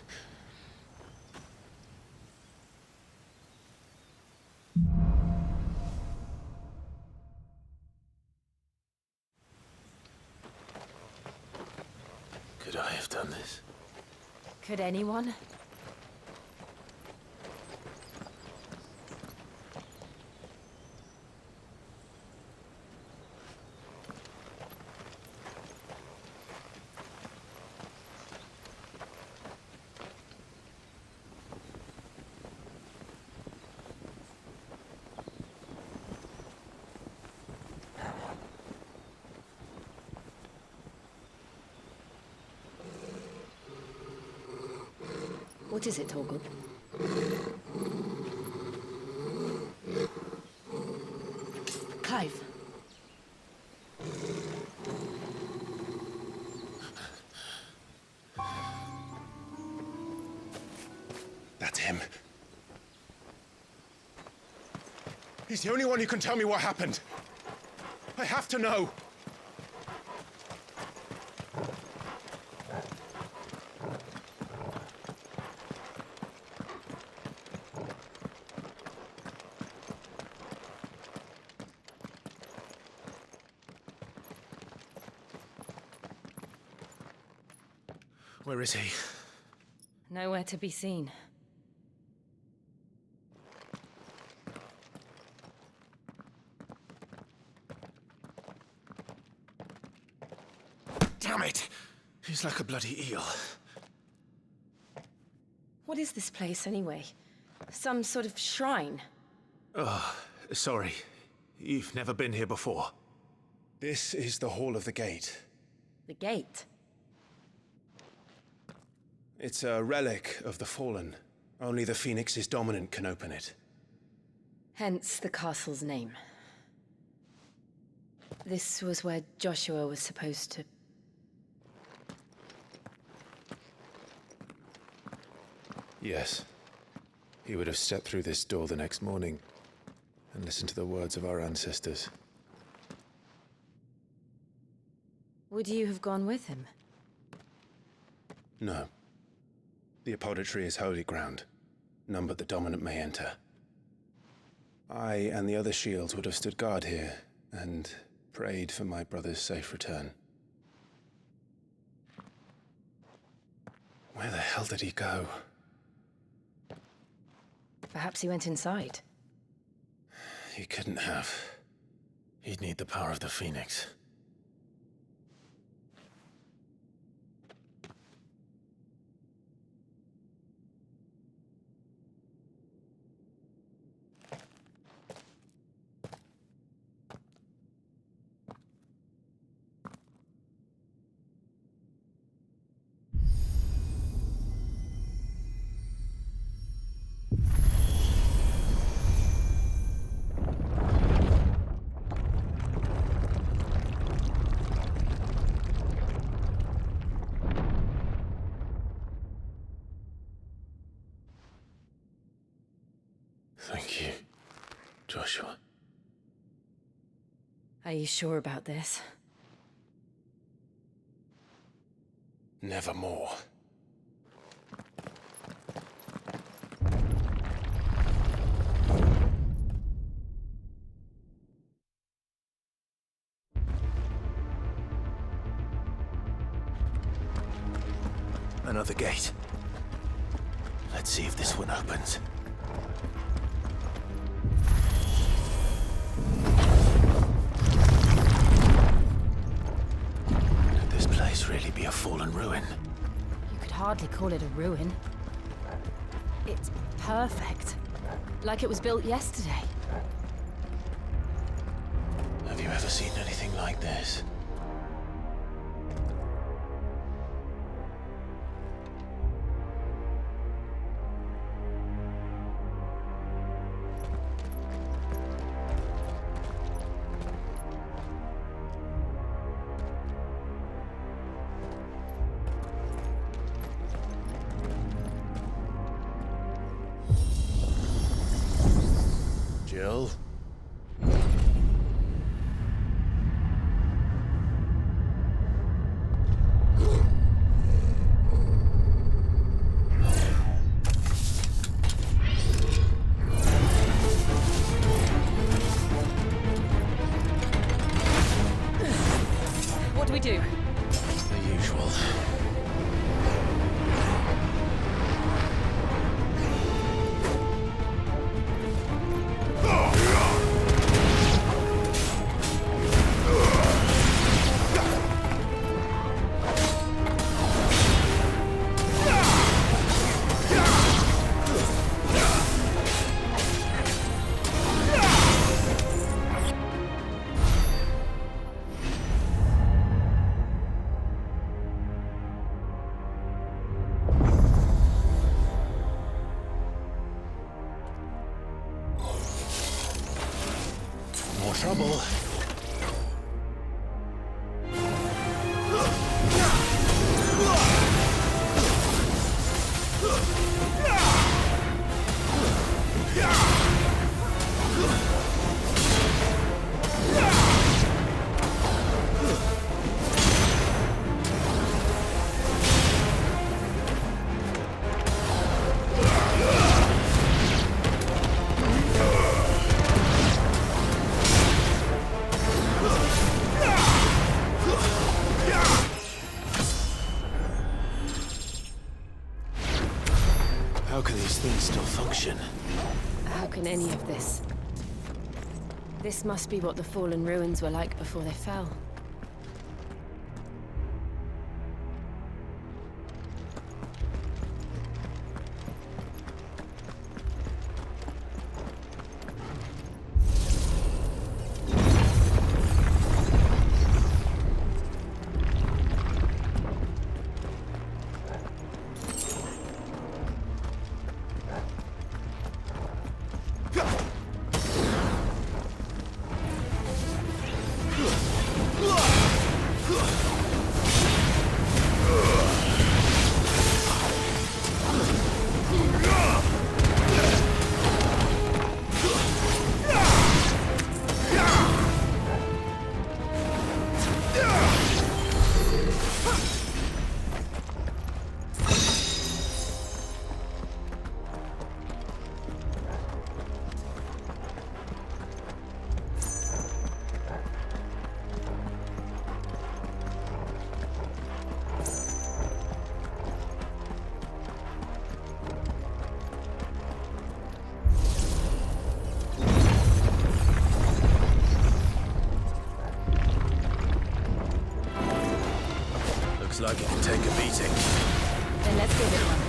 Could I have done this? Could anyone? What is it, Torgal? Clive. That's him. He's the only one who can tell me what happened. I have to know. Where is he? Nowhere to be seen. Damn it! He's like a bloody eel. What is this place, anyway? Some sort of shrine? Oh, sorry. You've never been here before. This is the Hall of the Gate. The gate? It's a relic of the Fallen. Only the Phoenix's dominant can open it. Hence the castle's name. This was where Joshua was supposed to... Yes. He would have stepped through this door the next morning and listened to the words of our ancestors. Would you have gone with him? No. The apodatory is holy ground. None but the dominant may enter. I and the other shields would have stood guard here and prayed for my brother's safe return. Where the hell did he go? Perhaps he went inside. He couldn't have. He'd need the power of the Phoenix. Thank you, Joshua. Are you sure about this? Nevermore. Another gate. Let's see if this one opens. Could this place really be a fallen ruin? You could hardly call it a ruin. It's perfect. Like it was built yesterday. Have you ever seen anything like this? Jill? What do we do? The usual. More trouble. How can these things still function? How can any of this? This must be what the fallen ruins were like before they fell. Looks like it can take a beating. Then let's give it one.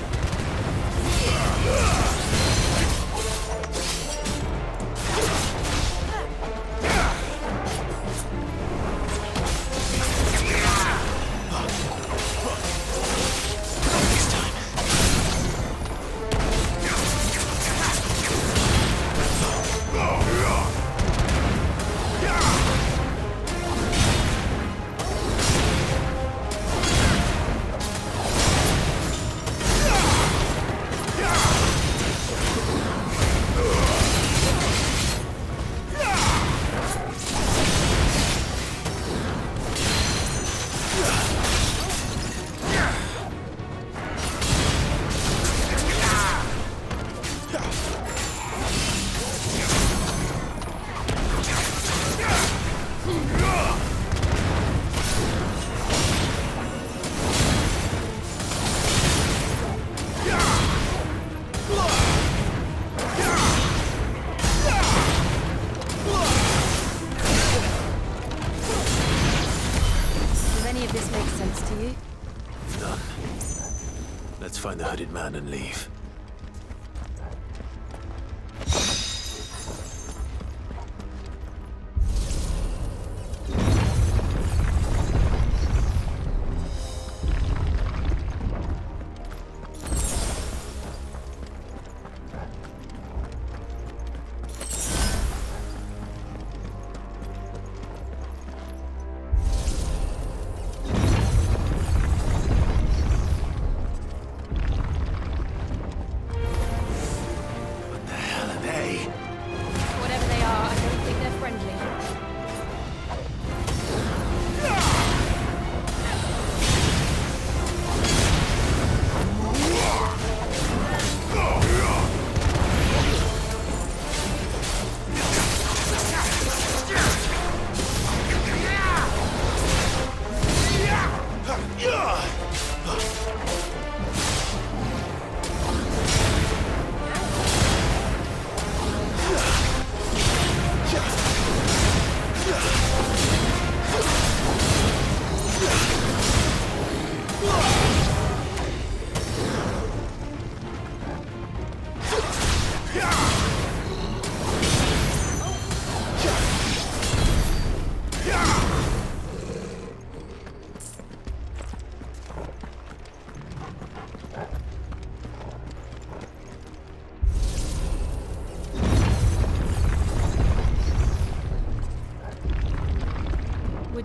Let's find the hooded man and leave.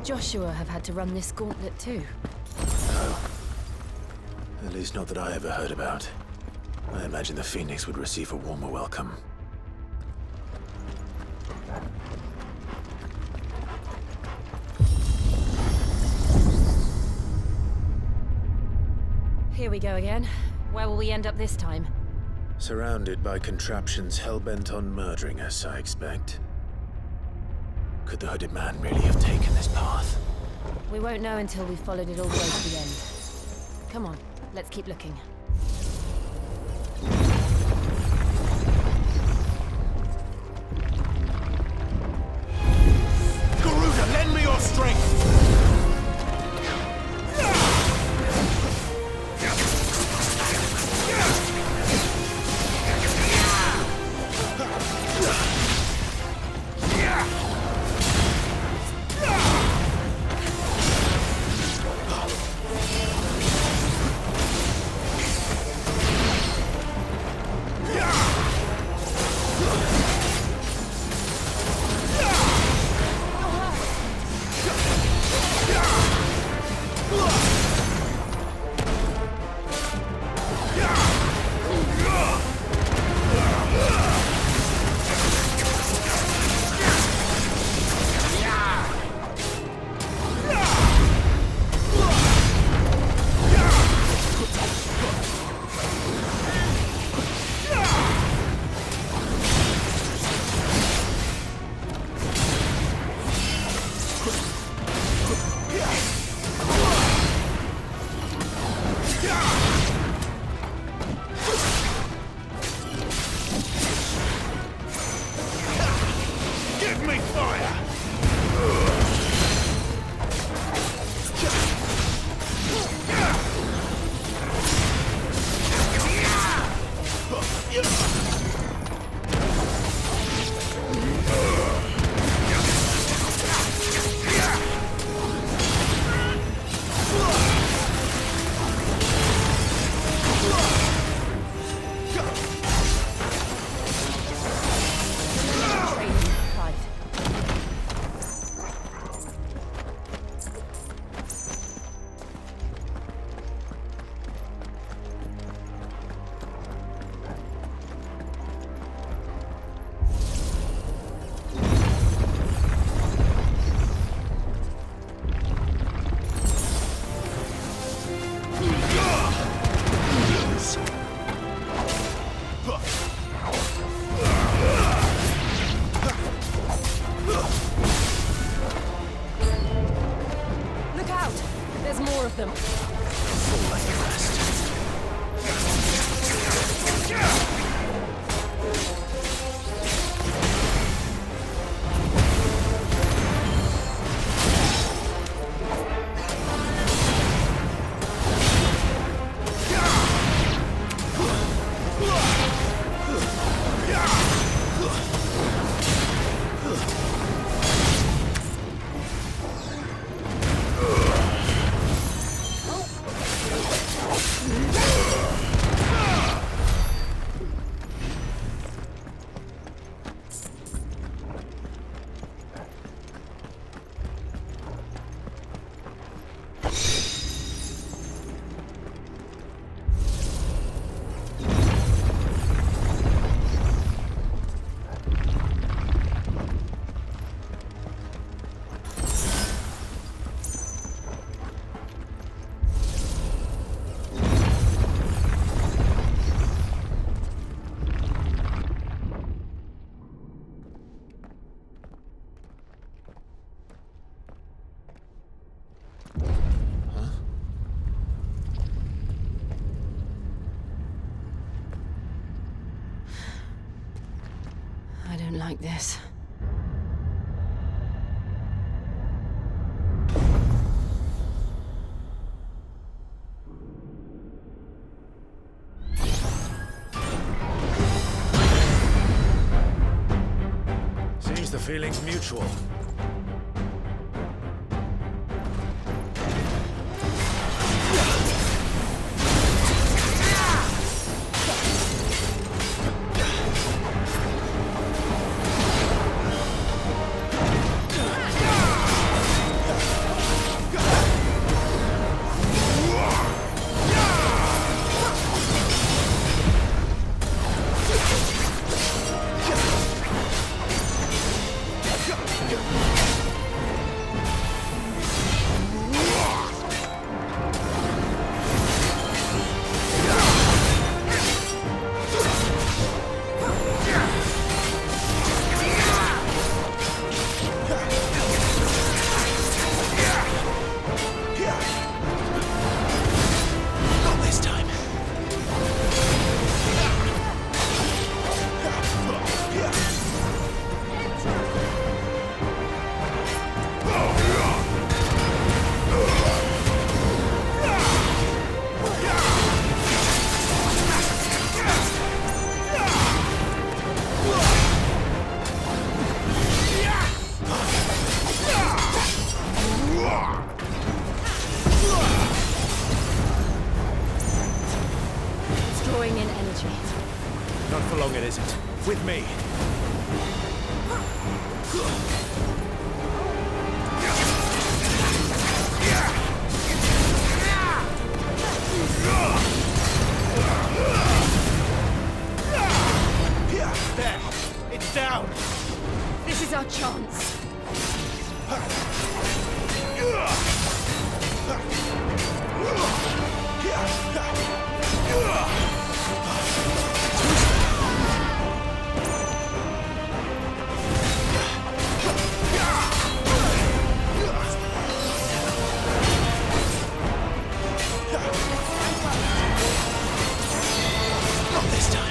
Would Joshua have had to run this gauntlet too? No. At least not that I ever heard about. I imagine the Phoenix would receive a warmer welcome. Here we go again. Where will we end up this time? Surrounded by contraptions hell-bent on murdering us, I expect. Could the hooded man really have taken this path? We won't know until we've followed it all the way to the end. Come on, let's keep looking. Garuda, lend me your strength! Like this. Seems the feeling's mutual. with me. There! It's down! This is our chance. Not this time.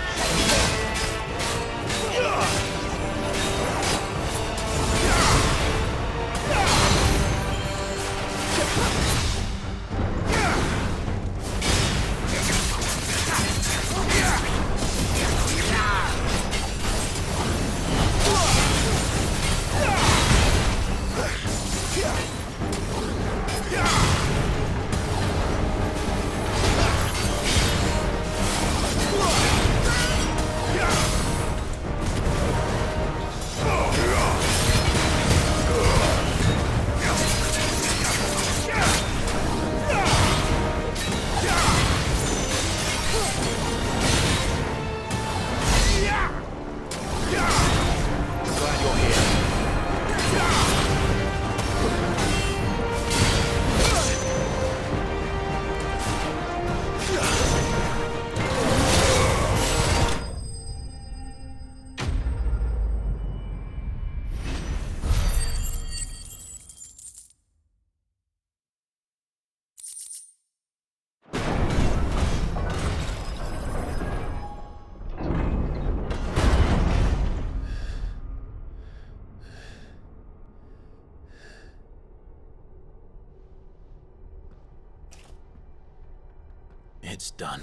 It's done.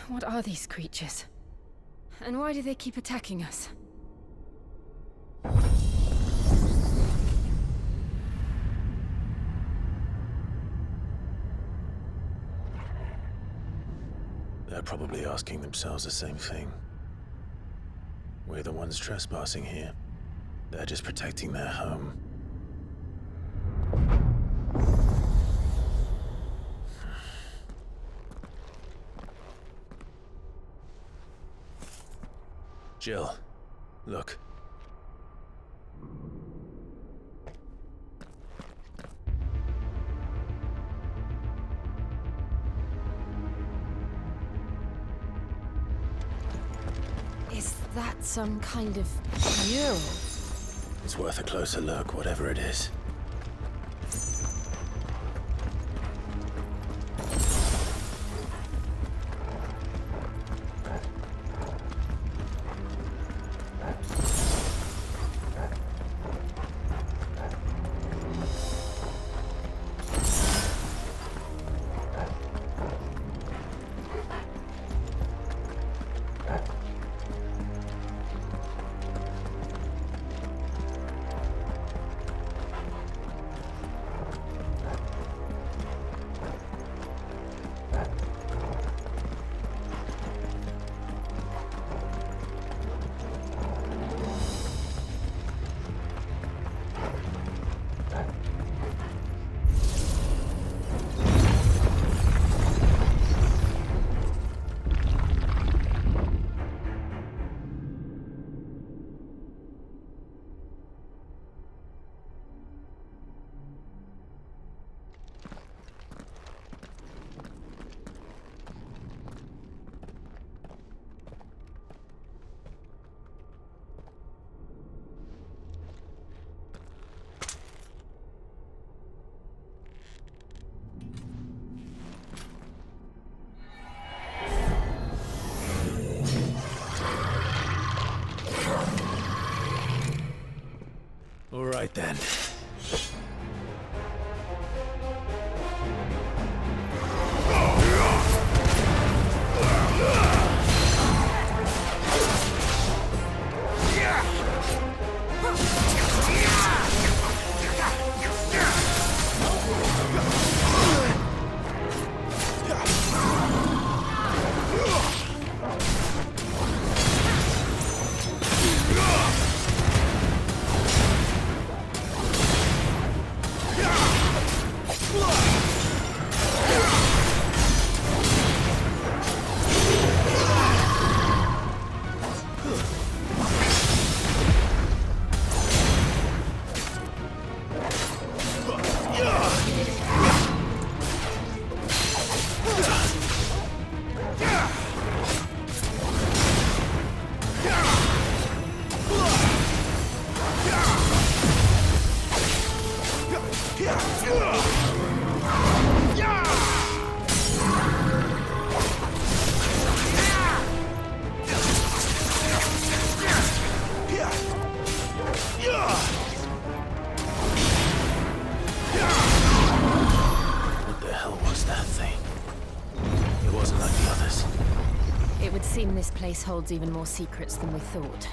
What are these creatures? And why do they keep attacking us? They're probably asking themselves the same thing. We're the ones trespassing here. They're just protecting their home. Jill, look. Is that some kind of mural? It's worth a closer look, whatever it is. All right then. would seem this place holds even more secrets than we thought.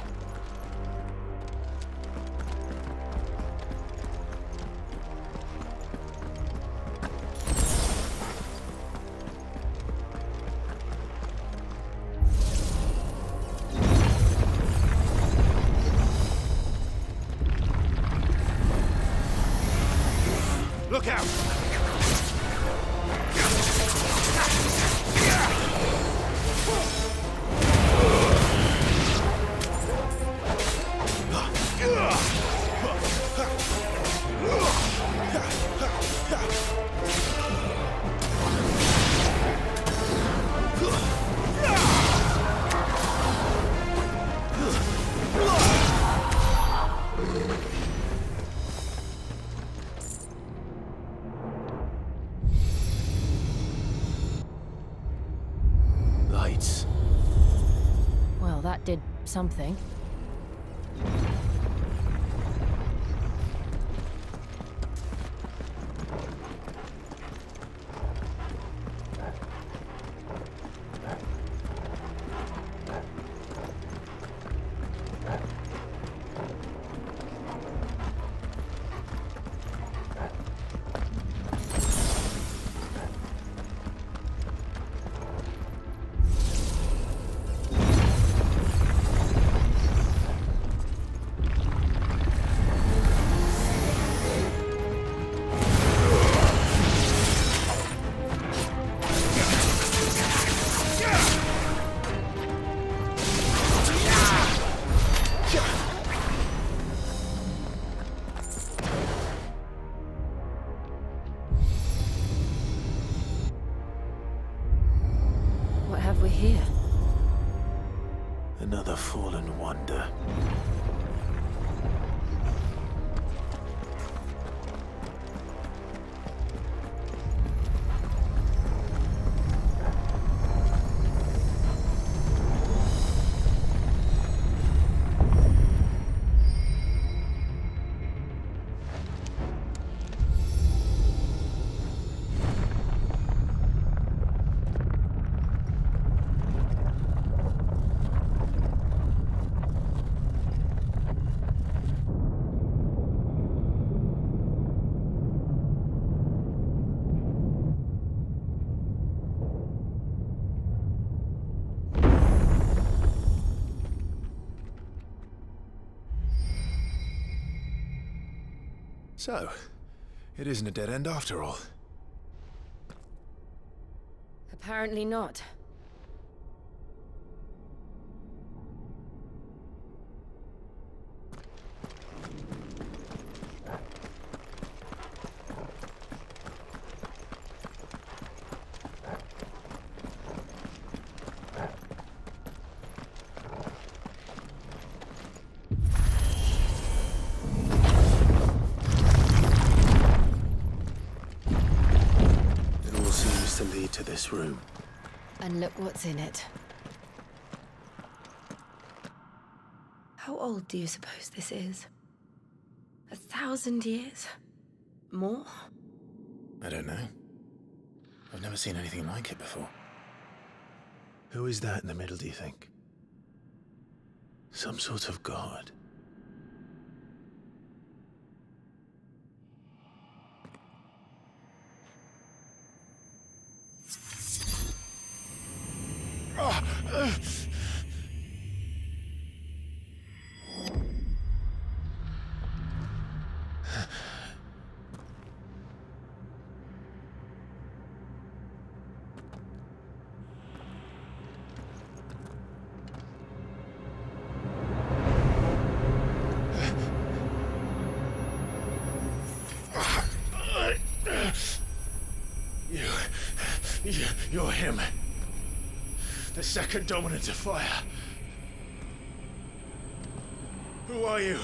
Look out! Lights. Well, that did something. What have we here? Another fallen wonder. So, it isn't a dead end after all. Apparently not. To lead to this room. And look what's in it. How old do you suppose this is? 1,000 years? More? I don't know. I've never seen anything like it before. Who is that in the middle, do you think? Some sort of god? You're him. The second dominant of fire. Who are you?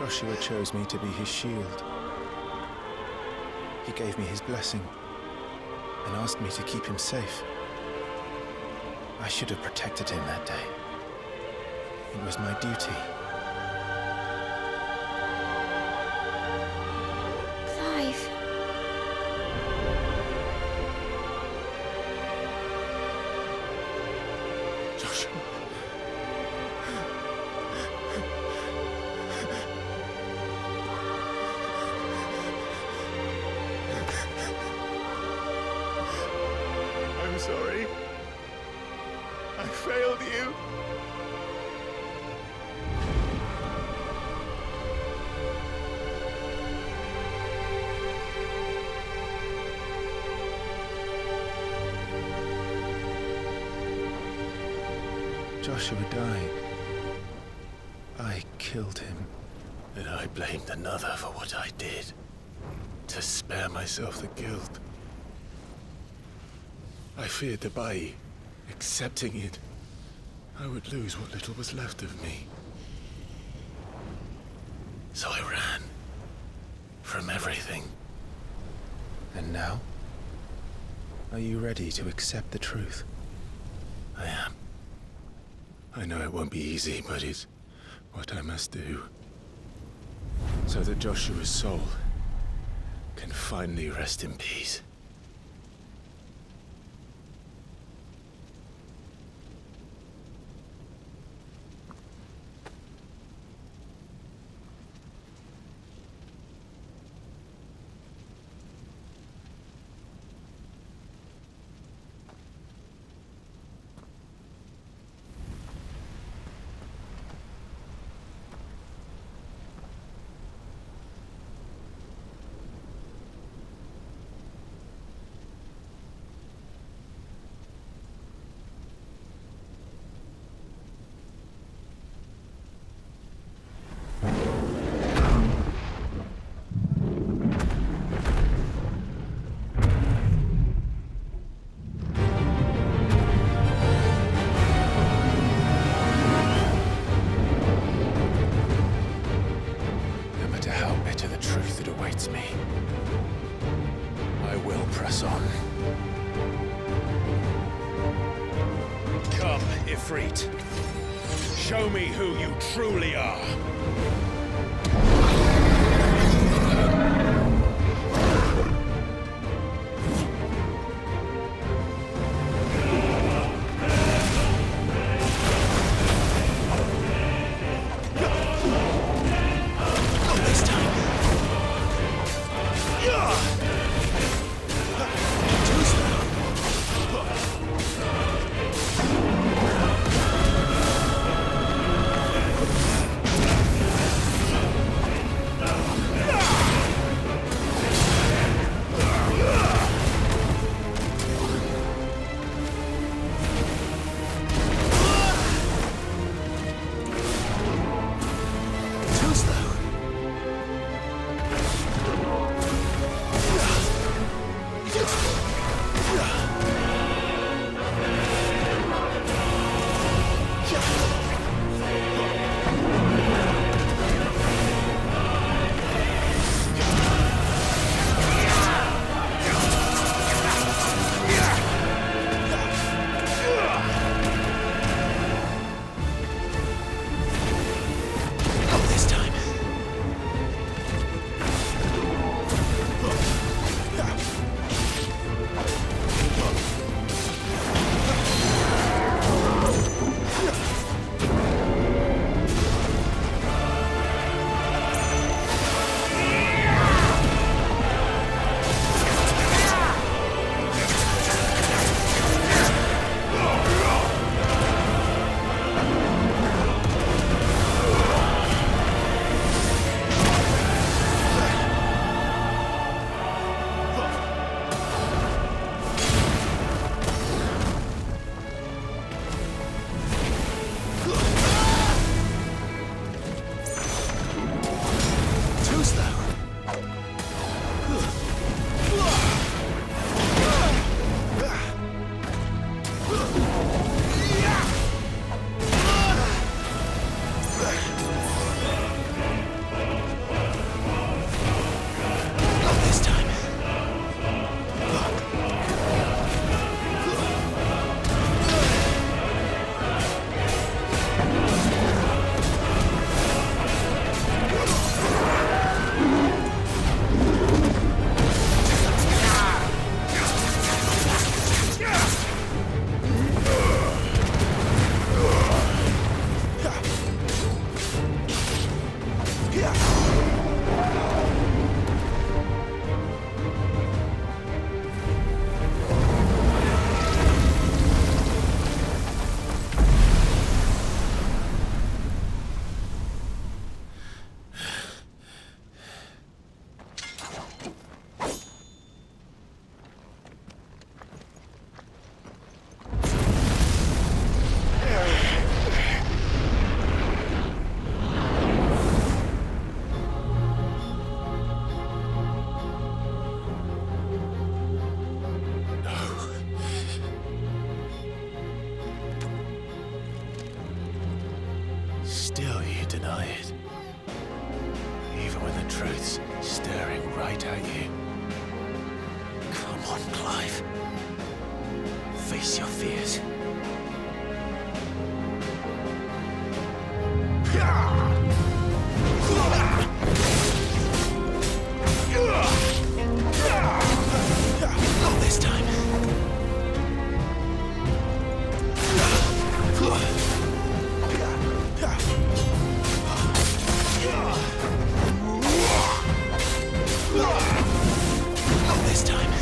Joshua chose me to be his shield. He gave me his blessing and asked me to keep him safe. I should have protected him that day. It was my duty. Clive. Joshua. I'm sorry. I failed you. Joshua died. I killed him. And I blamed another for what I did, to spare myself the guilt. I feared that by accepting it, I would lose what little was left of me. So I ran from everything. And now? Are you ready to accept the truth? I am. I know it won't be easy, but it's what I must do. So that Joshua's soul Can finally rest in peace. Show me who you truly are. still you deny it. Even when the truth's staring right at you. Come on, Clive. Face your fears. Not this time. Not this time.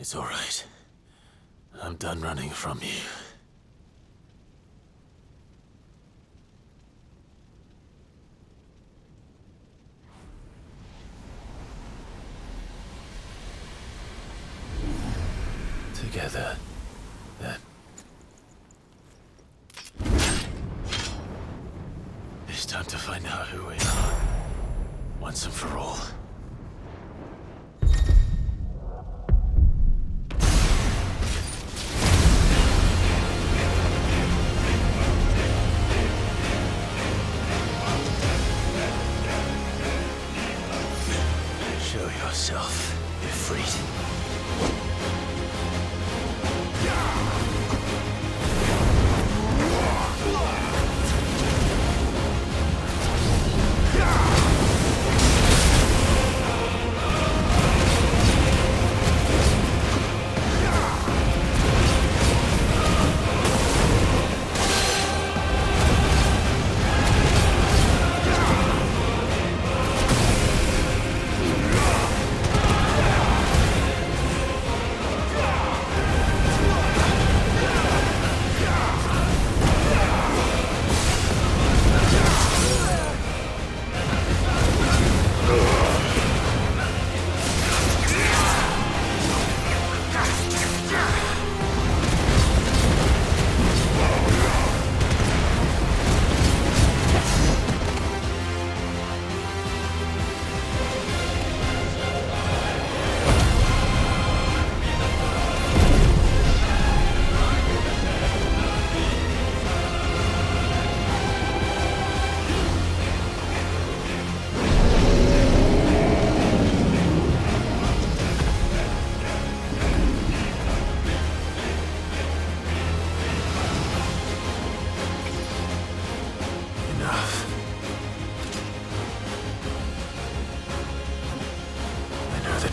It's all right. I'm done running from you. Together, then. It's time to find out who we are, once and for all. Show yourself, Ifrit.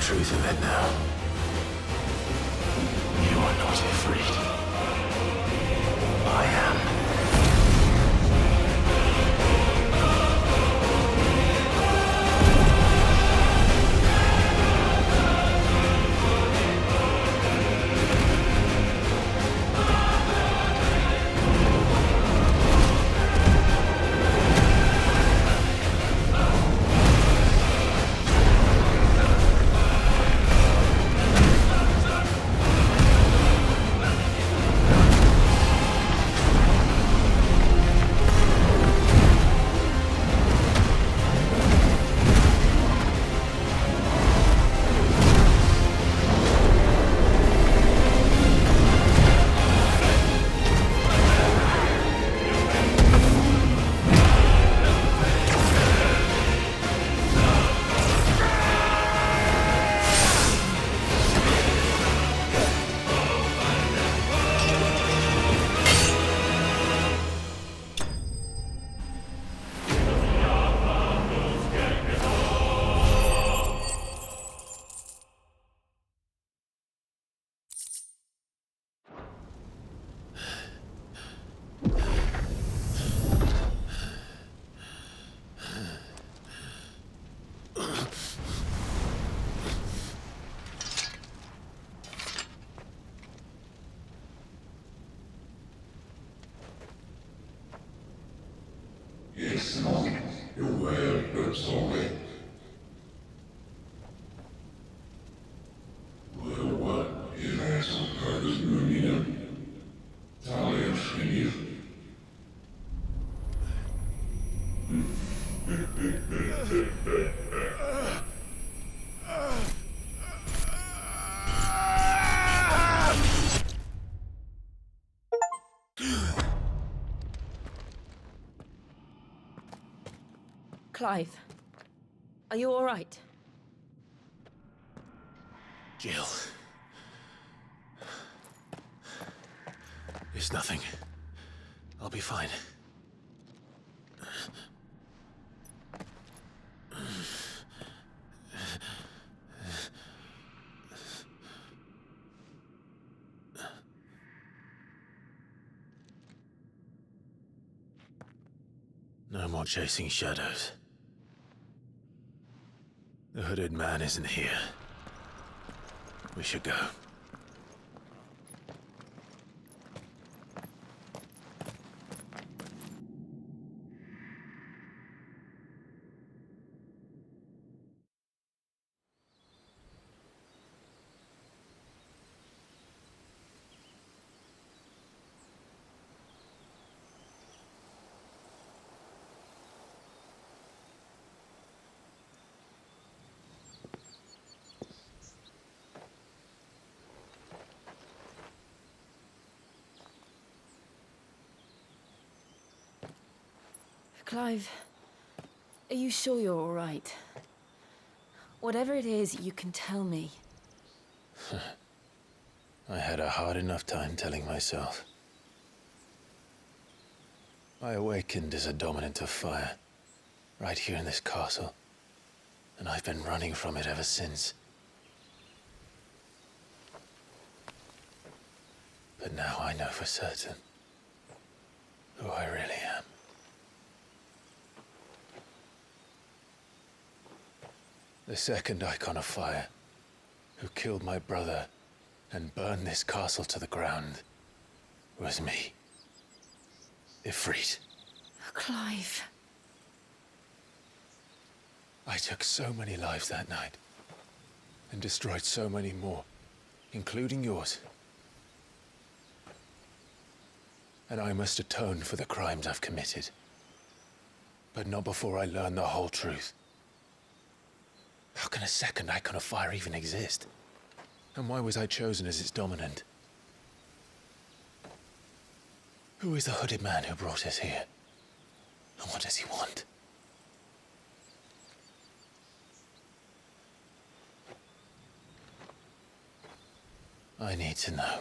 Truth of it now. You are not afraid. I am. Clive, are you all right? Jill. It's nothing. I'll be fine. No more chasing shadows. The hooded man isn't here. We should go. Clive, are you sure you're all right? Whatever it is, you can tell me. I had a hard enough time telling myself. I awakened as a dominant of fire, right here in this castle, and I've been running from it ever since. But now I know for certain who I really am. The second Icon of Fire, who killed my brother and burned this castle to the ground, was me. Ifrit. Clive. I took so many lives that night, and destroyed so many more, including yours. And I must atone for the crimes I've committed. But not before I learn the whole truth. How can a second Icon of Fire even exist? And why was I chosen as its dominant? Who is the hooded man who brought us here? And what does he want? I need to know.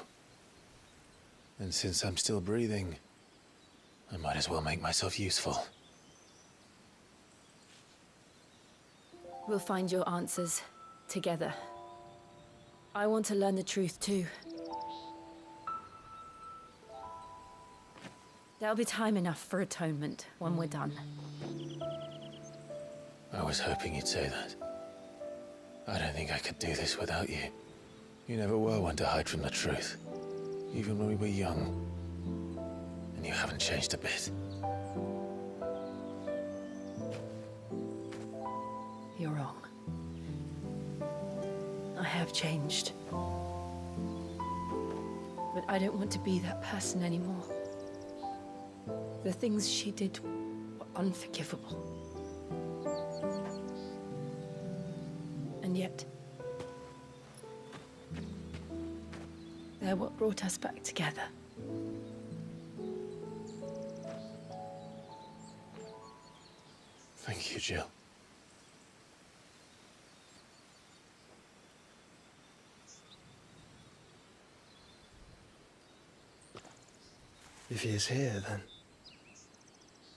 And since I'm still breathing, I might as well make myself useful. We'll find your answers together. I want to learn the truth too. There'll be time enough for atonement when we're done. I was hoping you'd say that. I don't think I could do this without you. You never were one to hide from the truth, even when we were young. And you haven't changed a bit. You're wrong. I have changed. But I don't want to be that person anymore. The things she did were unforgivable. And yet, they're what brought us back together. Thank you, Jill. If he is here, then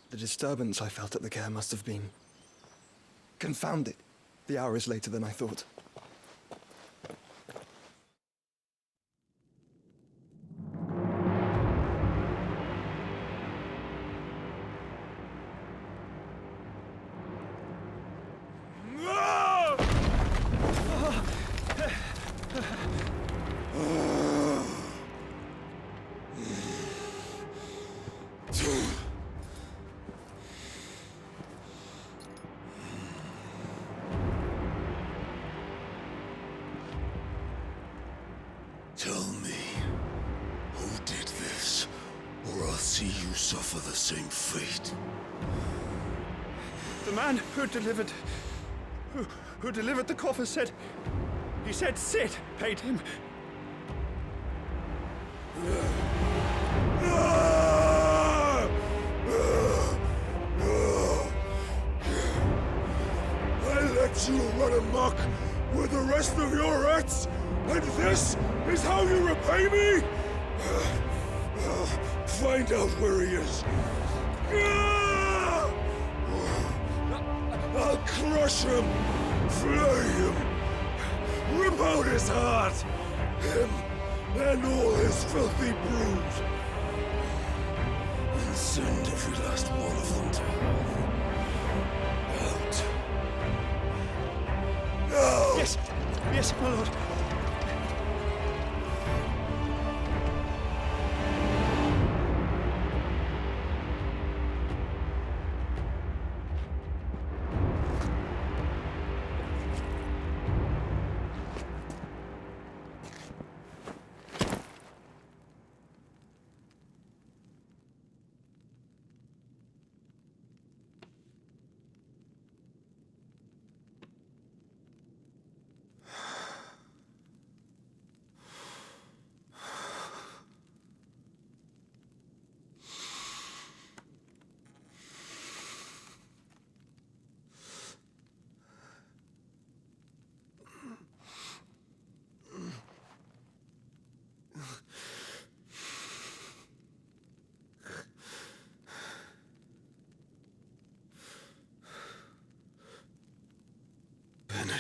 the disturbance I felt at the care must have been confounded. The hour is later than I thought. Tell me, who did this, or I'll see you suffer the same fate. The man who delivered the coffer said... He said Sid paid him. I let you run amok with the rest of your rats, and this is how you repay me? Find out where he is. I'll crush him, flay him, rip out his heart, him and all his filthy brood, and send every last one of them to hell. Out. Now! Yes, yes, my lord.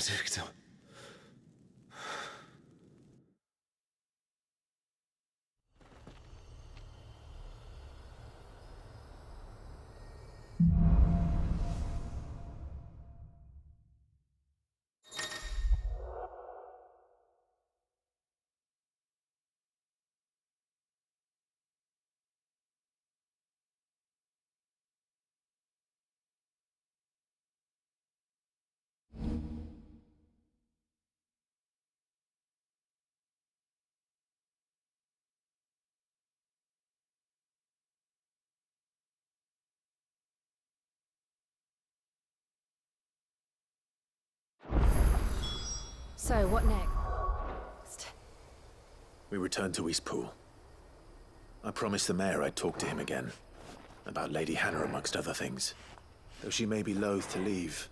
Victor. So, what next? We return to Eastpool. I promised the mayor I'd talk to him again. About Lady Hannah, amongst other things. Though she may be loath to leave,